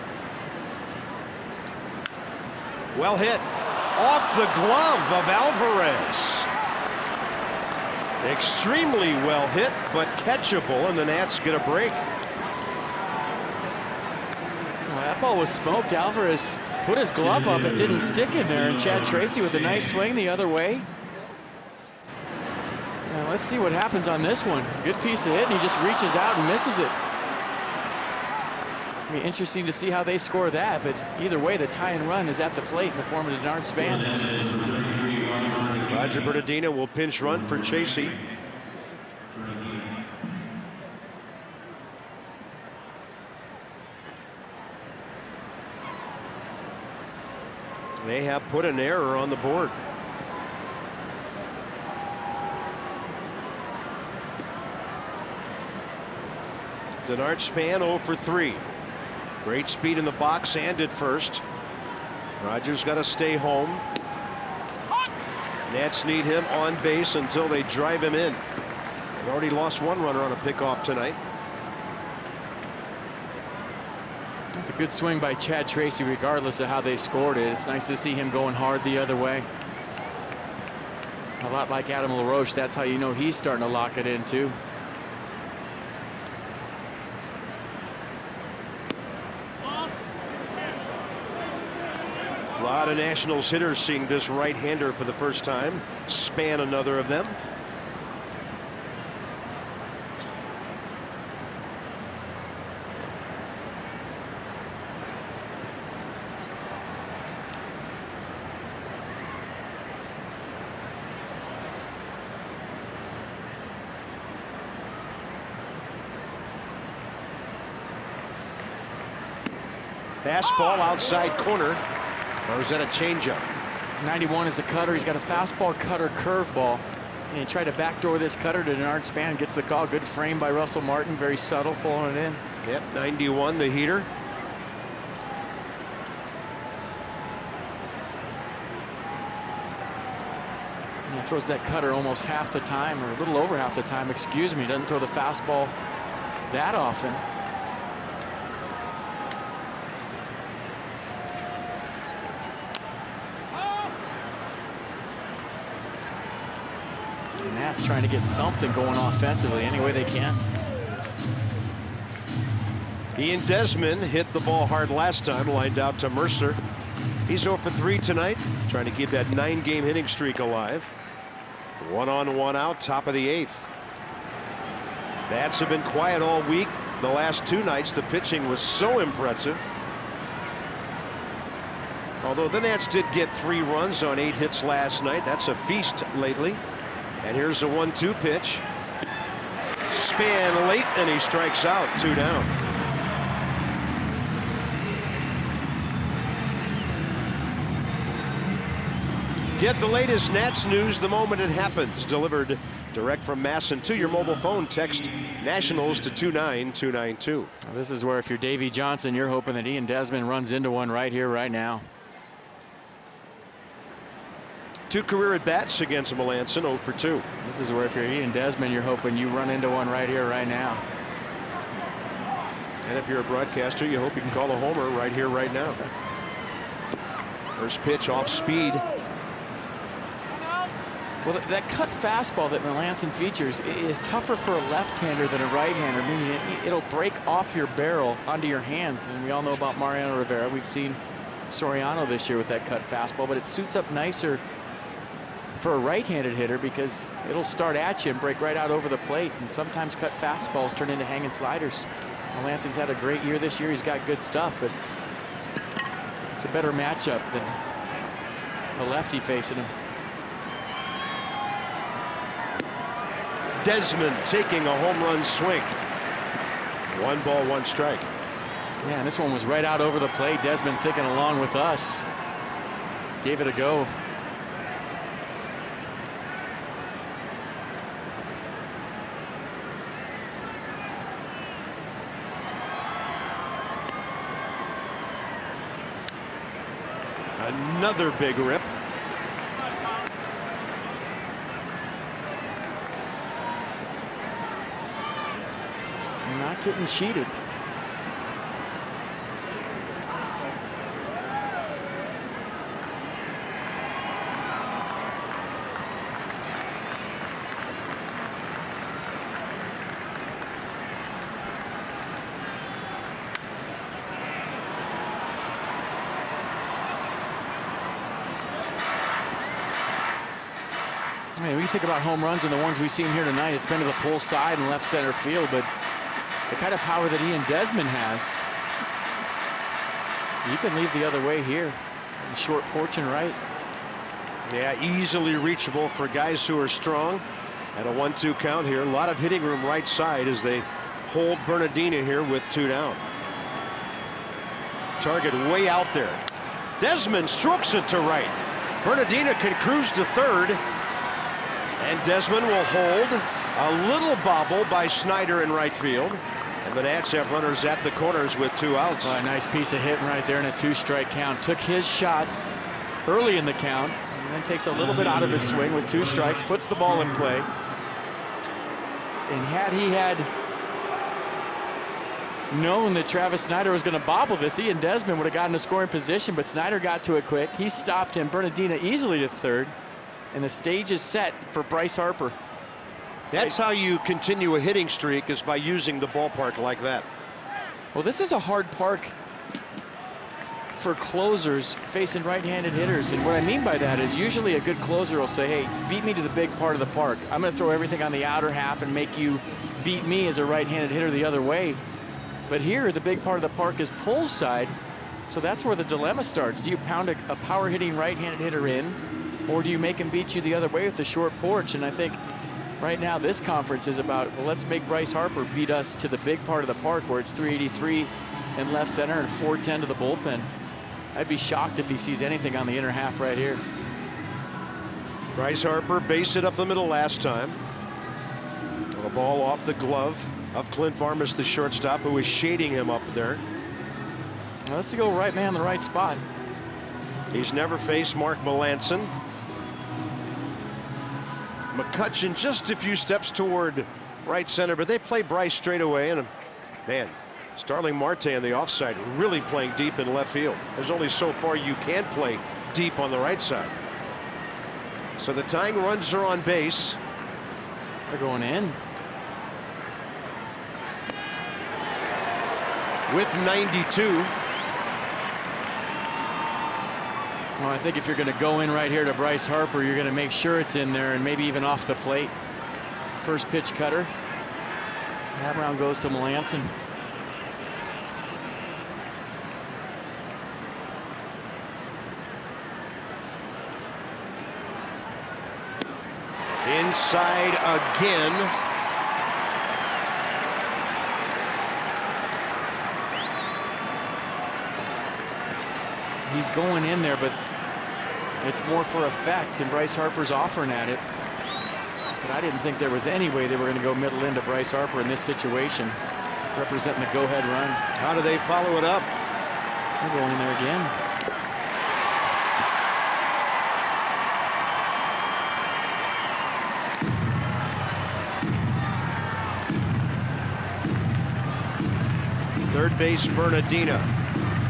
Well hit. Off the glove of Alvarez. Extremely well hit, but catchable, and the Nats get a break. Well, that ball was smoked. Alvarez put his glove up. It didn't stick in there, and Chad Tracy with a nice swing the other way. Now let's see what happens on this one. Good piece of hit, and he just reaches out and misses it. It'll be interesting to see how they score that, but either way, the tie and run is at the plate in the form of Denard Span. Roger Bernardino will pinch run for Chasey. They have put an error on the board. Denard Span 0 for 3. Great speed in the box and at first. Rogers got to stay home. Nats need him on base until they drive him in. They've already lost 1 runner on a pickoff tonight. It's a good swing by Chad Tracy regardless of how they scored it. It's nice to see him going hard the other way. A lot like Adam LaRoche, that's how you know he's starting to lock it in too. A lot of Nationals hitters seeing this right-hander for the first time. Span another of them. Fastball outside corner. Or is that a changeup? 91 is a cutter. He's got a fastball, cutter, curveball. And he tried to backdoor this cutter to Denard Span. Gets the call. Good frame by Russell Martin. Very subtle, pulling it in. Yep, 91, the heater. And he throws that cutter almost half the time, or a little over half the time, excuse me. Doesn't throw the fastball that often. And Nats trying to get something going offensively any way they can. Ian Desmond hit the ball hard last time, lined out to Mercer. He's 0 for 3 tonight, trying to keep that 9-game hitting streak alive. 1 on, 1 out, top of the 8th. Bats have been quiet all week. The last 2 nights, the pitching was so impressive. Although the Nats did get 3 runs on 8 hits last night. That's a feast lately. And here's a 1-2 pitch. Span late, and he strikes out. 2 down. Get the latest Nats news the moment it happens. Delivered direct from Masson to your mobile phone. Text Nationals to 29292. This is where, if you're Davey Johnson, you're hoping that Ian Desmond runs into one right here, right now. 2 career at-bats against Melanson, 0 for 2. This is where, if you're Ian Desmond, you're hoping you run into one right here, right now. And if you're a broadcaster, you hope you can call a homer right here, right now. First pitch off speed. Well, that cut fastball that Melanson features is tougher for a left-hander than a right-hander, meaning it'll break off your barrel onto your hands. And we all know about Mariano Rivera. We've seen Soriano this year with that cut fastball, but it suits up nicer for a right-handed hitter because it'll start at you and break right out over the plate. And sometimes cut fastballs turn into hanging sliders. Melanson's had a great year this year. He's got good stuff, but it's a better matchup than a lefty facing him. Desmond taking a home run swing. 1 ball, 1 strike. Yeah, and this one was right out over the plate. Desmond thinking along with us. Gave it a go. Another big rip. Not getting cheated. I mean, when you think about home runs and the ones we've seen here tonight, it's been to the pull side and left center field, but the kind of power that Ian Desmond has, you can leave the other way here. Short porch and right. Yeah, easily reachable for guys who are strong. At a 1-2 count here, a lot of hitting room right side as they hold Bernardina here with 2 down. Target way out there. Desmond strokes it to right. Bernardina can cruise to third. And Desmond will hold. A little bobble by Snyder in right field. And the Nats have runners at the corners with 2 outs. A nice piece of hitting right there in a 2-strike count. Took his shots early in the count and then takes a little bit out of his swing with 2 strikes, puts the ball in play. And had he known that Travis Snyder was going to bobble this, Ian Desmond would have gotten a scoring position, but Snyder got to it quick. He stopped him. Bernardina easily to third. And the stage is set for Bryce Harper. That's how you continue a hitting streak, is by using the ballpark like that. Well, this is a hard park for closers facing right-handed hitters. And what I mean by that is usually a good closer will say, hey, beat me to the big part of the park. I'm going to throw everything on the outer half and make you beat me as a right-handed hitter the other way. But here, the big part of the park is pull side. So that's where the dilemma starts. Do you pound a power-hitting right-handed hitter in, or do you make him beat you the other way with the short porch? And I think right now this conference is about, well, let's make Bryce Harper beat us to the big part of the park where it's 383 in left center and 410 to the bullpen. I'd be shocked if he sees anything on the inner half right here. Bryce Harper based it up the middle last time. A ball off the glove of Clint Barmas, the shortstop, who was shading him up there. Well, let's go right man in the right spot. He's never faced Mark Melanson. McCutcheon just a few steps toward right center, but they play Bryce straight away. And man, Starling Marte on the offside really playing deep in left field. There's only so far you can play deep on the right side. So the tying runs are on base. They're going in. With 92. Well, I think if you're going to go in right here to Bryce Harper, you're going to make sure it's in there and maybe even off the plate. First pitch cutter. That round goes to Melanson. Inside again. He's going in there, but it's more for effect, and Bryce Harper's offering at it. But I didn't think there was any way they were going to go middle into Bryce Harper in this situation, representing the go-ahead run. How do they follow it up? They're going in there again. Third base, Bernardina.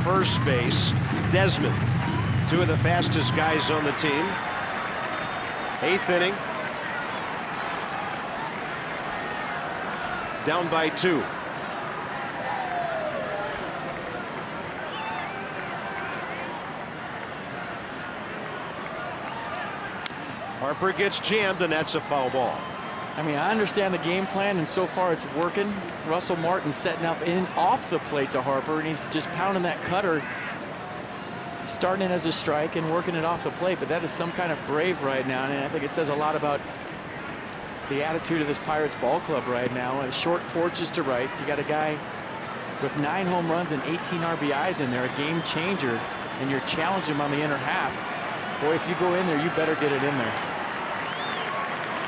First base, Desmond. Two of the fastest guys on the team. Eighth inning. Down by 2. Harper gets jammed, and that's a foul ball. I mean, I understand the game plan, and so far it's working. Russell Martin setting up in off the plate to Harper, and he's just pounding that cutter, starting it as a strike and working it off the plate. But that is some kind of brave right now, and I think it says a lot about the attitude of this Pirates ball club right now. Short porches to right. You got a guy with 9 home runs and 18 RBIs in there, a game changer, and you're challenging him on the inner half. Boy, if you go in there, you better get it in there.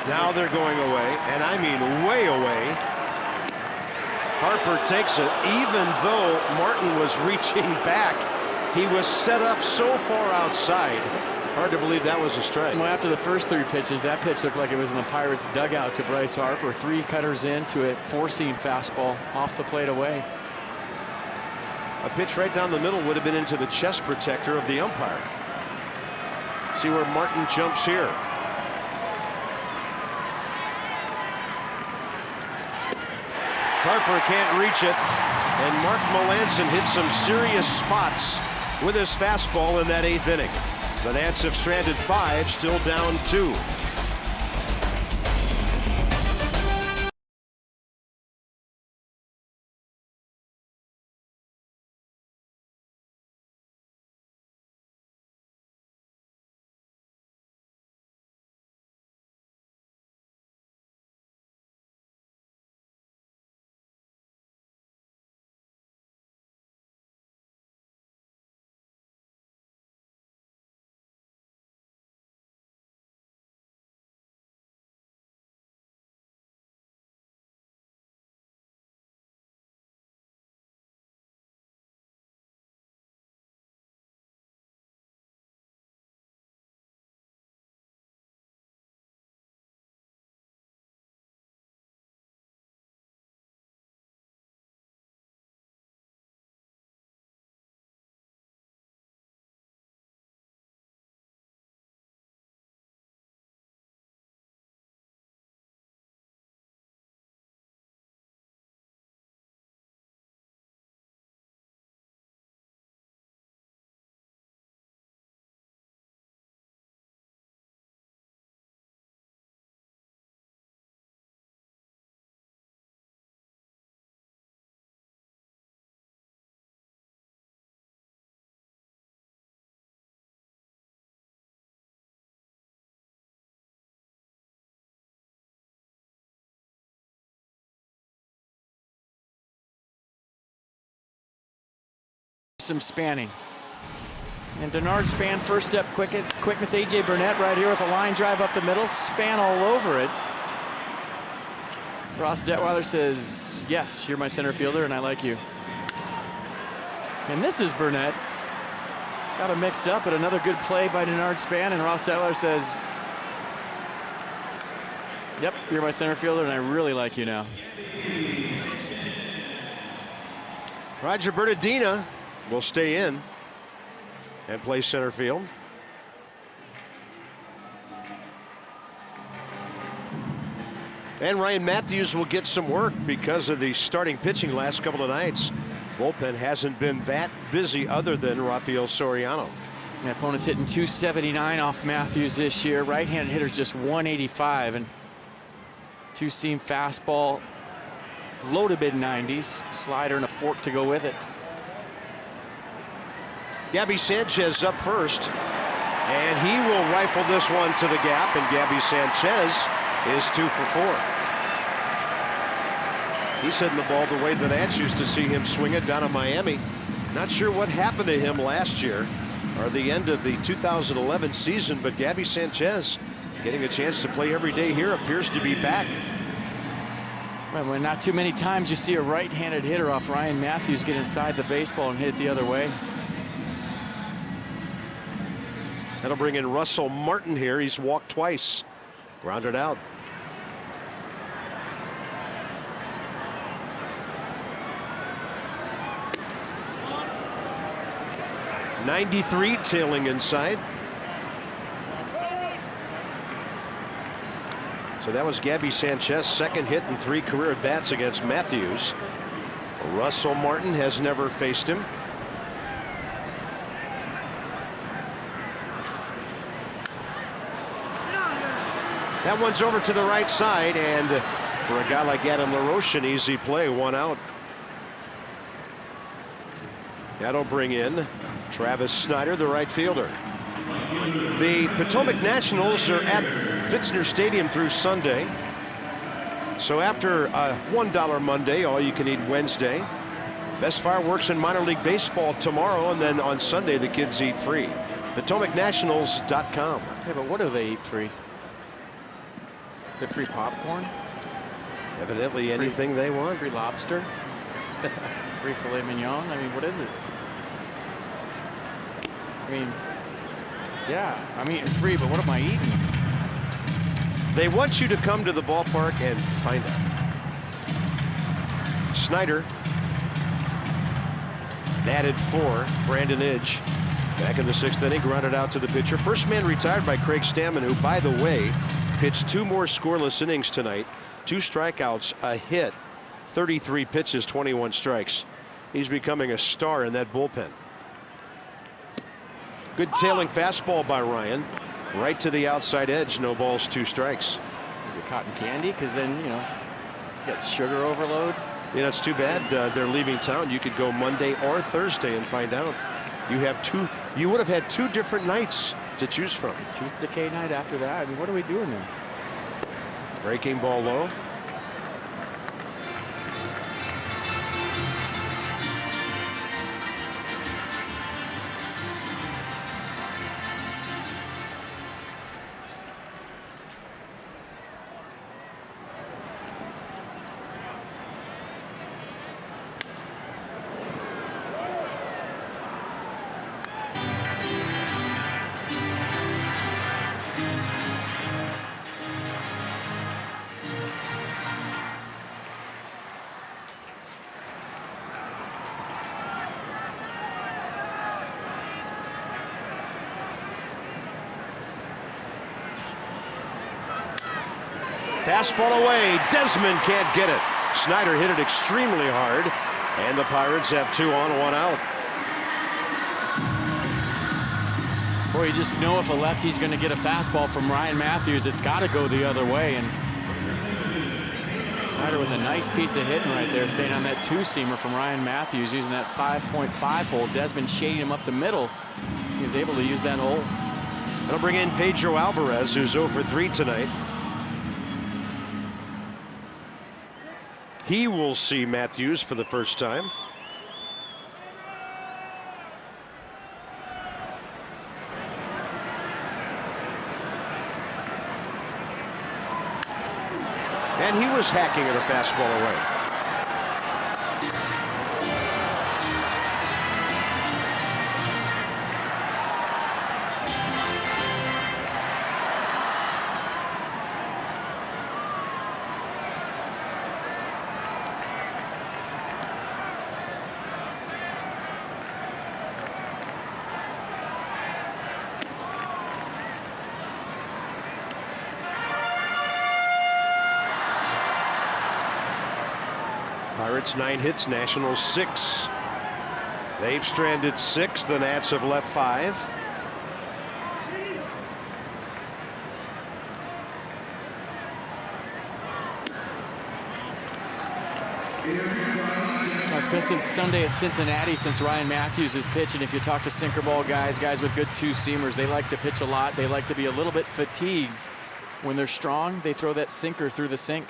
Now they're going away, and I mean way away. Harper takes it. Even though Martin was reaching back, he was set up so far outside. Hard to believe that was a strike. Well, after the first 3 pitches, that pitch looked like it was in the Pirates' dugout to Bryce Harper. 3 cutters into it, 4-seam fastball off the plate away. A pitch right down the middle would have been into the chest protector of the umpire. See where Martin jumps here. Harper can't reach it, and Mark Melanson hit some serious spots with his fastball in that 8th inning. The Nats have stranded 5, still down 2. some spanning. And Denard Span, first step quickness. A.J. Burnett right here with a line drive up the middle. Span all over it. Ross Detweiler says, yes, you're my center fielder and I like you. And this is Burnett. Got him mixed up, but another good play by Denard Span. And Ross Detweiler says, yep, you're my center fielder and I really like you now. Roger Bernardina will stay in and play center field. And Ryan Matthews will get some work because of the starting pitching last couple of nights. Bullpen hasn't been that busy other than Rafael Soriano. The opponent's hitting 279 off Matthews this year. Right-handed hitter's just 185, and two-seam fastball, low to mid-90s, slider and a fork to go with it. Gabby Sanchez up first, and he will rifle this one to the gap, and Gabby Sanchez is 2 for 4. He's hitting the ball the way that Ants used to see him swing it down in Miami. Not sure what happened to him last year or the end of the 2011 season, but Gabby Sanchez getting a chance to play every day here, appears to be back. Well, not too many times you see a right-handed hitter off Ryan Matthews get inside the baseball and hit it the other way. That'll bring in Russell Martin here. He's walked twice. Grounded out. .93 tailing inside. So that was Gabby Sanchez, second hit in 3 career at-bats against Matthews. Russell Martin has never faced him. That one's over to the right side, and for a guy like Adam LaRoche, an easy play, 1 out. That'll bring in Travis Snyder, the right fielder. The Potomac Nationals are at Pfitzner Stadium through Sunday. So after a $1 Monday, all you can eat Wednesday. Best fireworks in minor league baseball tomorrow, and then on Sunday the kids eat free. PotomacNationals.com. Yeah, but what do they eat free? The free popcorn? Evidently anything they want. Free lobster? Free filet mignon? I mean, what is it? I mean, yeah, I'm eating free, but what am I eating? They want you to come to the ballpark and find out. Snyder batted 4. Brandon Idge back in the 6th inning, grounded out to the pitcher. First man retired by Craig Stammen, who, by the way, pitched 2 more scoreless innings tonight. 2 strikeouts, a hit, 33 pitches, 21 strikes. He's becoming a star in that bullpen. Good tailing fastball by Ryan. Right to the outside edge. No balls, 2 strikes. Is it cotton candy? Because then, you know, you got sugar overload. You know, it's too bad they're leaving town. You could go Monday or Thursday and find out. You have 2. You would have had 2 different nights to choose from. Tooth decay night after that. I mean, what are we doing there? Breaking ball low. Fastball away. Desmond can't get it. Snyder hit it extremely hard, and the Pirates have 2 on, 1 out. Boy, you just know if a lefty's going to get a fastball from Ryan Matthews, it's got to go the other way. And Snyder with a nice piece of hitting right there, staying on that 2-seamer from Ryan Matthews, using that 5.5 hole. Desmond shading him up the middle. He was able to use that hole. That'll bring in Pedro Alvarez, who's 0 for 3 tonight. He will see Matthews for the first time. And he was hacking at a fastball away. Pirates 9 hits, Nationals 6. They've stranded 6. The Nats have left 5. It's been since Sunday at Cincinnati since Ryan Matthews has pitched, and if you talk to sinker ball guys with good two-seamers, they like to pitch a lot. They like to be a little bit fatigued. When they're strong, they throw that sinker through the sink.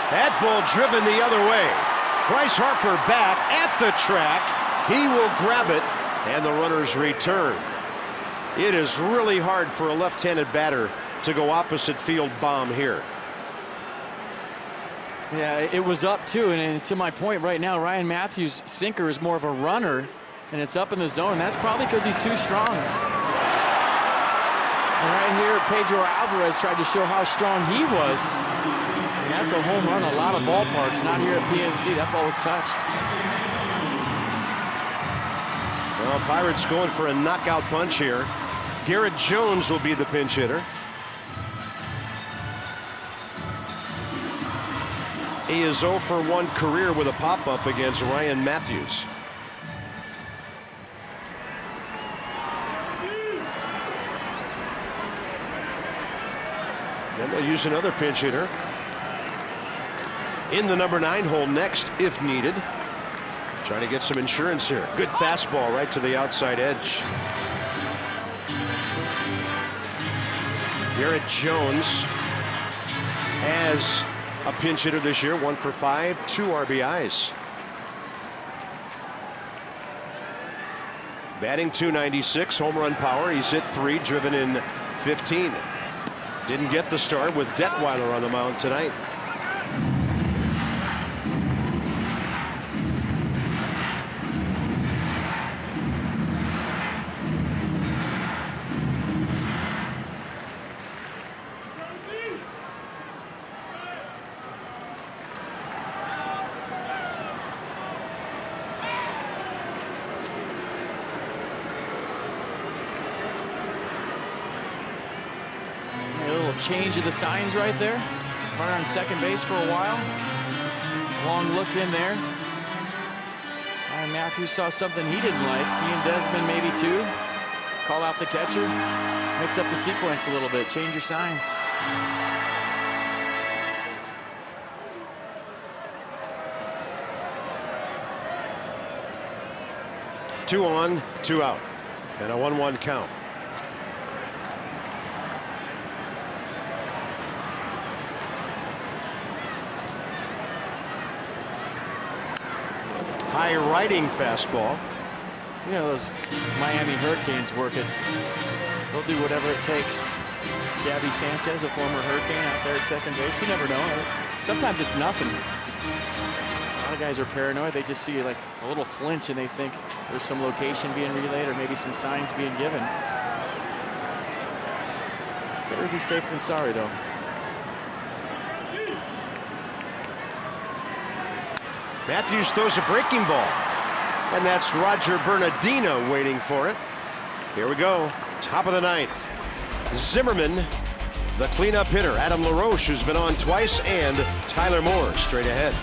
That ball driven the other way. Bryce Harper back at the track. He will grab it, and the runners return. It is really hard for a left-handed batter to go opposite field bomb here. Yeah, it was up too, and to my point right now, Ryan Matthews' sinker is more of a runner, and it's up in the zone. That's probably because he's too strong. And right here, Pedro Alvarez tried to show how strong he was. And that's a home run, a lot of ballparks, not here at PNC. That ball was touched. Well, Pirates going for a knockout punch here. Garrett Jones will be the pinch hitter. He is 0 for 1 career with a pop-up against Ryan Matthews. Then they'll use another pinch hitter in the number 9 hole next if needed. Trying to get some insurance here. Good fastball right to the outside edge. Garrett Jones as a pinch hitter this year, 1 for 5, 2 RBIs. Batting .296, home run power. He's hit 3, driven in 15. Didn't get the start with Detweiler on the mound tonight. Change of the signs right there. Runner on second base for a while. Long look in there. And Matthews saw something he didn't like. He and Desmond maybe too. Call out the catcher. Mix up the sequence a little bit. Change your signs. 2 on, 2 out, and a 1-1 count. High riding fastball. You know, those Miami Hurricanes work it. They'll do whatever it takes. Gabby Sanchez, a former Hurricane, out there at second base. You never know. Sometimes it's nothing. A lot of guys are paranoid. They just see like a little flinch and they think there's some location being relayed or maybe some signs being given. It's better to be safe than sorry, though. Matthews throws a breaking ball, and that's Roger Bernardino waiting for it. Here we go, top of the 9th. Zimmerman, the cleanup hitter. Adam LaRoche, who's been on twice, and Tyler Moore straight ahead.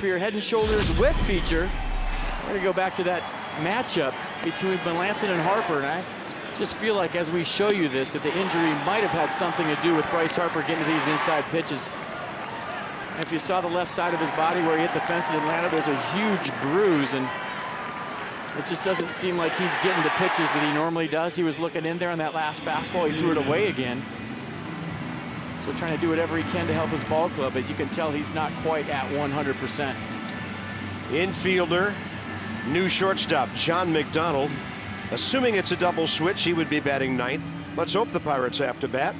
for your Head and Shoulders with feature. We're going to go back to that matchup between Melanson and Harper, and I just feel like as we show you this, that the injury might have had something to do with Bryce Harper getting to these inside pitches. And if you saw the left side of his body where he hit the fence in Atlanta, there's a huge bruise, and it just doesn't seem like he's getting the pitches that he normally does. He was looking in there on that last fastball. He threw it away again. So trying to do whatever he can to help his ball club, but you can tell he's not quite at 100%. Infielder, new shortstop, John McDonald. Assuming it's a double switch, he would be batting ninth. Let's hope the Pirates have to bat.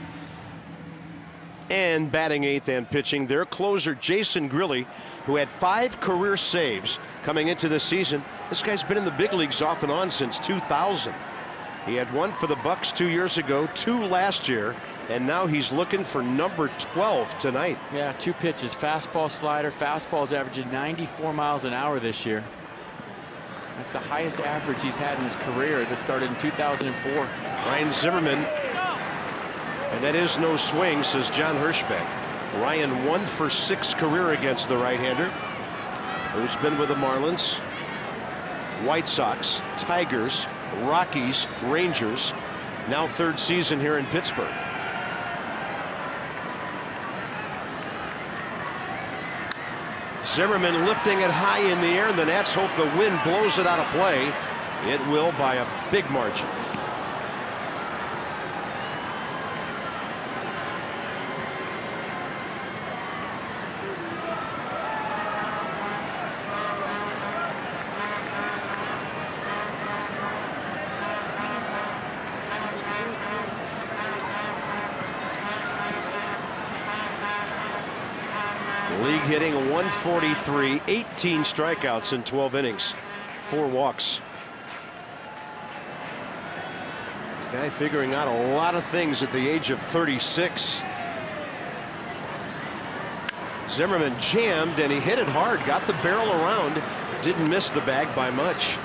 And batting eighth and pitching their closer, Jason Grilli, who had 5 career saves coming into the season. This guy's been in the big leagues off and on since 2000. He had 1 for the Bucks 2 years ago, 2 last year, and now he's looking for number 12 tonight. Yeah, 2 pitches, fastball, slider. Fastball's averaging 94 miles an hour this year. That's the highest average he's had in his career that started in 2004. Ryan Zimmerman, and that is no swing, says John Hirschbeck. Ryan 1 for 6 career against the right-hander, who's been with the Marlins, White Sox, Tigers, Rockies, Rangers, now 3rd season here in Pittsburgh. Zimmerman lifting it high in the air, and the Nats hope the wind blows it out of play. It will by a big margin. League hitting 143, 18 strikeouts in 12 innings, 4 walks. Guy figuring out a lot of things at the age of 36. Zimmerman jammed, and he hit it hard, got the barrel around, didn't miss the bag by much.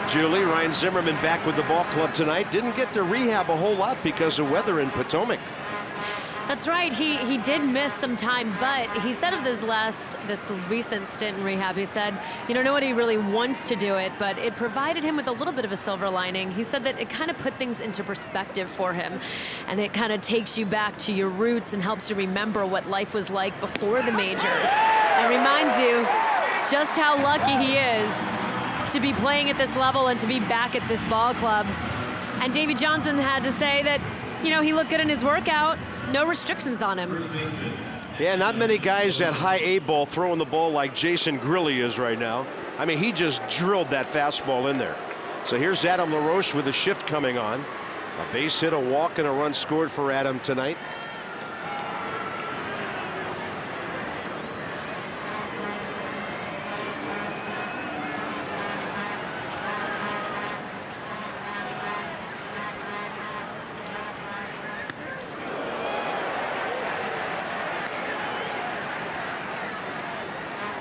Julie, Ryan Zimmerman back with the ball club tonight. Didn't get to rehab a whole lot because of weather in Potomac. That's right. He did miss some time, but he said of this recent stint in rehab, he said, you know, nobody really wants to do it, but it provided him with a little bit of a silver lining. He said that it kind of put things into perspective for him, and it kind of takes you back to your roots and helps you remember what life was like before the majors. And reminds you just how lucky he is to be playing at this level and to be back at this ball club. And Davey Johnson had to say that, you know, he looked good in his workout. No restrictions on him. Yeah, not many guys at high A ball throwing the ball like Jason Grilli is right now. I mean, he just drilled that fastball in there. So here's Adam LaRoche with a shift coming on. A base hit, a walk, and a run scored for Adam tonight.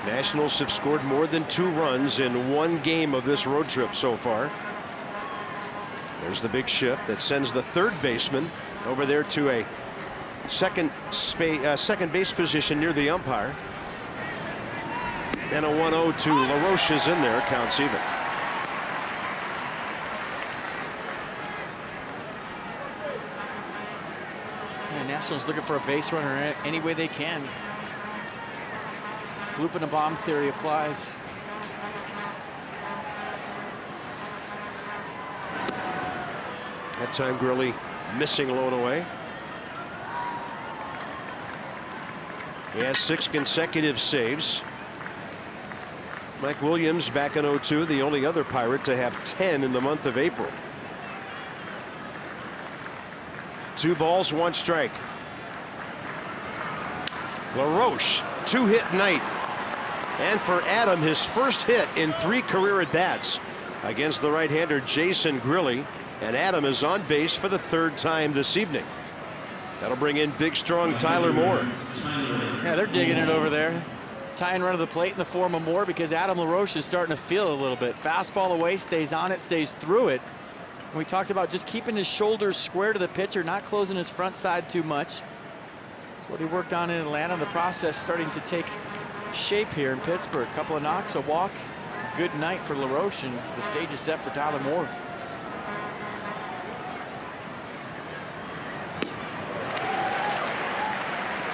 Nationals have scored more than 2 runs in 1 game of this road trip so far. There's the big shift that sends the 3rd baseman over there to a second base position near the umpire. And a 1-0 to LaRoche is in there, counts even. Yeah, Nationals looking for a base runner any way they can. Loop and a bomb theory applies. That time Grilli missing low and away. He has 6 consecutive saves. Mike Williams back in 02, the only other Pirate to have 10 in the month of April. 2 balls, 1 strike. LaRoche, 2-hit night. And for Adam, his first hit in 3 career at-bats against the right-hander Jason Grilli. And Adam is on base for the 3rd time this evening. That'll bring in big, strong Tyler Moore. Yeah, they're digging it over there. Tying run to the plate in the form of Moore because Adam LaRoche is starting to feel it a little bit. Fastball away, stays on it, stays through it. And we talked about just keeping his shoulders square to the pitcher, not closing his front side too much. That's what he worked on in Atlanta. The process starting to take shape here in Pittsburgh. A couple of knocks, a walk. Good night for LaRoche, and the stage is set for Tyler Moore.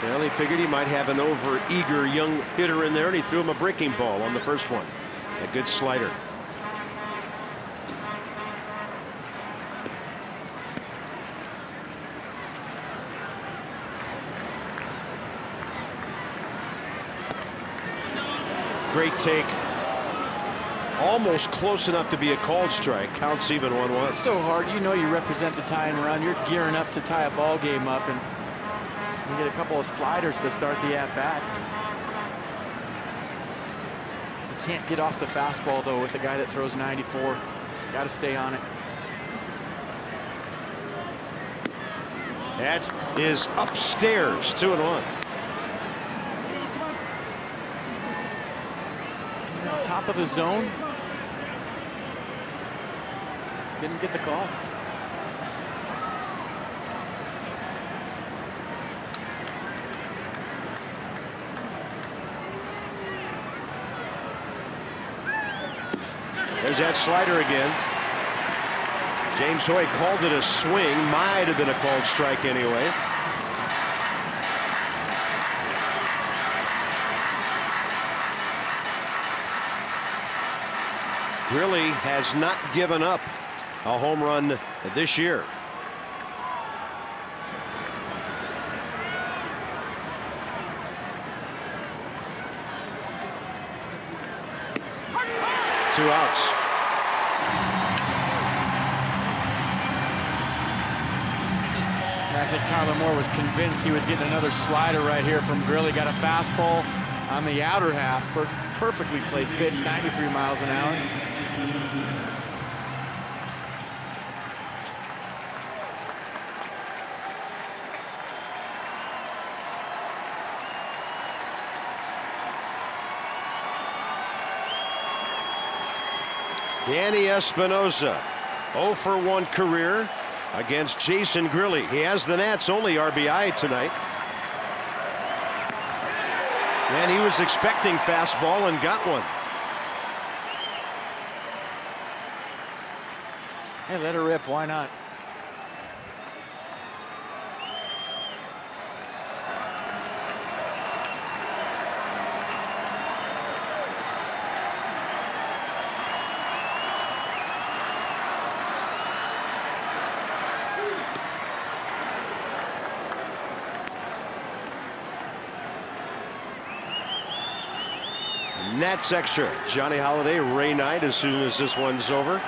Well, he figured he might have an over-eager young hitter in there, and he threw him a breaking ball on the first one. A good slider. Great take. Almost close enough to be a called strike. Counts even 1-1. It's so hard. You know you represent the tie and run. You're gearing up to tie a ball game up, and you get a couple of sliders to start the at-bat. You can't get off the fastball, though, with a guy that throws 94. Got to stay on it. That is upstairs. 2-1. Top of the zone. Didn't get the call. There's that slider again. James Hoy called it a swing. Might have been a called strike anyway. Really has not given up a home run this year. Two outs. I think Tyler Moore was convinced he was getting another slider right here from Grilli. Got a fastball on the outer half. Perfectly placed pitch, 93 miles an hour. Danny Espinosa, 0 for 1 career against Jason Grilli. He has the Nats' only RBI tonight. And he was expecting fastball and got one. Hey, let her rip. Why not? Nats extra. Johnny Holiday, Ray Knight as soon as this one's over.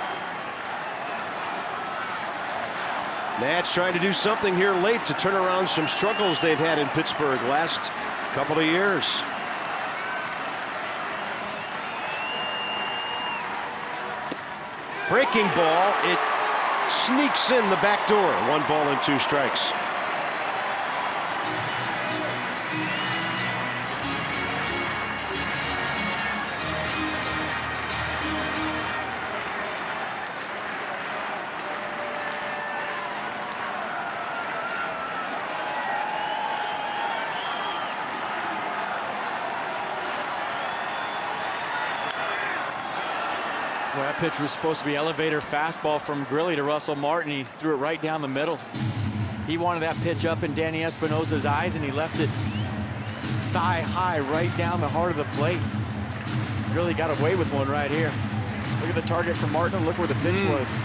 Nats trying to do something here late to turn around some struggles they've had in Pittsburgh last couple of years. Breaking ball. It sneaks in the back door. 1 ball and 2 strikes. Well, that pitch was supposed to be elevator fastball from Grilli to Russell Martin. He threw it right down the middle. He wanted that pitch up in Danny Espinosa's eyes, and he left it thigh high right down the heart of the plate. Grilli got away with one right here. Look at the target for Martin. Look where the pitch was.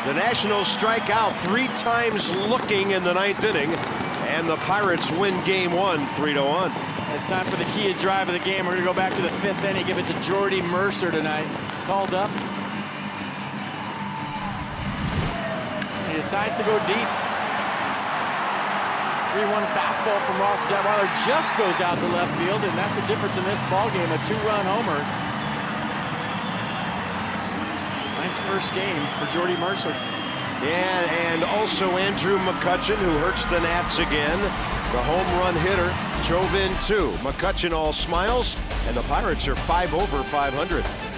The Nationals strike out 3 times looking in the 9th inning, and the Pirates win game 1, 3-1. It's time for the key to drive of the game. We're going to go back to the 5th inning. Give it to Jordy Mercer tonight. Called up. He decides to go deep. 3-1 fastball from Ross Detweiler just goes out to left field, and that's the difference in this ball game. A 2-run homer. Nice first game for Jordy Mercer. And also Andrew McCutchen, who hurts the Nats again. The home run hitter drove in 2. McCutchen all smiles, and the Pirates are 5 over 500.